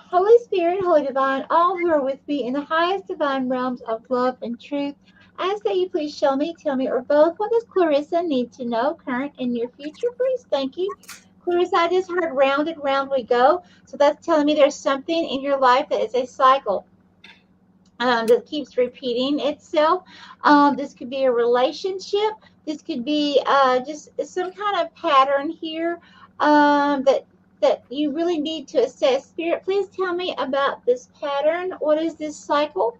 Holy Spirit, Holy Divine, all who are with me in the highest divine realms of love and truth, I ask that you please show me, tell me, or both, what does Clarissa need to know, current and near future, please? Thank you. Clarissa, I just heard round and round we go. So that's telling me there's something in your life that is a cycle that keeps repeating itself. This could be a relationship. This could be just some kind of pattern here that that you really need to assess. Spirit, please tell me about this pattern. What is this cycle?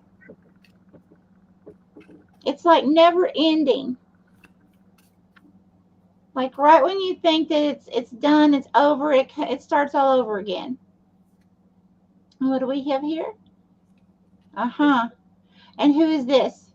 It's like never ending. Like right when you think that it's done, it's over, it starts all over again. What do we have here? Uh-huh. And who is this?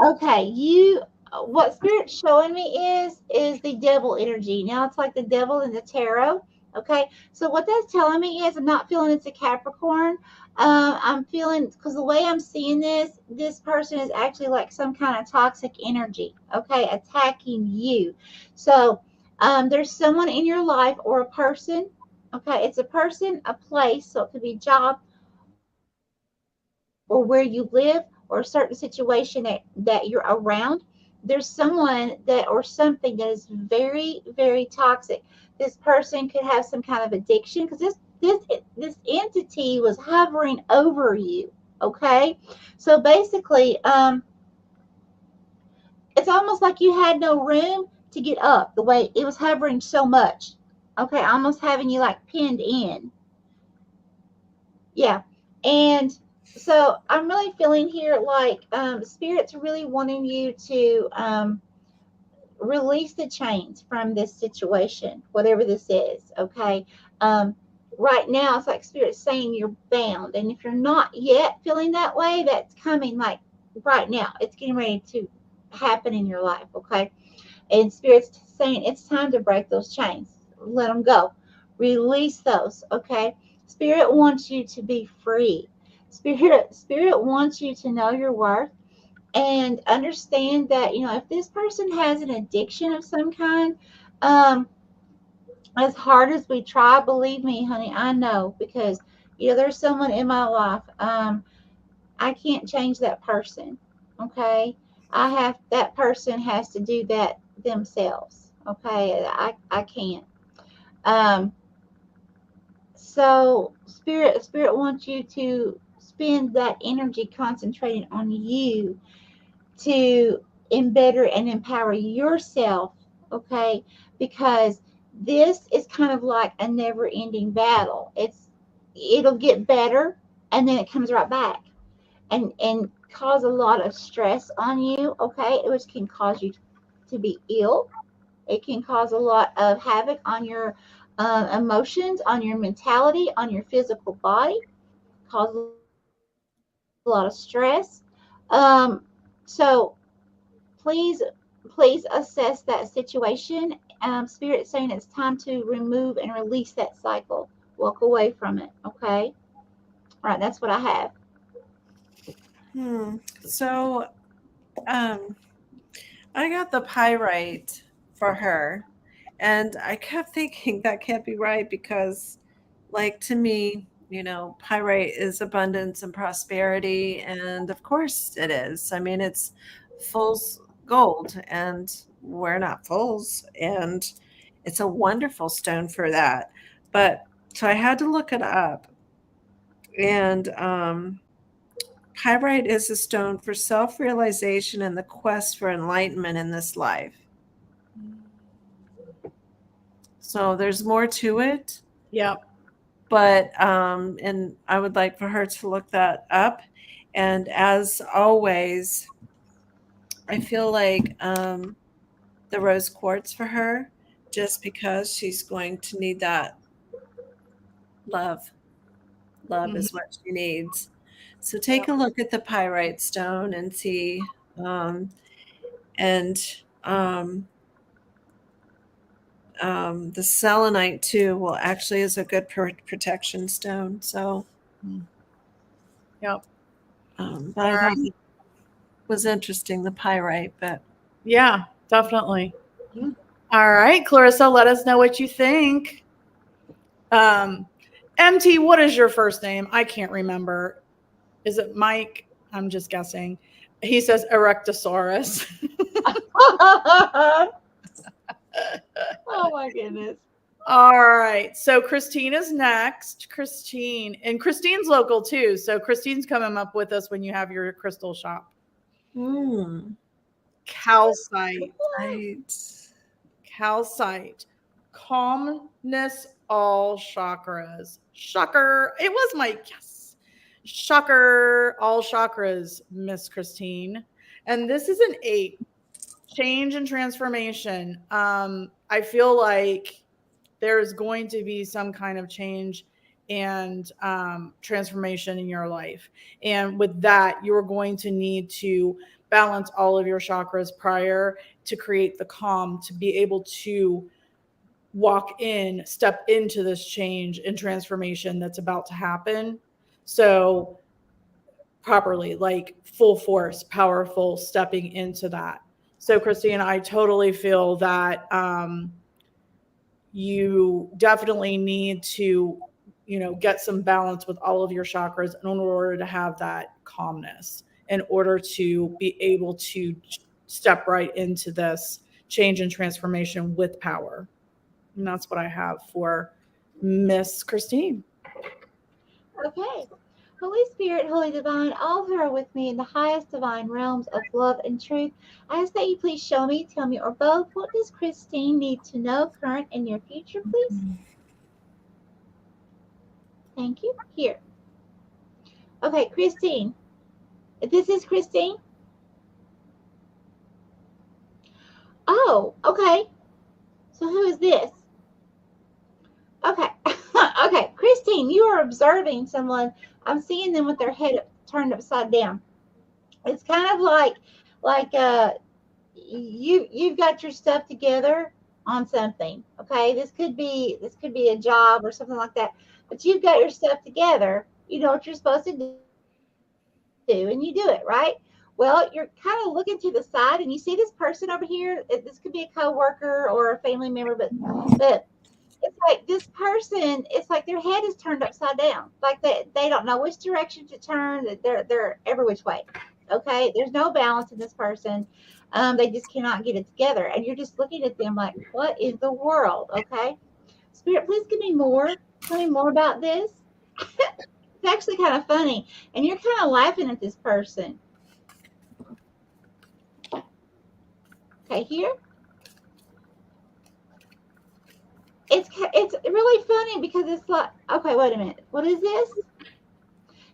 Okay, what Spirit's showing me is the devil energy. Now it's like the devil in the tarot. Okay, so what that's telling me is I'm not feeling it's a Capricorn. I'm feeling, because the way I'm seeing this person is actually like some kind of toxic energy. Okay, attacking you. So there's someone in your life or a person. Okay, it's a person, a place. So it could be job or where you live or a certain situation that you're around. There's someone that or something that is very, very toxic. This person could have some kind of addiction, because this entity was hovering over you. Okay, so basically it's almost like you had no room to get up, the way it was hovering so much. Okay, almost having you like pinned in. Yeah. And so I'm really feeling here like Spirit's really wanting you to release the chains from this situation, whatever this is. Okay. Right now, it's like Spirit's saying you're bound. And if you're not yet feeling that way, that's coming like right now. It's getting ready to happen in your life. Okay. And Spirit's saying it's time to break those chains. Let them go. Release those. Okay. Spirit wants you to be free. Spirit wants you to know your worth and understand that, if this person has an addiction of some kind, um, as hard as we try, believe me, honey, I know, because there's someone in my life. I can't change that person. Okay. That person has to do that themselves. Okay. I can't. Um, so spirit wants you to spend that energy concentrating on you to embetter and empower yourself. Okay. Because this is kind of like a never ending battle. It'll get better and then it comes right back and cause a lot of stress on you, okay, which can cause you to be ill. It can cause a lot of havoc on your emotions, on your mentality, on your physical body, cause a lot of stress. So please assess that situation. Spirit saying it's time to remove and release that cycle. Walk away from it, okay? All right, that's what I have. So I got the pyrite for her, and I kept thinking that can't be right because, like, to me, pyrite is abundance and prosperity, and of course it is. I mean, it's fool's gold, and we're not fools, and it's a wonderful stone for that. But so I had to look it up, and pyrite is a stone for self realization and the quest for enlightenment in this life. So there's more to it. Yep. But, and I would like for her to look that up. And as always, I feel like the rose quartz for her, just because she's going to need that love. Love is what she needs. So take a look at the pyrite stone and see. And the selenite too will actually is a good protection stone. So, Yep. But I thought it was interesting, the pyrite. But yeah, definitely. Yeah. All right, Clarissa, let us know what you think. MT, what is your first name? I can't remember. Is it Mike? I'm just guessing. He says Erectosaurus. Oh my goodness. All right. So Christina's next. And Christine's local too. So Christine's coming up with us when you have your crystal shop. calcite. Right. Calcite. Calmness all chakras. Shocker. It was my yes. Shocker all chakras, Miss Christine. And this is an 8. Change and transformation. I feel like there's going to be some kind of change and transformation in your life. And with that, you're going to need to balance all of your chakras prior to create the calm to be able to step into this change and transformation that's about to happen. So, properly, like full force, powerful, stepping into that. So, Christine, I totally feel that you definitely need to, get some balance with all of your chakras in order to have that calmness, in order to be able to step right into this change and transformation with power. And that's what I have for Miss Christine. Okay. Holy Spirit, Holy Divine, all who are with me in the highest divine realms of love and truth, I ask that you please show me, tell me, or both, what does Christine need to know, current and near future, please? Thank you. Here. Okay, Christine. This is Christine? Oh, okay. So who is this? Okay. Okay, Christine, you are observing someone. I'm seeing them with their head turned upside down. It's kind of like you've got your stuff together on something. Okay, this could be a job or something like that. But you've got your stuff together. You know what you're supposed to do, and you do it, right? Well, you're kind of looking to the side, and you see this person over here. This could be a coworker or a family member, but it's like this person, it's like their head is turned upside down. Like they don't know which direction to turn. They're every which way. Okay. There's no balance in this person. They just cannot get it together. And you're just looking at them like, what in the world? Okay. Spirit, please give me more. Tell me more about this. It's actually kind of funny. And you're kind of laughing at this person. Okay, here. It's really funny because it's like, okay, wait a minute. What is this?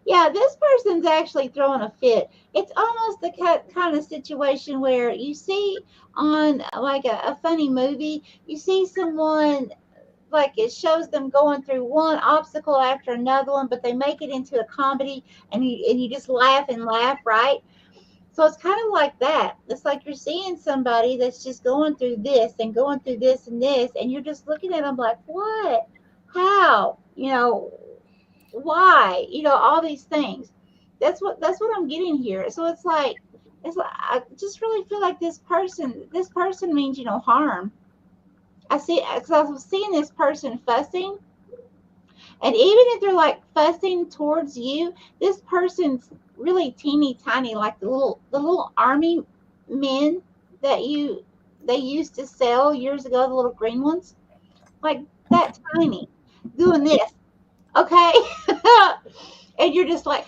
Yeah, this person's actually throwing a fit. It's almost the kind of situation where you see on like a funny movie, you see someone like it shows them going through one obstacle after another one, but they make it into a comedy and you just laugh and laugh, right? So it's kind of like that. It's like you're seeing somebody that's just going through this and going through this and this, and you're just looking at them like, what? How? Why? All these things. That's what I'm getting here. So it's like I just really feel like this person means harm. I see, because I was seeing this person fussing, and even if they're like fussing towards you, this person's really teeny tiny, like the little army men that they used to sell years ago, the little green ones, like that tiny, doing this, okay? And you're just like,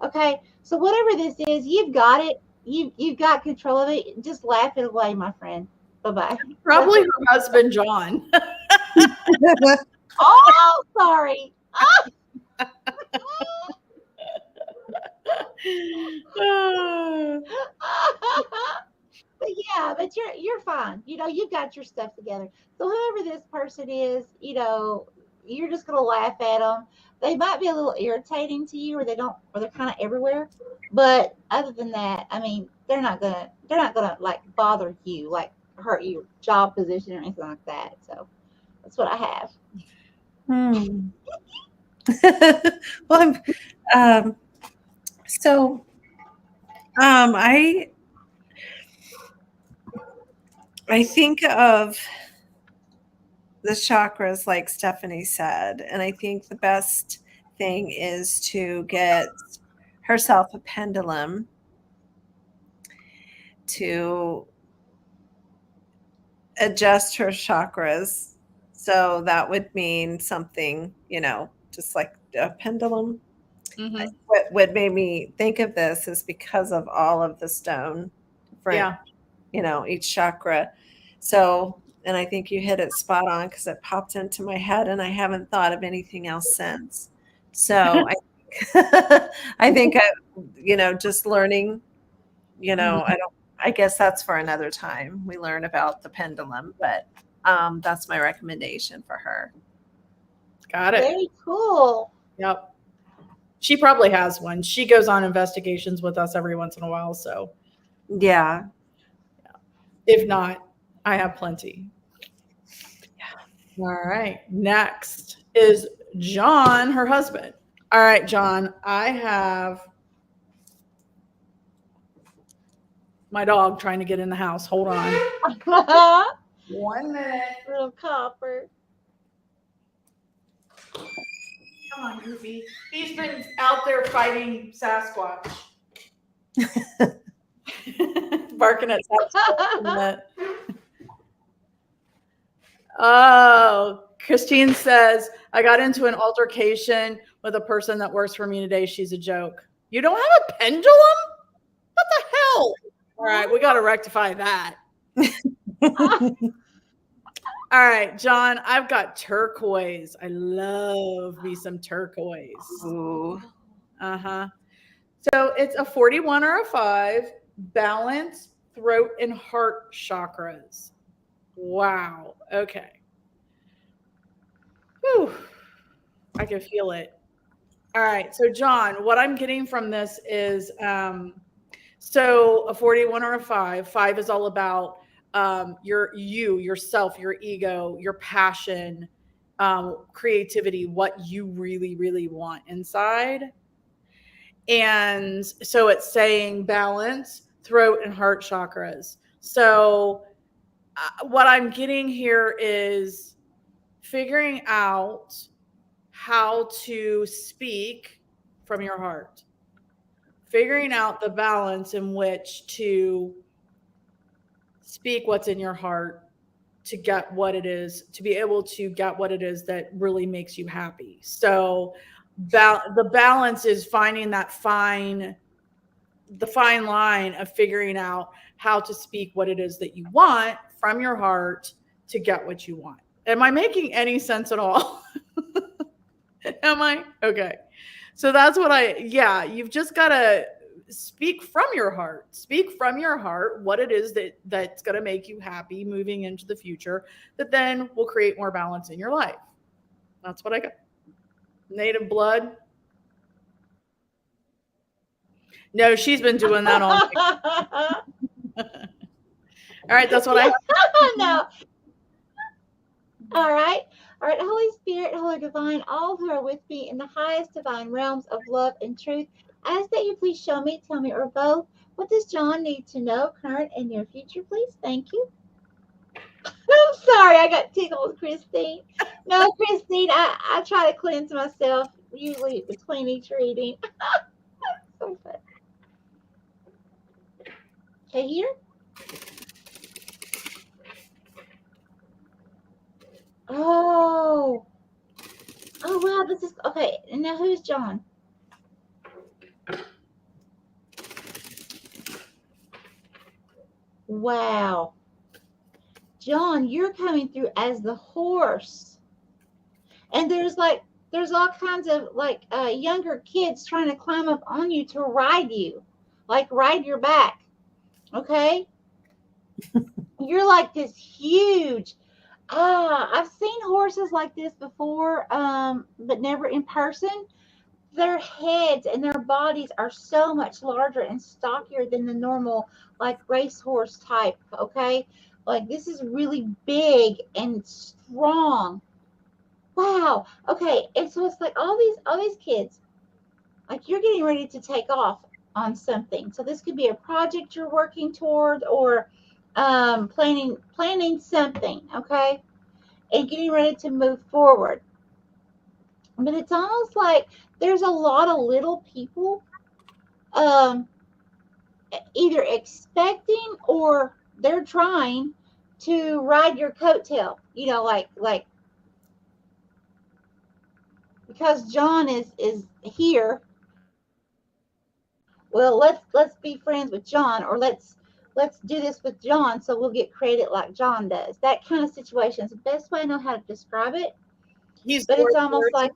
okay, so whatever this is, you've got it. You've got control of it. Just laugh it away, my friend. Bye bye. Probably her husband, John. Oh, sorry. But yeah, but you're fine. You've got your stuff together. So whoever this person is, you're just gonna laugh at them. They might be a little irritating to you, or they're kind of everywhere. But other than that, I mean, they're not gonna like bother you, like hurt your job position or anything like that. So that's what I have. Well, so I think of the chakras like Stephanie said, and I think the best thing is to get herself a pendulum to adjust her chakras. So that would mean something, just like a pendulum. Mm-hmm. What made me think of this is because of all of the stone different, each chakra. So, and I think you hit it spot on because it popped into my head and I haven't thought of anything else since. So I think just learning, I guess that's for another time. We learn about the pendulum, but that's my recommendation for her. Got it. Very cool. Yep. She probably has one. She goes on investigations with us every once in a while. So yeah. If not, I have plenty. All right. Next is John, her husband. All right, John, I have my dog trying to get in the house. Hold on. 1 minute. Little copper. Come on, Goofy. He's been out there fighting Sasquatch. Barking at Sasquatch. Oh, Christine says, I got into an altercation with a person that works for me today. She's a joke. You don't have a pendulum? What the hell? All right, we got to rectify that. All right, John, I've got turquoise. I love me some turquoise. Ooh. Uh-huh. So it's a 41 or a 5, balance, throat, and heart chakras. Wow. Okay. Whew. I can feel it. All right. So, John, what I'm getting from this is so a 41 or a 5. 5 is all about yourself, your ego, your passion, creativity, what you really, really want inside. And so it's saying balance, throat, and heart chakras. So what I'm getting here is figuring out how to speak from your heart, figuring out the balance in which to speak what's in your heart to get what it is, to be able to get what it is that really makes you happy. So the balance is finding that fine line of figuring out how to speak what it is that you want from your heart to get what you want. Am I making any sense at all? Am I? Okay. So that's what you've just got to speak from your heart. Speak from your heart what it is that's going to make you happy moving into the future that then will create more balance in your life. That's what I got. Native blood. No, she's been doing that all night. All right, that's what I have. No. All right. All right, Holy Spirit, Holy Divine, all who are with me in the highest divine realms of love and truth, I ask that you please show me, tell me, or both, what does John need to know, current and near future, please? Thank you. I'm sorry, I got tickled, Christine. No, Christine, I try to cleanse myself, usually between each reading. So fun. Okay, here. Oh wow, this is okay. And now who's John? Wow. John, you're coming through as the horse. And there's all kinds of younger kids trying to climb up on you to ride you. Like ride your back. Okay? You're like this huge. I've seen horses like this before, but never in person. Their heads and their bodies are so much larger and stockier than the normal racehorse type. Okay, like this is really big and strong. Wow. Okay, and so it's like all these kids, like you're getting ready to take off on something. So this could be a project you're working toward, or planning something. Okay, and getting ready to move forward. But it's almost like there's a lot of little people either expecting or they're trying to ride your coattail, like because John is here. Well, let's be friends with John, or let's let's do this with John so we'll get credit like John does. That kind of situation is the best way I know how to describe it. He's But the it's almost workhorse. like,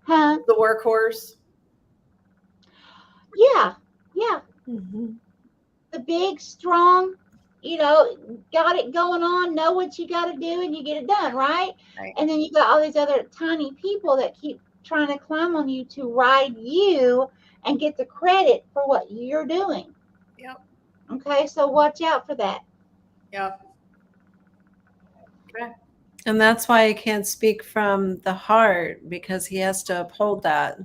huh? The workhorse. Yeah, yeah. Mhm. The big, strong, got it going on, know what you got to do, and you get it done, right? Right. And then you got all these other tiny people that keep trying to climb on you to ride you and get the credit for what you're doing. Yep. Okay, so watch out for that. Yep. Okay. And that's why he can't speak from the heart, because he has to uphold that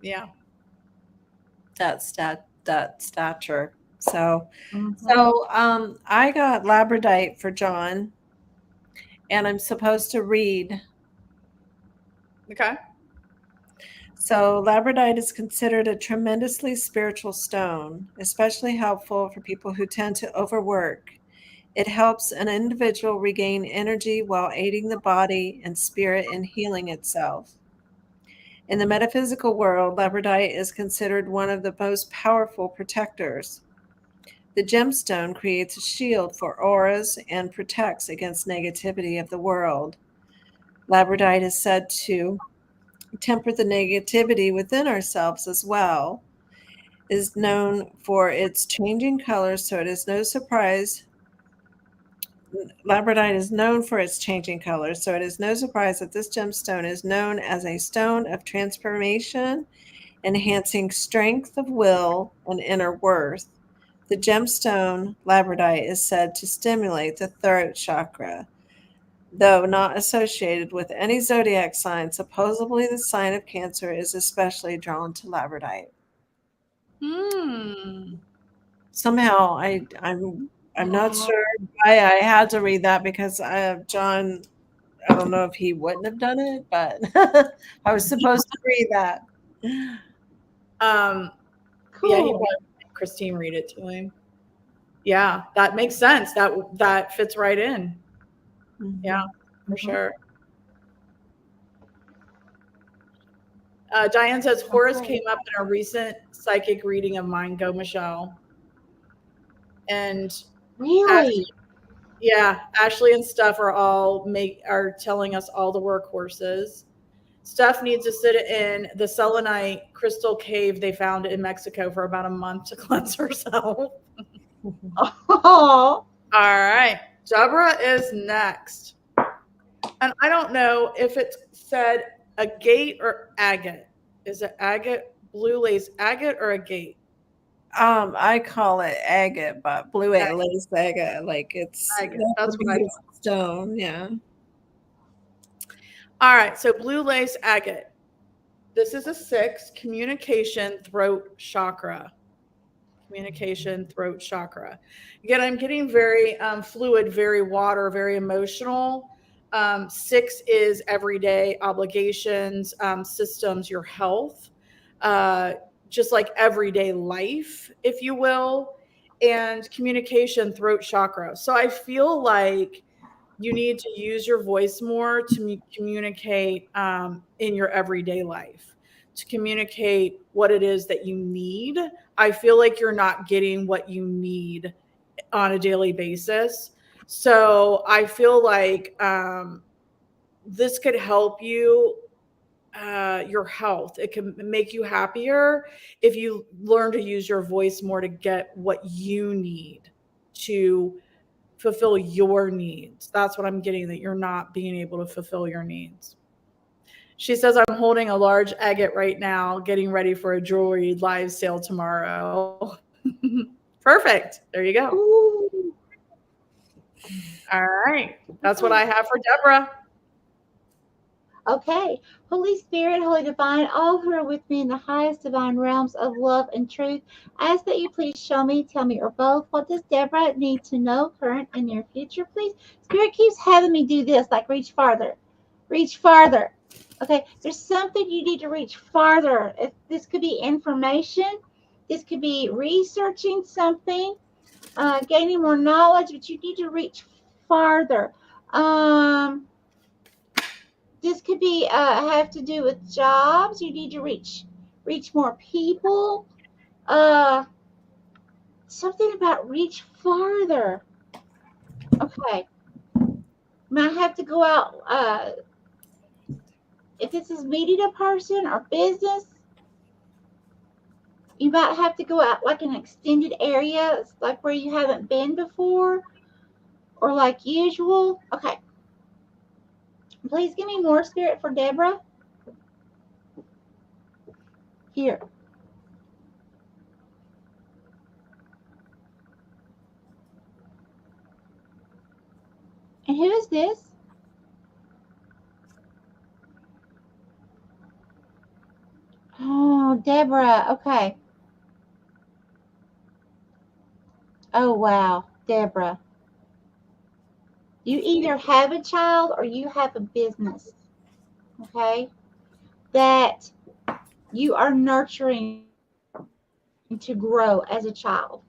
Yeah. stature. So Mhm. I got labradorite for John, and I'm supposed to read. Okay. So labradorite is considered a tremendously spiritual stone, especially helpful for people who tend to overwork. It helps an individual regain energy while aiding the body and spirit in healing itself. In the metaphysical world, labradorite is considered one of the most powerful protectors. The gemstone creates a shield for auras and protects against negativity of the world. Labradorite is said to temper the negativity within ourselves as well. Is known for its changing colors, so it is no surprise. Labradorite is known for its changing colors, so it is no surprise that this gemstone is known as a stone of transformation, enhancing strength of will and inner worth. The gemstone labradorite is said to stimulate the throat chakra. Though not associated with any zodiac sign, supposedly the sign of Cancer is especially drawn to labradorite. Hmm. Somehow, I'm not Wow. sure why I had to read that, because John, I don't know if he wouldn't have done it, but I was supposed to read that. Yeah, he Cool. wanted Christine read it to him. Yeah, that makes sense. That fits right in. Yeah, Mhm. for Mhm. sure. Diane says Horus Okay. came up in a recent psychic reading of mine. Go, Michelle. And Really? Ashley, yeah, Ashley and Steph are telling us all the workhorses. Steph needs to sit in the selenite crystal cave they found in Mexico for about a month to cleanse herself. Oh, All right, Deborah is next. And I don't know if it said agate or agate. Is it agate, blue lace agate, or agate? I call it agate, but blue Agate. lace agate, like it's Agate. that That's would what be I his thought. stone, yeah. All right. So blue lace agate. This is a 6, communication throat chakra. Communication throat chakra. Again, I'm getting very fluid, very water, very emotional. 6 is everyday obligations, systems, your health, uh, just like everyday life, if you will, and communication throat chakra. So I feel like you need to use your voice more to communicate in your everyday life, to communicate what it is that you need. I feel like you're not getting what you need on a daily basis. So I feel like this could help you, your health. It can make you happier if you learn to use your voice more to get what you need to fulfill your needs. That's what I'm getting, that you're not being able to fulfill your needs. She says, I'm holding a large agate right now, getting ready for a jewelry live sale tomorrow. Perfect. There you go. ooh. All right. That's what Okay. I have for Deborah. Okay. Holy Spirit, Holy Divine, all who are with me in the highest divine realms of love and truth, I ask that you please show me, tell me, or both, what does Deborah need to know, current and near future, please? Spirit keeps having me do this, like reach farther. Reach farther. Okay. There's something you need to reach farther. This could be information. This could be researching something, gaining more knowledge, but you need to reach farther. This could be have to do with jobs. You need to reach more people. Uh, something about reach farther. Okay. Might have to go out, if this is meeting a person or business, you might have to go out like an extended area, like where you haven't been before, or like usual. Okay. Please give me more spirit for Deborah. Here. And who is this? Oh, Deborah. Okay. Oh, wow. Deborah. You either have a child or you have a business. Okay. That you are nurturing to grow as a child.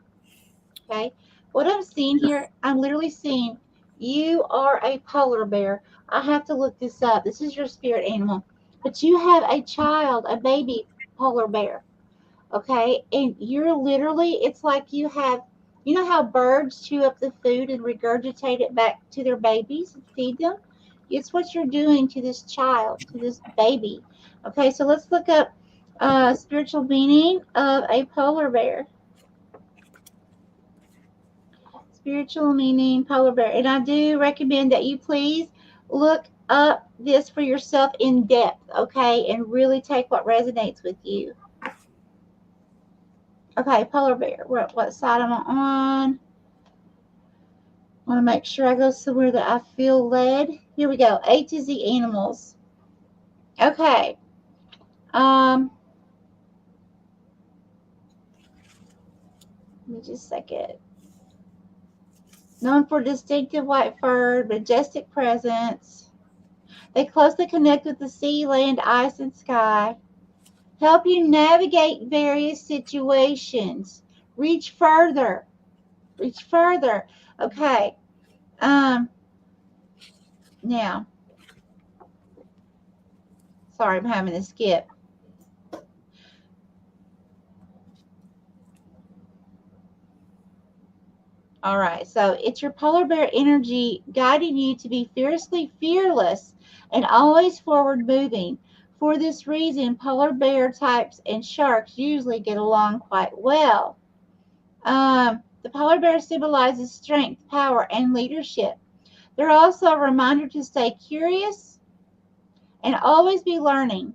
Okay. What I'm seeing here, I'm literally seeing you are a polar bear. I have to look this up. This is your spirit animal. But you have a child, a baby polar bear. Okay. And you're literally, it's like you have, you know how birds chew up the food and regurgitate it back to their babies and feed them? It's what you're doing to this child, to this baby. Okay. So let's look up spiritual meaning of a polar bear. Spiritual meaning polar bear. And I do recommend that you please look up this for yourself in depth, okay, and really take what resonates with you. Okay, polar bear. What side am I on? I want to make sure I go somewhere that I feel led. Here we go. A to Z animals. Okay. Let me just a second. Known for distinctive white fur, majestic presence. They closely connect with the sea, land, ice, and sky. Help you navigate various situations. Reach further. Reach further. Okay. Now, sorry, I'm having to skip. All right, so it's your polar bear energy guiding you to be fiercely fearless and always forward moving. For this reason, polar bear types and sharks usually get along quite well. The polar bear symbolizes strength, power, and leadership. They're also a reminder to stay curious and always be learning.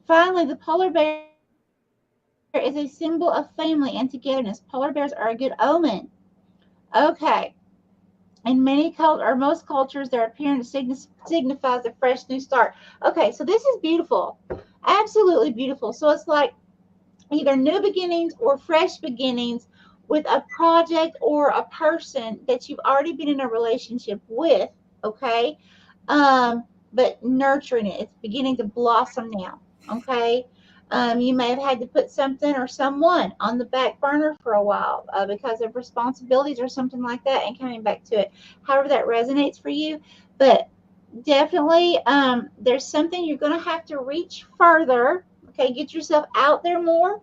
Finally, the polar bear is a symbol of family and togetherness. Polar bears are a good omen. Okay. In many or most cultures, their appearance signifies a fresh new start. Okay, so this is beautiful. Absolutely beautiful. So it's like either new beginnings or fresh beginnings with a project or a person that you've already been in a relationship with, okay? But nurturing it. It's beginning to blossom now, okay? You may have had to put something or someone on the back burner for a while because of responsibilities or something like that, and coming back to it. However that resonates for you. But definitely there's something you're going to have to reach further, okay? Get yourself out there more.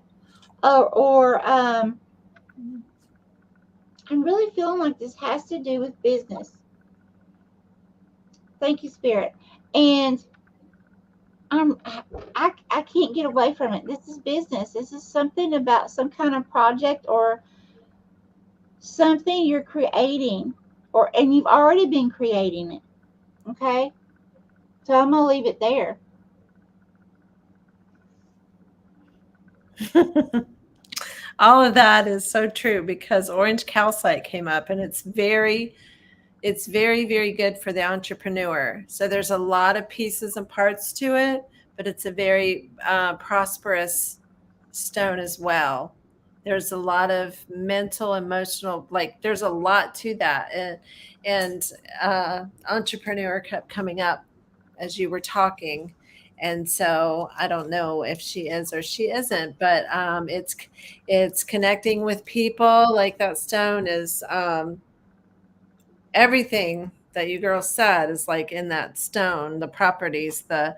Or I'm really feeling like this has to do with business. Thank you, Spirit. And I can't get away from it. This is business. This is something about some kind of project or something you're creating, and you've already been creating it. Okay? So I'm gonna leave it there. All of that is so true because orange calcite came up, and it's very, very good for the entrepreneur. So there's a lot of pieces and parts to it, but it's a very prosperous stone as well. There's a lot of mental, emotional, like there's a lot to that. And entrepreneur kept coming up as you were talking. And so I don't know if she is or she isn't, but it's connecting with people. Like that stone is everything that you girls said is like in that stone, the properties, the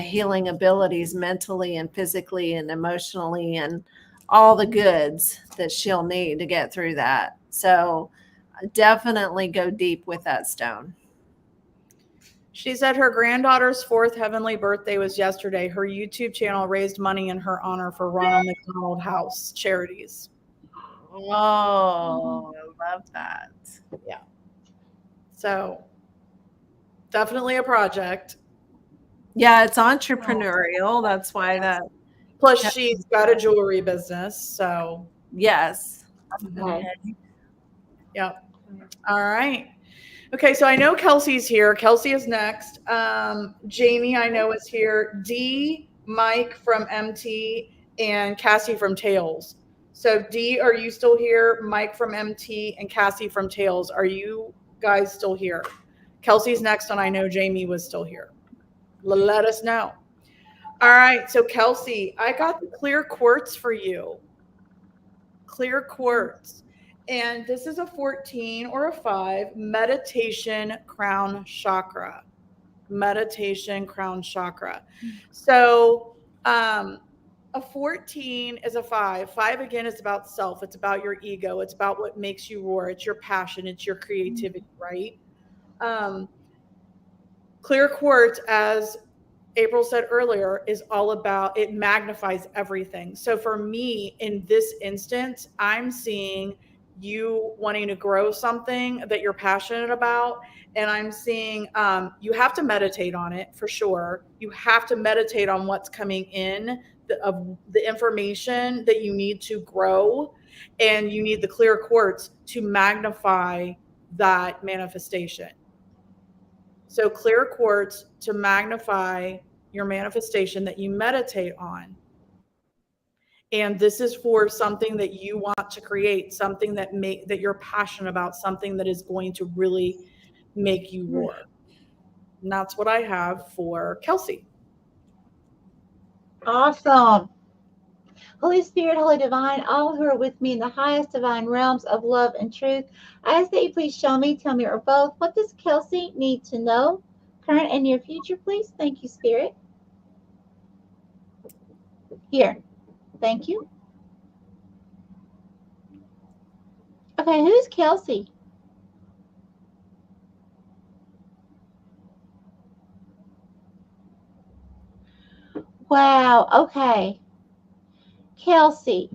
healing abilities mentally and physically and emotionally, and all the goods that she'll need to get through that. So definitely go deep with that stone. She said her granddaughter's 4th heavenly birthday was yesterday. Her YouTube channel raised money in her honor for Ronald McDonald House charities. Oh, I love that. Yeah. So definitely a project. Yeah, it's entrepreneurial. That's why that. Plus, she's got a jewelry business. So, yes. Okay. Yep. All right. Okay, so I know Kelsey's here. Kelsey is next. Jamie, I know, is here. Dee, Mike from MT, and Cassie from Tails. So, Dee, are you still here? Mike from MT and Cassie from Tails, are you guys still here? Kelsey's next, and I know Jamie was still here. Let us know. All right, so Kelsey, I got the clear quartz for you. Clear quartz. And this is a 14 or a 5, meditation crown chakra. Meditation crown chakra. So a 14 is a 5. 5 again is about self. It's about your ego. It's about what makes you roar. It's your passion. It's your creativity, right? Clear quartz, as April said earlier, is all about, it magnifies everything. So for me, in this instance, I'm seeing you wanting to grow something that you're passionate about. And I'm seeing you have to meditate on it for sure. You have to meditate on what's coming in, of the information that you need to grow. And you need the clear quartz to magnify that manifestation. So clear quartz to magnify your manifestation that you meditate on. And this is for something that you want to create, something that you're passionate about, something that is going to really make you roar. And that's what I have for Kelsey. Awesome. Holy Spirit, Holy Divine, all who are with me in the highest divine realms of love and truth, I ask that you please show me, tell me, or both, what does Kelsey need to know, current and near future, please? Thank you, Spirit. Here. Thank you. Okay, who's Kelsey? Wow, okay. Kelsey.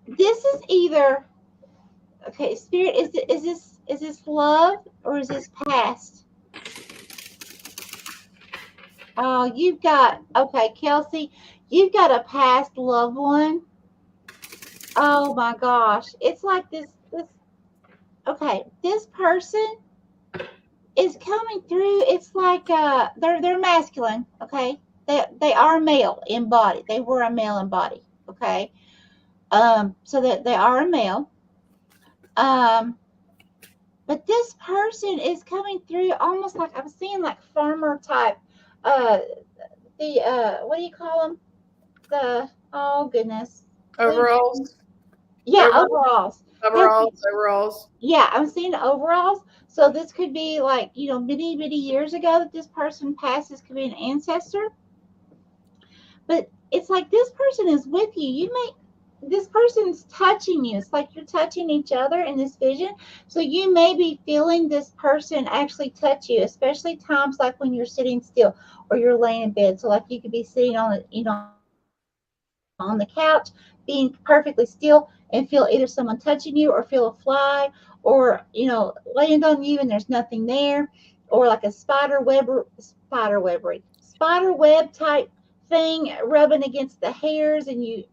This is either, okay, Spirit, is this love or is this past? Oh, you've got, okay, Kelsey, you've got a past loved one. Oh my gosh. It's like this, okay, this person is coming through. It's like they're masculine, okay? They are male in body. They were a male in body, okay? So that they are a male. But this person is coming through almost like I'm seeing like farmer type. What do you call them? Oh goodness. Overalls. Yeah, overalls. Overalls. Yeah, I'm seeing overalls. So this could be like, many, many years ago that this person passed. This could be an ancestor. But it's like this person is with you. This person's touching you. It's like you're touching each other in this vision. So you may be feeling this person actually touch you, especially times like when you're sitting still or you're laying in bed. So like you could be sitting on the couch, being perfectly still, and feel either someone touching you or feel a fly or land on you and there's nothing there, or like a spider web type thing rubbing against the hairs, and you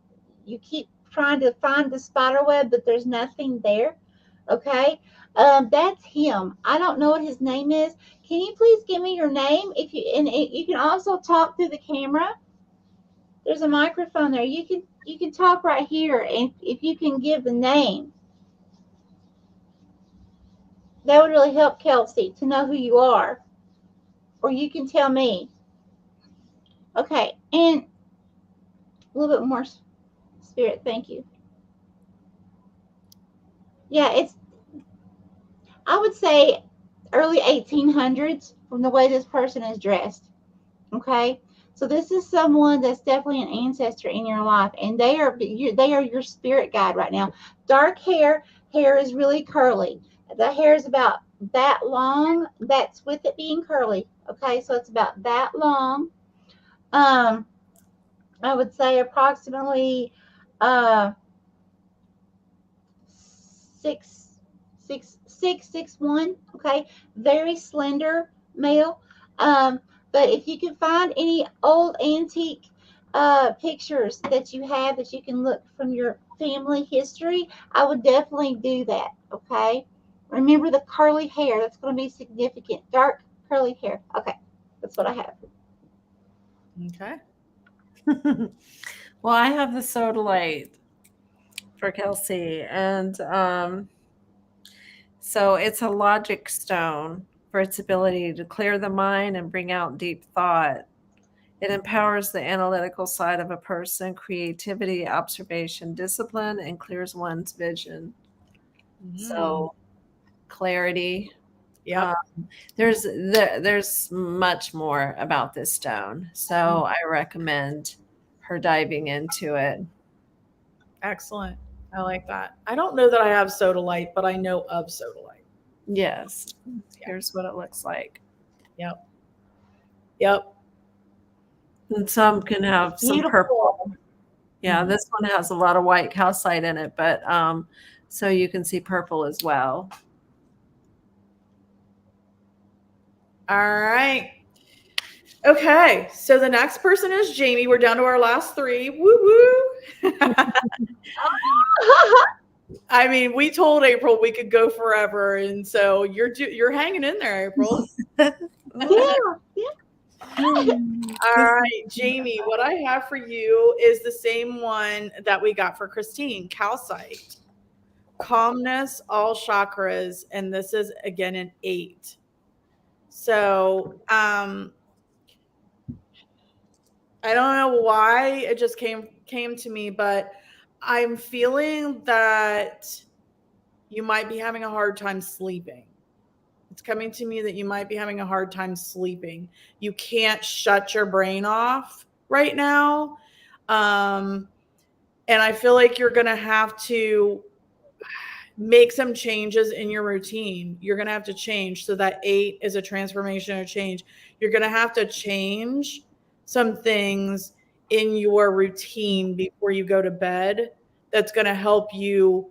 keep trying to find the spider web, but there's nothing there. Okay. That's him. I don't know what his name is. Can you please give me your name? You can also talk through the camera. There's a microphone there. You can talk right here, and if you can give the name, that would really help Kelsey to know who you are. Or you can tell me. Okay, and a little bit more Spirit. Thank you. Yeah, I would say early 1800s from the way this person is dressed. Okay, So this is someone that's definitely an ancestor in your life, and they are your spirit guide right now. Dark hair. Hair is really curly. The hair is about that long. That's with it being curly. Okay, so it's about that long. Um, I would say approximately uh 6'1". Okay, very slender male. Um, but if you can find any old antique pictures that you have that you can look from your family history, I would definitely do that. Okay, remember the curly hair. That's going to be significant. Dark curly hair. Okay, that's what I have. Okay. Well, I have the sodalite for Kelsey, and so it's a logic stone for its ability to clear the mind and bring out deep thought. It empowers the analytical side of a person, creativity, observation, discipline, and clears one's vision. So clarity. Yep. There's much more about this stone, so I recommend her diving into it. Excellent. I like that. I don't know that I have sodalite, but I know of sodalite. Yes, here's what it looks like. Yep. Yep. And some can have some Beautiful. purple. Yeah, Mhm. this one has a lot of white calcite in it, but so you can see purple as well. All right. Okay, so the next person is Jamie. We're down to our last three. Woo woo. I mean, we told April we could go forever, and so you're hanging in there, April. Yeah. All right, Jamie, what I have for you is the same one that we got for Christine, calcite. Calmness, all chakras, and this is again an 8. So, I don't know why it just came to me, but I'm feeling that you might be having a hard time sleeping. It's coming to me that you might be having a hard time sleeping. You can't shut your brain off right now. And I feel like you're going to have to make some changes in your routine. You're going to have to change. So that 8 is a transformation or change. You're going to have to change some things in your routine before you go to bed. That's going to help you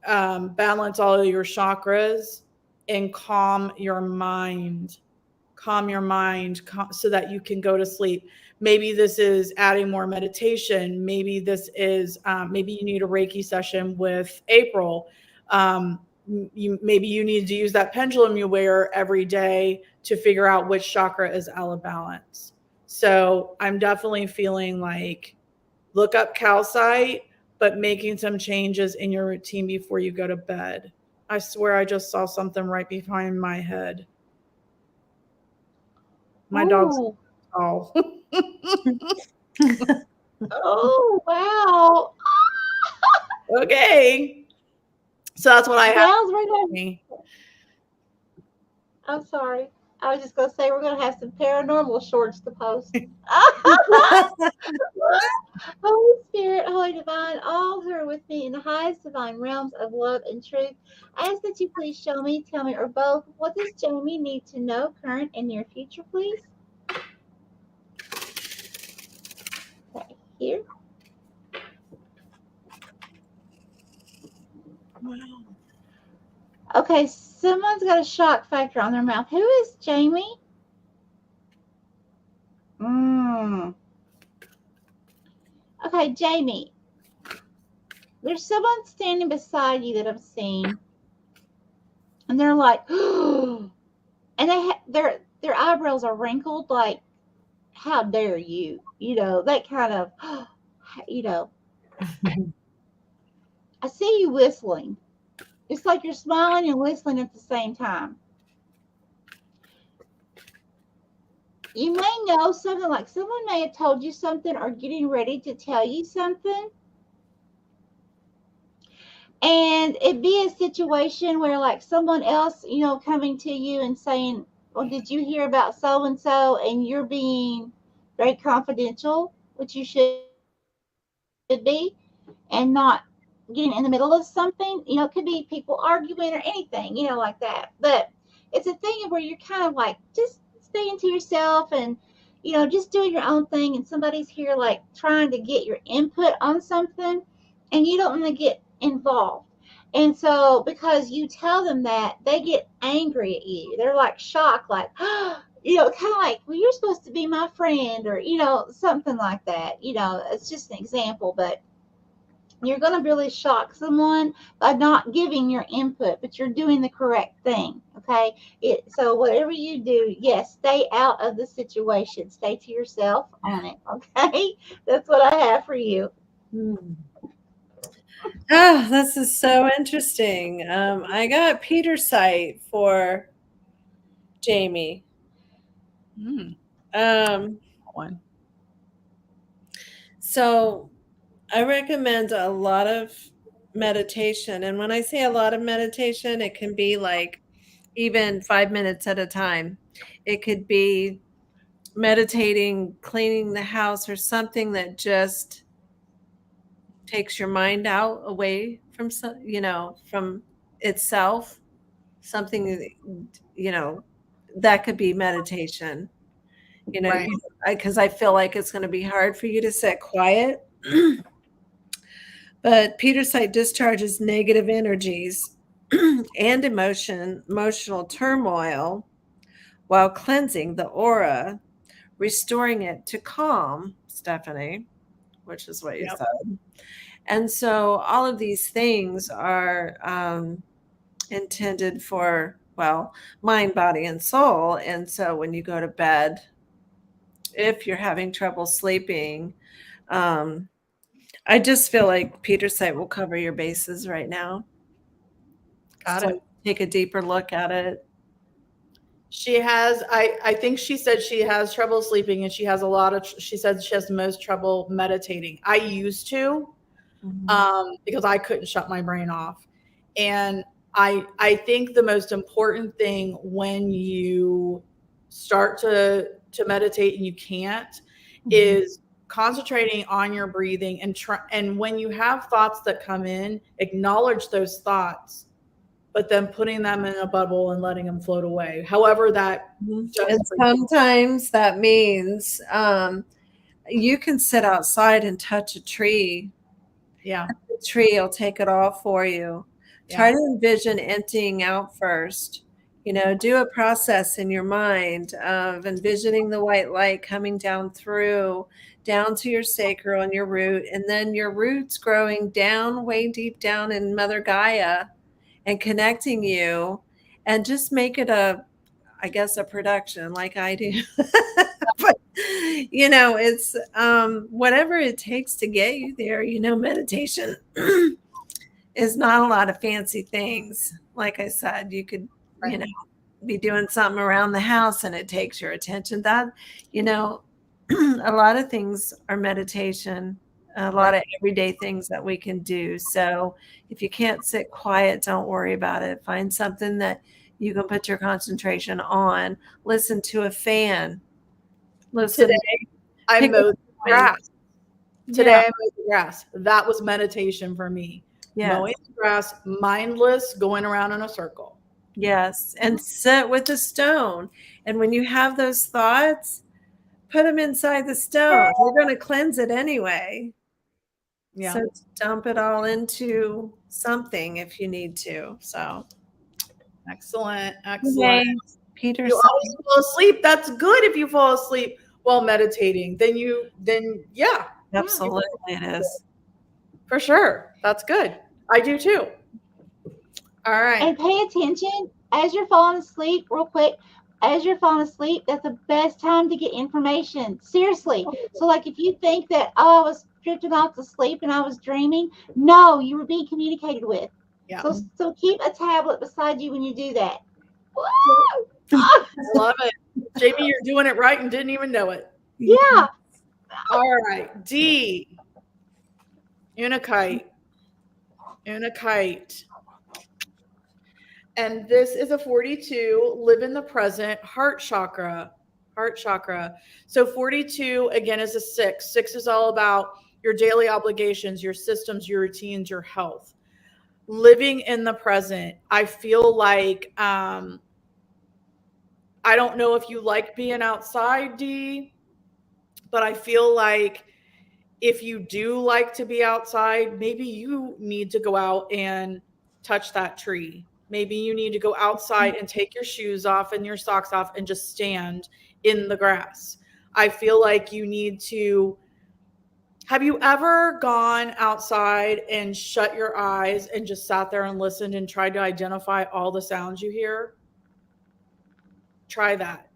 balance all of your chakras and calm your mind. So that you can go to sleep. Maybe this is adding more meditation. Maybe this is maybe you need a Reiki session with April. Maybe you need to use that pendulum you wear every day to figure out which chakra is out of balance. So I'm definitely feeling like look up calcite, but making some changes in your routine before you go to bed. I swear I just saw something right behind my head. My dog's tall. Oh, wow. Okay. So that's what I have. Gals, we're going to, I'm sorry. I was just going to say we're going to have some paranormal shorts to post. Holy Spirit, Holy Divine, all who are with me in the highest divine realms of love and truth, I ask that you please show me, tell me, or both, what does Jamie need to know, current and near future, please? Okay, here. Okay, someone's got a shock factor on their mouth. Who is Jamie? Okay, Jamie. There's someone standing beside you that I'm seeing, and they're like, and their eyebrows are wrinkled, like, how dare you? You know, that kind of, you know. I see you whistling. It's like you're smiling and whistling at the same time. You may know something, like someone may have told you something or getting ready to tell you something. And it'd be a situation where, like, someone else, you know, coming to you and saying, well, did you hear about so and so? And you're being very confidential, which you should be, and not getting in the middle of something. It could be people arguing or anything, like that. But it's a thing where you're kind of like just staying to yourself and just doing your own thing, and somebody's here like trying to get your input on something, and you don't want to get involved. And so, because you tell them that, they get angry at you. They're like shocked, like, kind of like, well, you're supposed to be my friend, or, something like that. It's just an example, but you're going to really shock someone by not giving your input, but you're doing the correct thing. Okay. So whatever you do, yes, stay out of the situation, stay to yourself on it. Okay. That's what I have for you. Hmm. Oh, this is so interesting. I got Peter's site for Jamie. Um, One. so I recommend a lot of meditation. And when I say a lot of meditation, it can be like even 5 minutes at a time. It could be meditating, cleaning the house, or something that just takes your mind out away from from itself. Something that could be meditation. Right. Because I feel like it's going to be hard for you to sit quiet. But Peter's site discharges negative energies and emotional turmoil while cleansing the aura, restoring it to calm, Stephanie, which is what you Yep. said. And so all of these things are intended for, well, mind, body, and soul. And so when you go to bed, if you're having trouble sleeping, um, I just feel like Peter's site will cover your bases right now. Got So it. take a deeper look at it. She has, I think she said she has trouble sleeping, and she has she said she has the most trouble meditating. I used to, because I couldn't shut my brain off. And I think the most important thing when you start to meditate and you can't is concentrating on your breathing, and when you have thoughts that come in, acknowledge those thoughts, but then putting them in a bubble and letting them float away. However that does And for you. sometimes that means you can sit outside and touch a tree. Yeah. The tree will take it all for you. Try Yeah. to envision emptying out first. Do a process in your mind of envisioning the white light coming down to your sacral and your root, and then your roots growing down, way deep down in Mother Gaia and connecting you, and just make it I guess a production like I do. But it's whatever it takes to get you there. Meditation is not a lot of fancy things. Like I said, you could, Right. be doing something around the house and it takes your attention. That, a lot of things are meditation, a lot of everyday things that we can do. So if you can't sit quiet, don't worry about it. Find something that you can put your concentration on. Listen to a fan. Listen. Today I Pick a mowed the point. grass. Today Yeah. I mowed the grass. That was meditation for me. Yes. Mowing the grass, mindless, going around in a circle. Yes. And sit with the stone. And when you have those thoughts, put them inside the stone. You're going to cleanse it anyway. Yeah. So dump it all into something if you need to. So Excellent. Excellent. yay, Peter. You always fall asleep. That's good if you fall asleep while meditating. Then yeah. Absolutely it is. For sure. That's good. I do too. All right. And pay attention as you're falling asleep, real quick. As you're falling asleep, that's the best time to get information. Seriously. So, like, if you think that, I was drifting off to sleep and I was dreaming, no, you were being communicated with. Yeah. So keep a tablet beside you when you do that. Woo! I love it. Jamie, you're doing it right and didn't even know it. Yeah. All right. D. Unakite. Unakite. And this is a 42, live in the present, heart chakra. Heart chakra. So 42, again, is a 6. 6 is all about your daily obligations, your systems, your routines, your health. Living in the present. I feel like, I don't know if you like being outside, Dee, but I feel like if you do like to be outside, maybe you need to go out and touch that tree. Maybe you need to go outside and take your shoes off and your socks off and just stand in the grass. I feel like you need to. Have you ever gone outside and shut your eyes and just sat there and listened and tried to identify all the sounds you hear? Try that.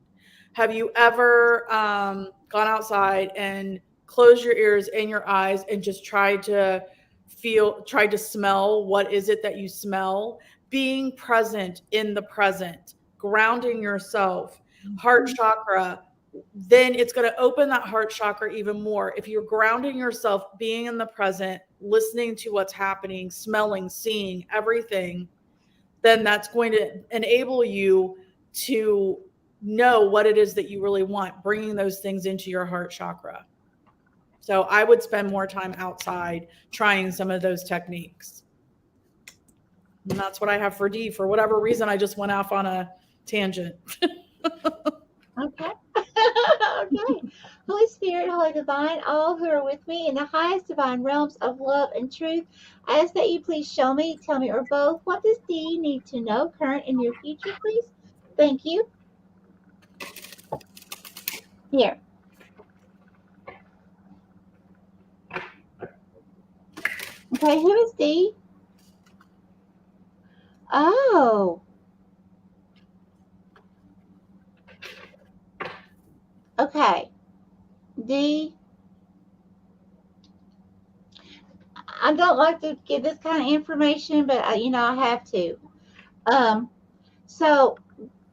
Have you ever gone outside and closed your ears and your eyes and just tried to smell what is it that you smell? Being present in the present, grounding yourself, heart chakra, then it's going to open that heart chakra even more. If you're grounding yourself, being in the present, listening to what's happening, smelling, seeing everything, then that's going to enable you to know what it is that you really want, bringing those things into your heart chakra. So I would spend more time outside trying some of those techniques. And that's what I have for D. For whatever reason, I just went off on a tangent. Okay. Okay. Holy Spirit, Holy Divine, all who are with me in the highest divine realms of love and truth, I ask that you please show me, tell me, or both, what does D need to know, current and near future, please? Thank you. Here. Okay, who is D? Oh. Okay. D. I don't like to give this kind of information, but I have to. So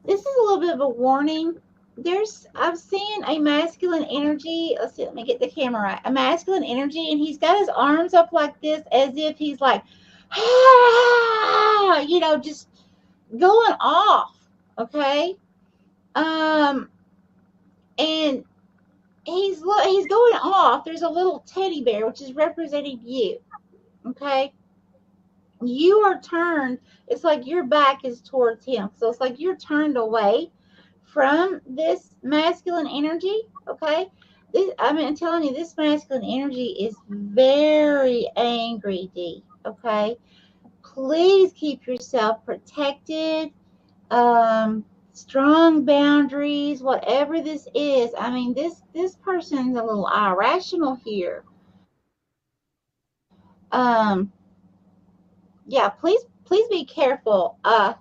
this is a little bit of a warning. I've seen a masculine energy. Let's see, let me get the camera right. A masculine energy, and he's got his arms up like this, as if he's like, ah, just going off. Okay. And he's going off. There's a little teddy bear, which is representing you. Okay. You are turned. It's like your back is towards him. So it's like you're turned away from this masculine energy. Okay. I'm telling you, this masculine energy is very angry, D. Okay. Please keep yourself protected. Strong boundaries, whatever this is. I mean, this person's a little irrational here. Yeah, please be careful. I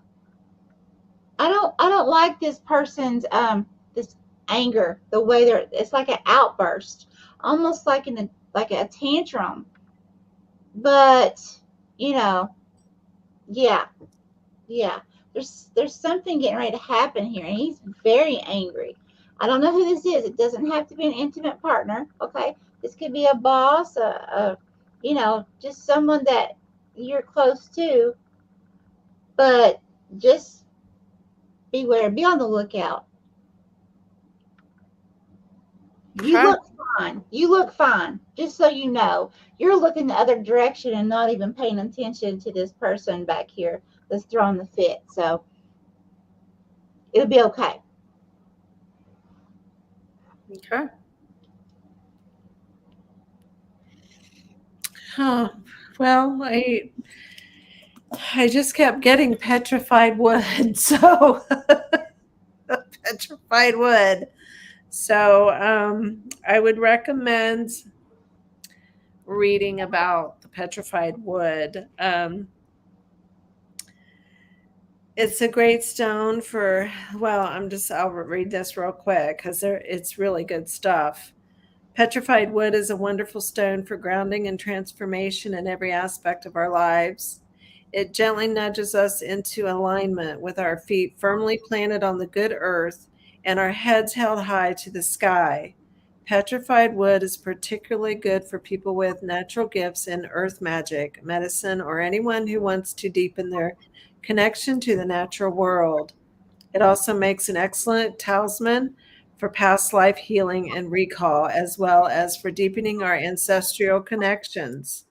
don't like this person's this anger, the way it's like an outburst, almost like a tantrum. But yeah. There's something getting ready to happen here, and he's very angry. I don't know who this is. It doesn't have to be an intimate partner. Okay, this could be a boss, just someone that you're close to. But just beware. Be on the lookout. You look fine. You look fine. Just so you know, you're looking the other direction and not even paying attention to this person back here that's throwing the fit. So it'll be okay. Okay. Oh, well, I just kept getting petrified wood. So petrified wood. So I would recommend reading about the petrified wood. It's a great stone for, I'll read this real quick because it's really good stuff. Petrified wood is a wonderful stone for grounding and transformation in every aspect of our lives. It gently nudges us into alignment with our feet firmly planted on the good earth and our heads held high to the sky. Petrified wood is particularly good for people with natural gifts in earth magic, medicine, or anyone who wants to deepen their connection to the natural world. It also makes an excellent talisman for past life healing and recall, as well as for deepening our ancestral connections.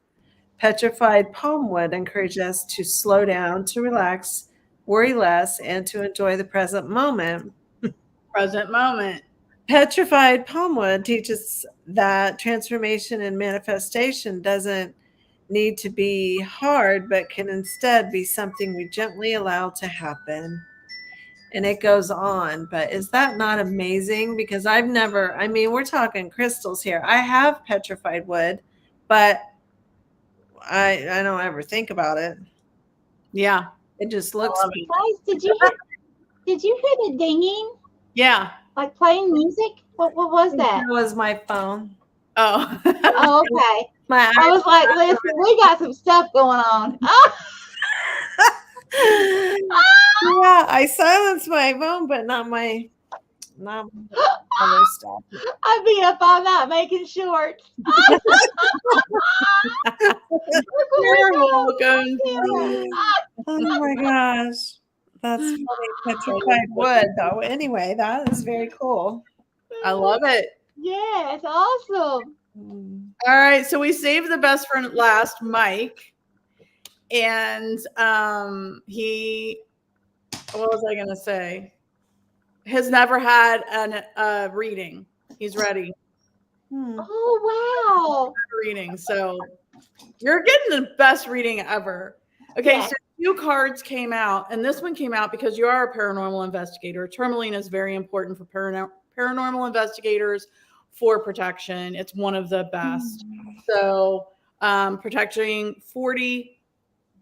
Petrified palm wood encourages us to slow down, to relax, worry less, and to enjoy the present moment. Present moment. Petrified palm wood teaches that transformation and manifestation doesn't need to be hard, but can instead be something we gently allow to happen. And it goes on. But is that not amazing? Because I've never, I mean, we're talking crystals here. I have petrified wood, but I don't ever think about it. Yeah. It just looks. Guys, did you hear the dinging? Yeah. Like playing music? What was that? That was my phone. Oh. Oh, okay. My I was like, listen, we got some stuff going on. yeah, I silenced my phone, but not other stuff. I'd be up all night making shorts. You're welcome. Oh my gosh. That's funny. Petrified wood, though. Anyway, that is very cool. I love it. Yeah, it's awesome. All right, so we saved the best for last, Mike, and he, what was I gonna say? Has never had a reading. He's ready. Oh wow! Reading, so you're getting the best reading ever. Okay, Yeah. so 2 cards came out, and this one came out because you are a paranormal investigator. Tourmaline is very important for paranormal investigators for protection. It's one of the best. So protecting 40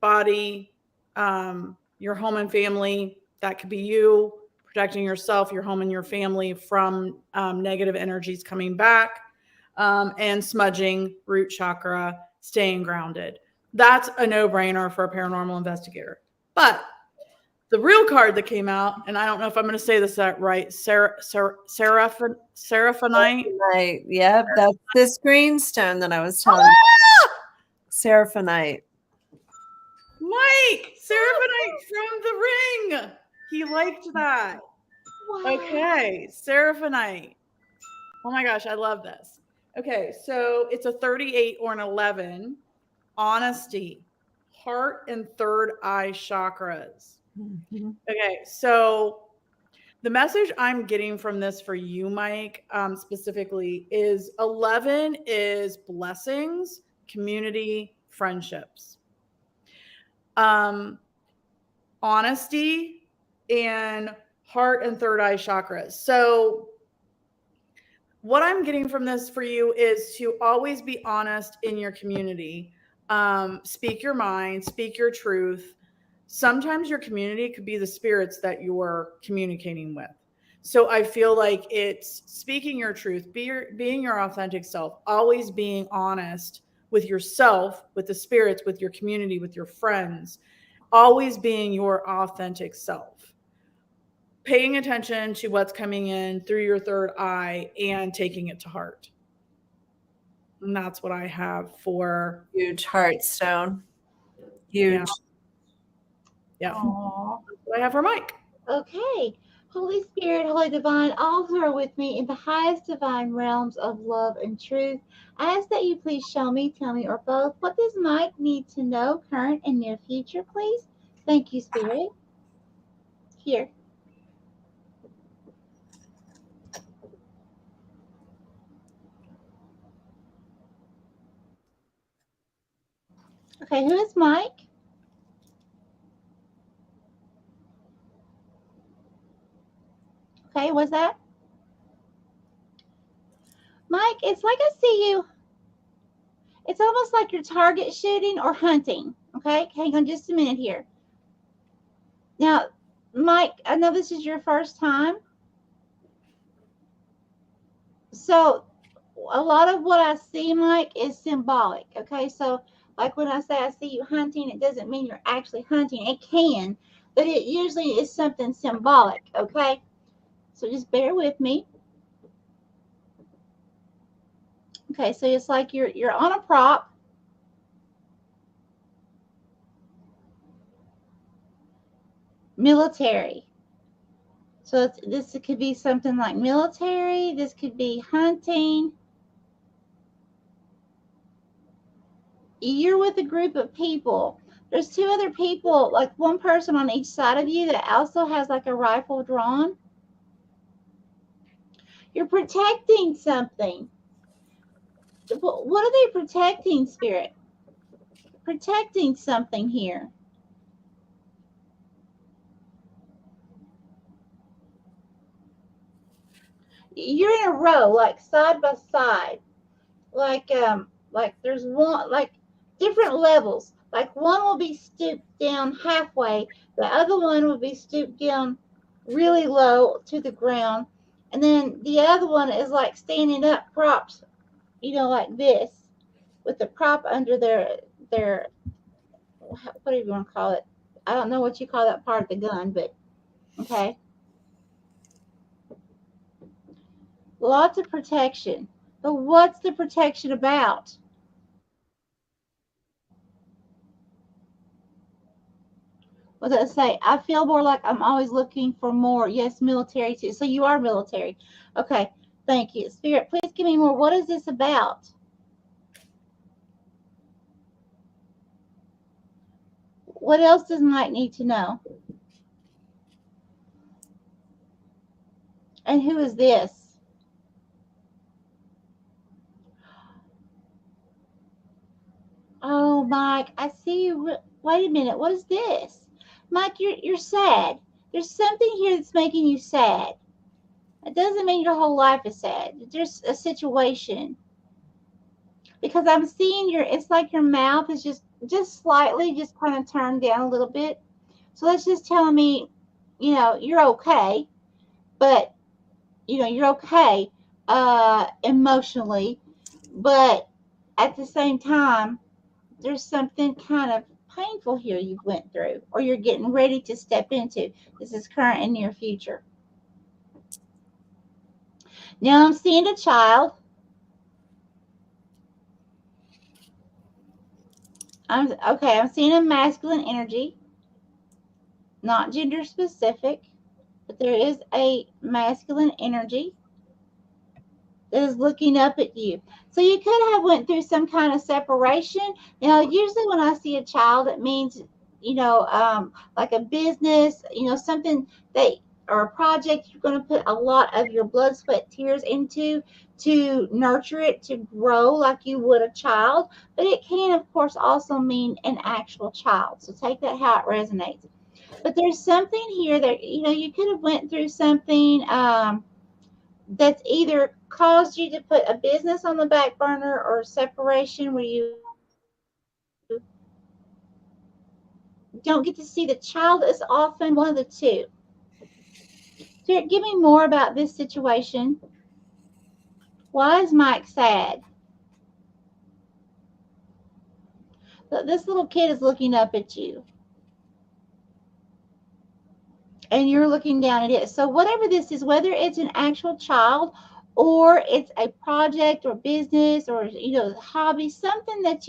body, your home and family. That could be you protecting yourself, your home, and your family from negative energies coming back, and smudging, root chakra, staying grounded. That's a no-brainer for a paranormal investigator. But the real card that came out, and I don't know if I'm going to say this right, Seraphinite. Yep, that's this green stone that I was telling you. Seraphinite. Mike, Seraphinite from the ring. He liked that. Wow. Okay, Seraphinite. Oh my gosh, I love this. Okay, so it's a 38 or an 11. Honesty, heart and third eye chakras. Mm-hmm. Okay, so the message I'm getting from this for you, Mike, specifically is 11 is blessings, community, friendships. Honesty and heart and third eye chakras. So what I'm getting from this for you is to always be honest in your community. Speak your mind, speak your truth. Sometimes your community could be the spirits that you're communicating with. So I feel like it's speaking your truth, being your authentic self, always being honest with yourself, with the spirits, with your community, with your friends, always being your authentic self. Paying attention to what's coming in through your third eye and taking it to heart. And that's what I have for huge heart stone. Huge. Yeah. Aww. That's what I have for Mike. Okay. Holy Spirit, Holy Divine, all who are with me in the highest divine realms of love and truth, I ask that you please show me, tell me, or both, what does Mike need to know, current and near future, please? Thank you, Spirit. Here. Okay, who is Mike? Okay, what's that? Mike, it's like I see you. It's almost like you're target shooting or hunting. Okay, hang on just a minute here. Now, Mike, I know this is your first time. So a lot of what I see, Mike, is symbolic. Okay, so like when I say I see you hunting, it doesn't mean you're actually hunting. It can, but it usually is something symbolic. Okay, so just bear with me. Okay, so it's like you're on a prop. Military. So this could be something like military. This could be hunting. You're with a group of people. There's two other people, like one person on each side of you that also has like a rifle drawn. You're protecting something. What are they protecting, Spirit? Protecting something here. You're in a row, like side by side. Like there's one, like different levels. Like one will be stooped down halfway, the other one will be stooped down really low to the ground, and then the other one is like standing up props, like this, with the prop under their whatever you want to call it. I don't know what you call that part of the gun, but okay. Lots of protection. But what's the protection about? What does it say? I feel more like I'm always looking for more. Yes, military too. So you are military. Okay. Thank you. Spirit, please give me more. What is this about? What else does Mike need to know? And who is this? Oh, Mike, I see you. Wait a minute. What is this? Mike, you're sad. There's something here that's making you sad. It doesn't mean your whole life is sad. There's a situation. Because I'm seeing it's like your mouth is just slightly just kind of turned down a little bit. So that's just telling me, you're okay, but you're okay emotionally, but at the same time, there's something kind of painful here you've went through or you're getting ready to step into. This is current and near future. Now I'm seeing a child. I'm seeing a masculine energy, not gender specific, but there is a masculine energy that is looking up at you. So you could have went through some kind of separation. Usually when I see a child, it means, like a business, something that, or a project you're going to put a lot of your blood, sweat, tears into to nurture it, to grow like you would a child. But it can, of course, also mean an actual child. So take that how it resonates. But there's something here that, you could have went through something that's either caused you to put a business on the back burner or a separation where you don't get to see the child as often, one of the two. Spirit, give me more about this situation. Why is Mike sad? This little kid is looking up at you. And you're looking down at it. So whatever this is, whether it's an actual child or it's a project or business or, hobby, something that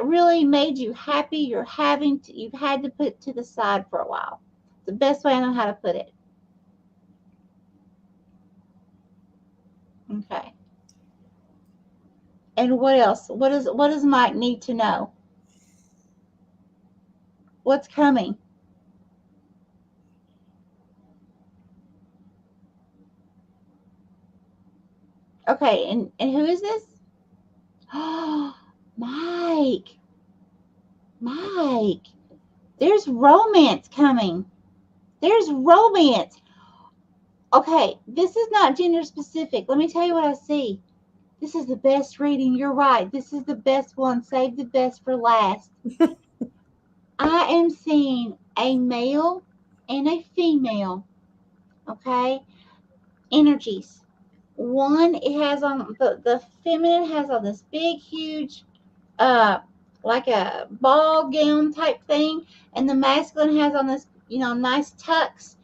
really made you happy, you've had to put to the side for a while. The best way I know how to put it. Okay. And what else? What does Mike need to know? What's coming? Okay, and who is this? Oh, Mike. Mike. There's romance coming. There's romance. Okay, this is not gender specific. Let me tell you what I see. This is the best reading. You're right. This is the best one. Save the best for last. I am seeing a male and a female. Okay? Energies. One, it has on the feminine has on this big, huge, like a ball gown type thing, and the masculine has on this, nice tux.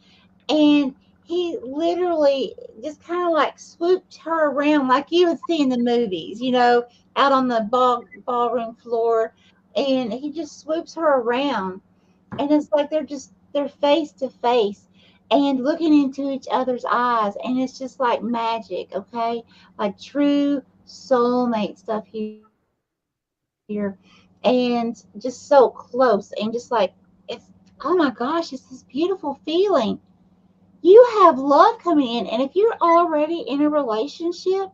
And he literally just kind of like swooped her around like you would see in the movies, out on the ballroom floor, and he just swoops her around, and it's like they're face to face, and looking into each other's eyes, and it's just like magic, okay? Like true soulmate stuff here, and just so close, and just like it's, oh my gosh, it's this beautiful feeling. You have love coming in, and if you're already in a relationship,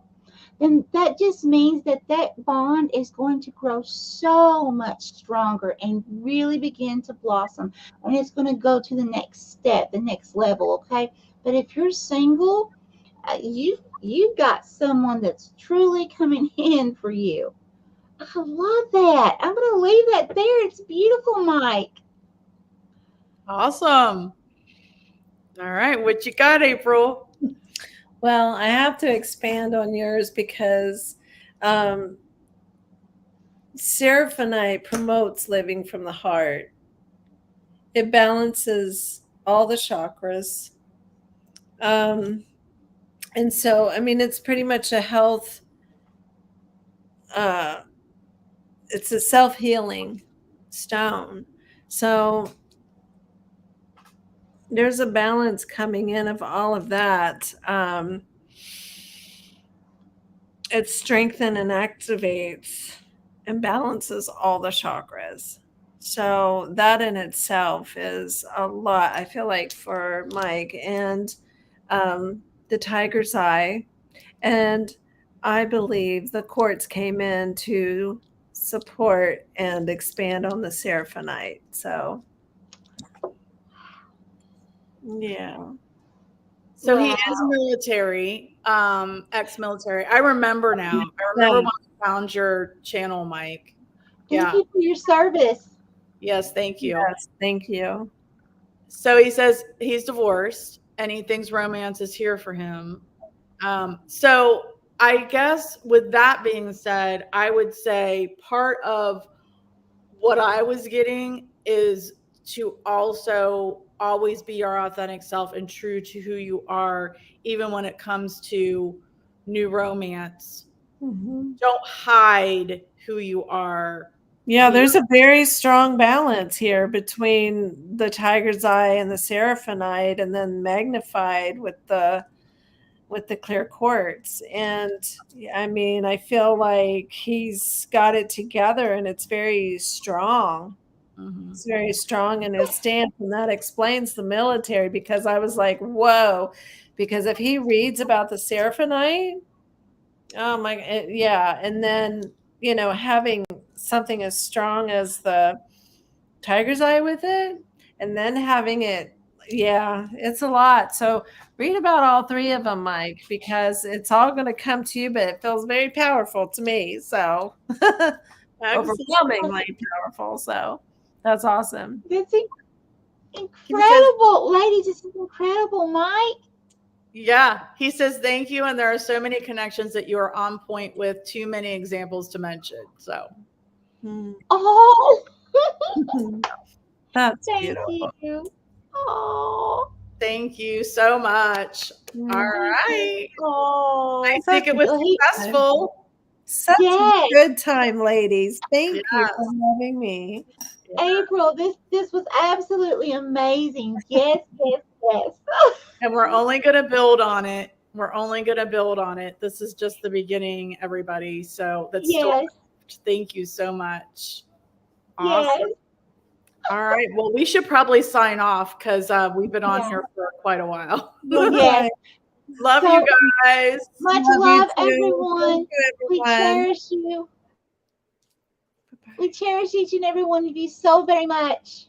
then that just means that that bond is going to grow so much stronger and really begin to blossom, and it's going to go to the next step, the next level, okay? But if you're single, you've got someone that's truly coming in for you. I love that. I'm going to leave that there. It's beautiful, Mike. Awesome. All right. What you got, April? Well, I have to expand on yours because Seraphonite promotes living from the heart. It balances all the chakras. And so, I mean, it's pretty much a health, it's a self-healing stone. So there's a balance coming in of all of that. It strengthens and activates and balances all the chakras. So that in itself is a lot, I feel like, for Mike. And the tiger's eye. And I believe the quartz came in to support and expand on the seraphonite. So, yeah. So he Wow. is military, ex-military. I remember now. I remember when I found your channel, Mike. Thank Yeah. you for your service. Yes, thank you. Yes, thank you. So he says he's divorced and he thinks romance is here for him. So I guess with that being said, I would say part of what I was getting is to also always be your authentic self and true to who you are, even when it comes to new romance. Mm-hmm. Don't hide who you are. Yeah, there's a very strong balance here between the tiger's eye and the seraphonite, and then magnified with the clear quartz. And I mean, I feel like he's got it together, and it's very strong. Mm-hmm. It's very strong in his stance, and that explains the military, because I was like, whoa, because if he reads about the seraphonite, oh my, yeah, and then having something as strong as the tiger's eye with it, and then having it, yeah, it's a lot. So read about all three of them, Mike, because it's all going to come to you, but it feels very powerful to me. So overwhelmingly powerful. So that's awesome. That's incredible, ladies. This is incredible, Mike. Yeah, he says thank you, and there are so many connections that you are on point with. Too many examples to mention. So, Oh, that's thank beautiful. you. Oh, thank you so much. All right, oh, I think it was successful. Such a good time, ladies. Thank you for having me. April, this was absolutely amazing. Yes, yes, yes. And we're only going to build on it. We're only going to build on it. This is just the beginning, everybody. So that's thank you so much. Awesome. Yes. All right. Well, we should probably sign off because we've been on here for quite a while. Yes. Love you guys. Much love, everyone. We cherish you. We cherish each and every one of you so very much.